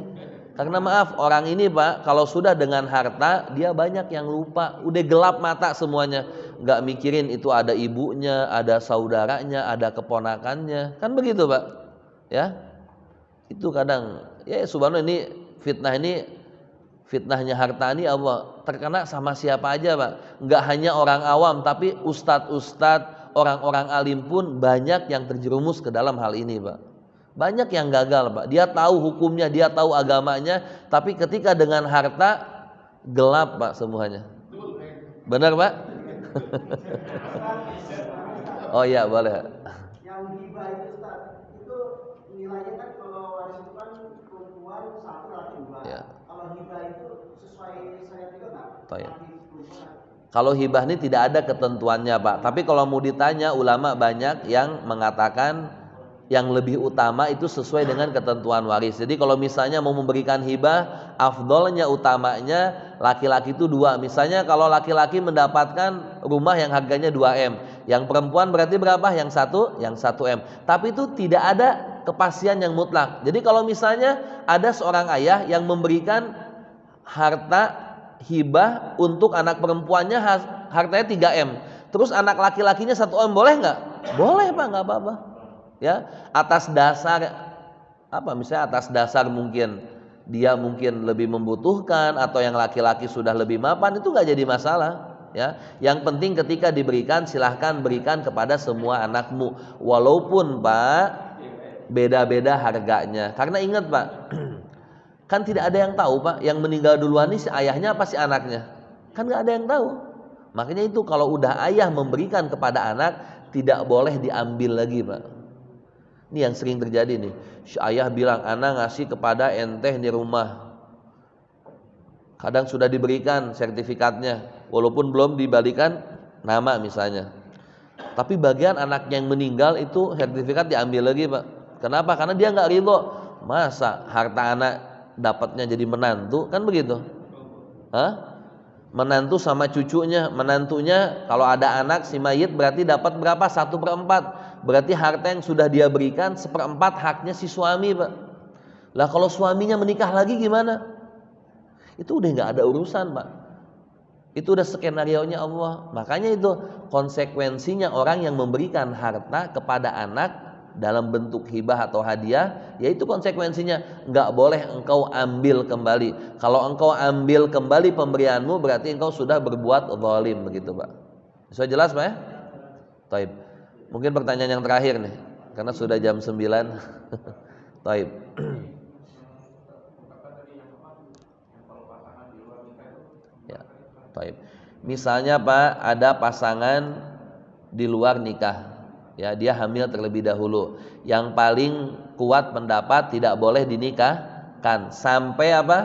Karena maaf, orang ini Pak, kalau sudah dengan harta, dia banyak yang lupa. Udah gelap mata semuanya. Nggak mikirin itu ada ibunya, ada saudaranya, ada keponakannya. Kan begitu Pak. Ya, itu kadang, ya subhanallah, ini fitnahnya harta ini Allah terkena sama siapa aja Pak. Nggak hanya orang awam, tapi ustadz-ustadz, orang-orang alim pun banyak yang terjerumus ke dalam hal ini Pak. Banyak yang gagal Pak. Dia tahu hukumnya, dia tahu agamanya, tapi ketika dengan harta gelap Pak semuanya. Benar Pak? Oh iya boleh. Yang hibah itu Ustaz, itu nilainya kan kalau waris itu kan perempuan 1 laki 2. Ya. Kalau hibah itu sesuai syariat juga nggak? Toya. Kalau hibah ini tidak ada ketentuannya Pak. Tapi kalau mau ditanya, ulama banyak yang mengatakan yang lebih utama itu sesuai dengan ketentuan waris. Jadi kalau misalnya mau memberikan hibah, afdolnya, utamanya laki-laki itu 2. Misalnya kalau laki-laki mendapatkan rumah yang harganya 2M, yang perempuan berarti berapa? Yang 1M. Tapi itu tidak ada kepastian yang mutlak. Jadi kalau misalnya ada seorang ayah yang memberikan harta hibah untuk anak perempuannya hartanya 3M, terus anak laki-lakinya 1M, boleh nggak? Boleh Pak, nggak apa-apa. Ya, atas dasar apa? Misalnya atas dasar mungkin dia mungkin lebih membutuhkan, atau yang laki-laki sudah lebih mapan, itu nggak jadi masalah. Ya, yang penting ketika diberikan, silahkan berikan kepada semua anakmu, walaupun Pak beda-beda harganya. Karena ingat Pak, kan tidak ada yang tahu Pak, yang meninggal duluan ini si ayahnya apa si anaknya, kan nggak ada yang tahu. Makanya itu kalau udah ayah memberikan kepada anak, tidak boleh diambil lagi Pak. Ini yang sering terjadi nih. Si ayah bilang, anak ngasih kepada enteh di rumah, kadang sudah diberikan sertifikatnya, walaupun belum dibalikan nama misalnya, tapi bagian anaknya yang meninggal itu sertifikat diambil lagi Pak. Kenapa? Karena dia nggak ridho. Masa harta anak dapatnya jadi menantu, kan begitu? Hah? menantu sama cucunya. Menantunya kalau ada anak si mayit berarti dapat berapa? 1/4. Berarti harta yang sudah dia berikan 1/4 haknya si suami, Pak. Lah kalau suaminya menikah lagi gimana? Itu udah nggak ada urusan, Pak. Itu udah skenarionya Allah. Makanya itu konsekuensinya orang yang memberikan harta kepada anak dalam bentuk hibah atau hadiah, yaitu konsekuensinya nggak boleh engkau ambil kembali. Kalau engkau ambil kembali pemberianmu berarti engkau sudah berbuat zalim, begitu, Pak. Bisa jelas, Pak ya? Taib. Mungkin pertanyaan yang terakhir nih, karena sudah jam 9. Taib. Ya, taib. Misalnya, Pak, ada pasangan di luar nikah. Ya, dia hamil terlebih dahulu. Yang paling kuat pendapat tidak boleh dinikahkan sampai apa?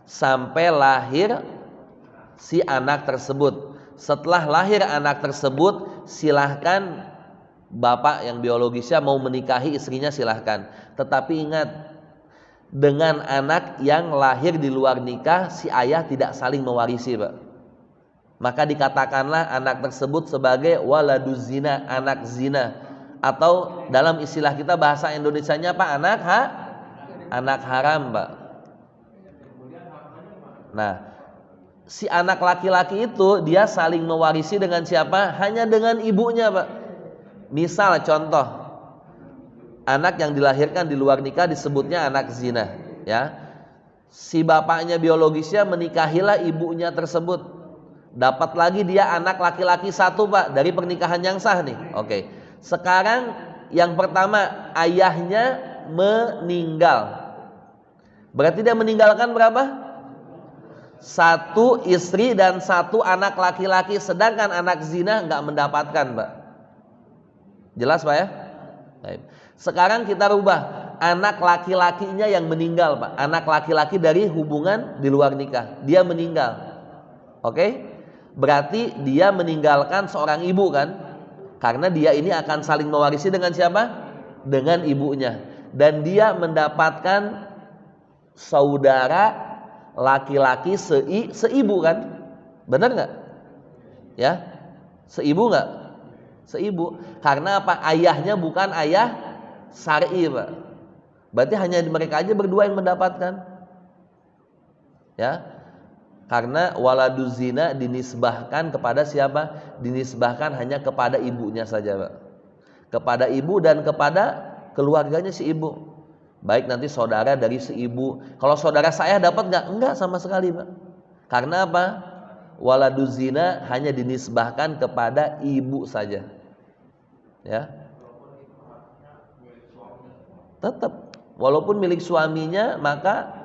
Sampai lahir si anak tersebut. Setelah lahir anak tersebut, silahkan bapak yang biologisnya mau menikahi istrinya, silahkan. Tetapi ingat, dengan anak yang lahir di luar nikah, si ayah tidak saling mewarisi, Pak. Maka dikatakanlah anak tersebut sebagai waladuz zina, anak zina. Atau dalam istilah kita bahasa Indonesianya apa? Anak haram, Pak. Nah, si anak laki-laki itu dia saling mewarisi dengan siapa? Hanya dengan ibunya, Pak. Misal contoh, anak yang dilahirkan di luar nikah disebutnya anak zina, ya. Si bapaknya biologisnya menikahilah ibunya tersebut. Dapat lagi dia anak laki-laki 1, Pak, dari pernikahan yang sah nih. Oke. Sekarang yang pertama, ayahnya meninggal. Berarti dia meninggalkan berapa? 1 istri dan 1 anak laki-laki. Sedangkan anak zina nggak mendapatkan, Pak. Jelas, Pak ya? Baik. Sekarang kita rubah, anak laki-lakinya yang meninggal, Pak. Anak laki-laki dari hubungan di luar nikah, dia meninggal. Oke? Berarti dia meninggalkan seorang ibu kan? Karena dia ini akan saling mewarisi dengan siapa? Dengan ibunya. Dan dia mendapatkan saudara laki-laki seibu kan? Benar nggak? Ya, seibu nggak? Seibu. Karena apa? Ayahnya bukan ayah syar'i, Pak. Berarti hanya mereka aja berdua yang mendapatkan. Ya. Karena waladuz zina dinisbahkan kepada siapa? Dinisbahkan hanya kepada ibunya saja, Pak. Kepada ibu dan kepada keluarganya si ibu. Baik nanti saudara dari si ibu. Kalau saudara saya dapat nggak? Enggak sama sekali, Pak. Karena apa? Waladuz zina hanya dinisbahkan kepada ibu saja. Ya. Tetap walaupun milik suaminya, maka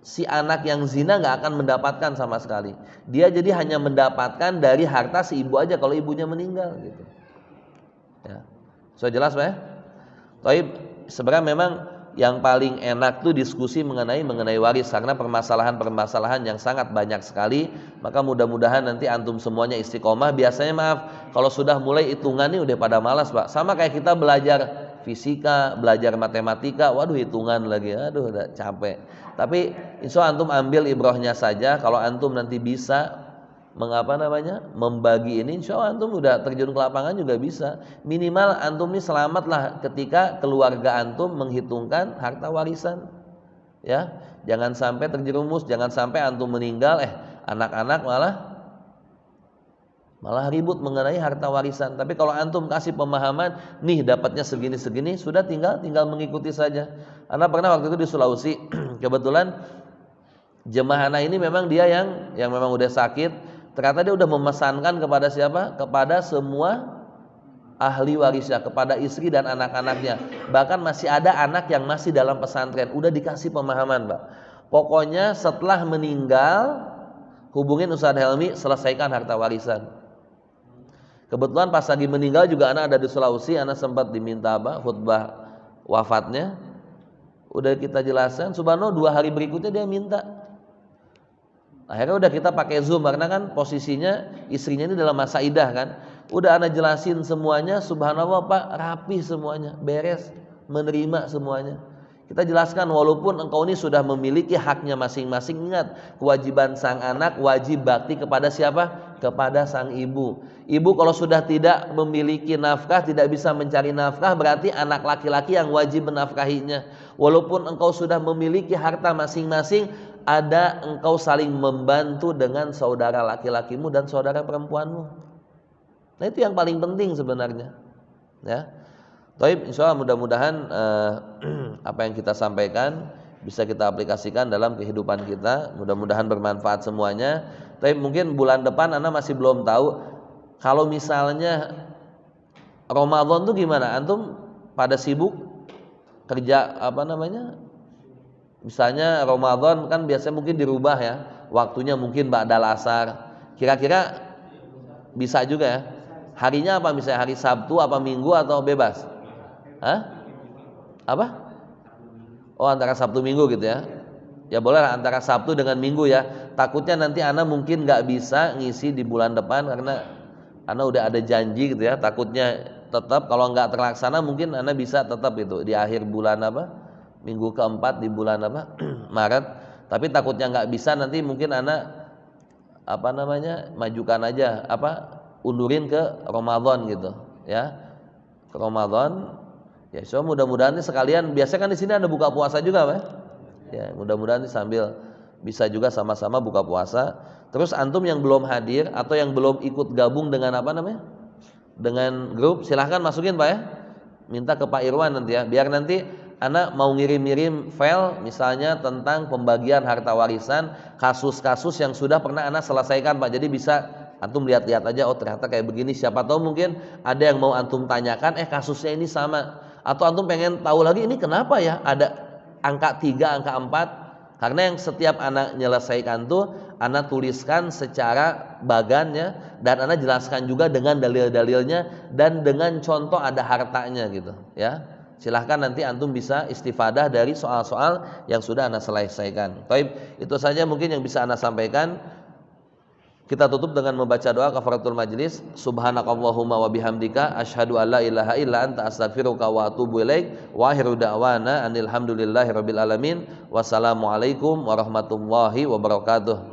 si anak yang zina nggak akan mendapatkan sama sekali. Dia jadi hanya mendapatkan dari harta si ibu aja kalau ibunya meninggal gitu. Ya. So jelas, Pak ya? Taib, sebenarnya memang yang paling enak tuh diskusi mengenai waris karena permasalahan-permasalahan yang sangat banyak sekali. Maka mudah-mudahan nanti antum semuanya istiqomah. Biasanya maaf, kalau sudah mulai hitungan nih udah pada malas, Pak. Sama kayak kita belajar fisika, belajar matematika, waduh hitungan lagi, aduh udah capek. Tapi insya Allah antum ambil ibrohnya saja. Kalau antum nanti bisa membagi ini, insya Allah antum udah terjun ke lapangan juga bisa. Minimal antum ini selamat lah ketika keluarga antum menghitungkan harta warisan. Ya, jangan sampai terjerumus, jangan sampai antum meninggal, anak-anak malah ribut mengenai harta warisan. Tapi kalau antum kasih pemahaman, nih dapatnya segini-segini, sudah tinggal mengikuti saja. Anak pernah waktu itu di Sulawesi, kebetulan jemaah anak ini memang dia yang memang udah sakit. Ternyata dia udah memesankan kepada siapa? Kepada semua ahli warisnya, kepada istri dan anak-anaknya. Bahkan masih ada anak yang masih dalam pesantren, udah dikasih pemahaman, Pak. Pokoknya setelah meninggal, hubungin Ustaz Helmi, selesaikan harta warisan. Kebetulan pas lagi meninggal juga anak ada di Sulawesi, anak sempat diminta khutbah wafatnya. Udah kita jelaskan, subhanallah 2 hari berikutnya dia minta. Akhirnya udah kita pakai Zoom karena kan posisinya istrinya ini dalam masa idah kan. Udah anak jelasin semuanya, subhanallah Pak, rapi semuanya, beres, menerima semuanya. Kita jelaskan walaupun engkau ini sudah memiliki haknya masing-masing, ingat kewajiban sang anak wajib bakti kepada siapa? Kepada sang ibu. Ibu kalau sudah tidak memiliki nafkah, tidak bisa mencari nafkah, berarti anak laki-laki yang wajib menafkahinya. Walaupun engkau sudah memiliki harta masing-masing, ada engkau saling membantu dengan saudara laki-lakimu dan saudara perempuanmu. Nah itu yang paling penting sebenarnya. Ya, Taib, insya Allah mudah-mudahan apa yang kita sampaikan bisa kita aplikasikan dalam kehidupan kita. Mudah-mudahan bermanfaat semuanya. Taib, mungkin bulan depan Anda masih belum tahu kalau misalnya Ramadan tuh gimana? Antum pada sibuk kerja misalnya Ramadan kan biasanya mungkin dirubah ya, waktunya mungkin ba'dal asar. Kira-kira bisa juga ya. Harinya apa misalnya hari Sabtu apa Minggu atau bebas? Hah? Apa? Oh, antara Sabtu Minggu gitu ya. Ya boleh lah antara Sabtu dengan Minggu ya. Takutnya nanti Ana mungkin nggak bisa ngisi di bulan depan karena Ana udah ada janji gitu ya. Takutnya tetap kalau nggak terlaksana mungkin Ana bisa tetap itu di akhir bulan minggu keempat di bulan Maret. Tapi takutnya nggak bisa nanti mungkin Ana majukan aja undurin ke Ramadan gitu ya, ke Ramadan ya. So mudah-mudahan nih sekalian, biasanya kan di sini ada buka puasa juga Pak ya, mudah-mudahan nih sambil bisa juga sama-sama buka puasa. Terus antum yang belum hadir atau yang belum ikut gabung dengan dengan grup, silahkan masukin Pak ya, minta ke Pak Irwan nanti ya, biar nanti Anak mau ngirim-ngirim file misalnya tentang pembagian harta warisan, kasus-kasus yang sudah pernah Anak selesaikan Pak. Jadi bisa antum lihat-lihat aja, oh ternyata kayak begini. Siapa tahu mungkin ada yang mau antum tanyakan, kasusnya ini sama. Atau antum pengen tahu lagi ini kenapa ya ada angka 3, angka 4. Karena yang setiap Anak nyelesaikan tuh Anak tuliskan secara bagannya, dan Anak jelaskan juga dengan dalil-dalilnya dan dengan contoh ada hartanya gitu ya. Silahkan nanti antum bisa istifadah dari soal-soal yang sudah Anda selesaikan. Baik, itu saja mungkin yang bisa Anda sampaikan. Kita tutup dengan membaca doa kafaratul majlis. Subhanakallahumma wa bihamdika asyhadu an la ilaha illa anta astaghfiruka wa atubu ilaik. Wa akhiru da'wana anil hamdulillahi rabbil alamin. Wassalamualaikum warahmatullahi wabarakatuh.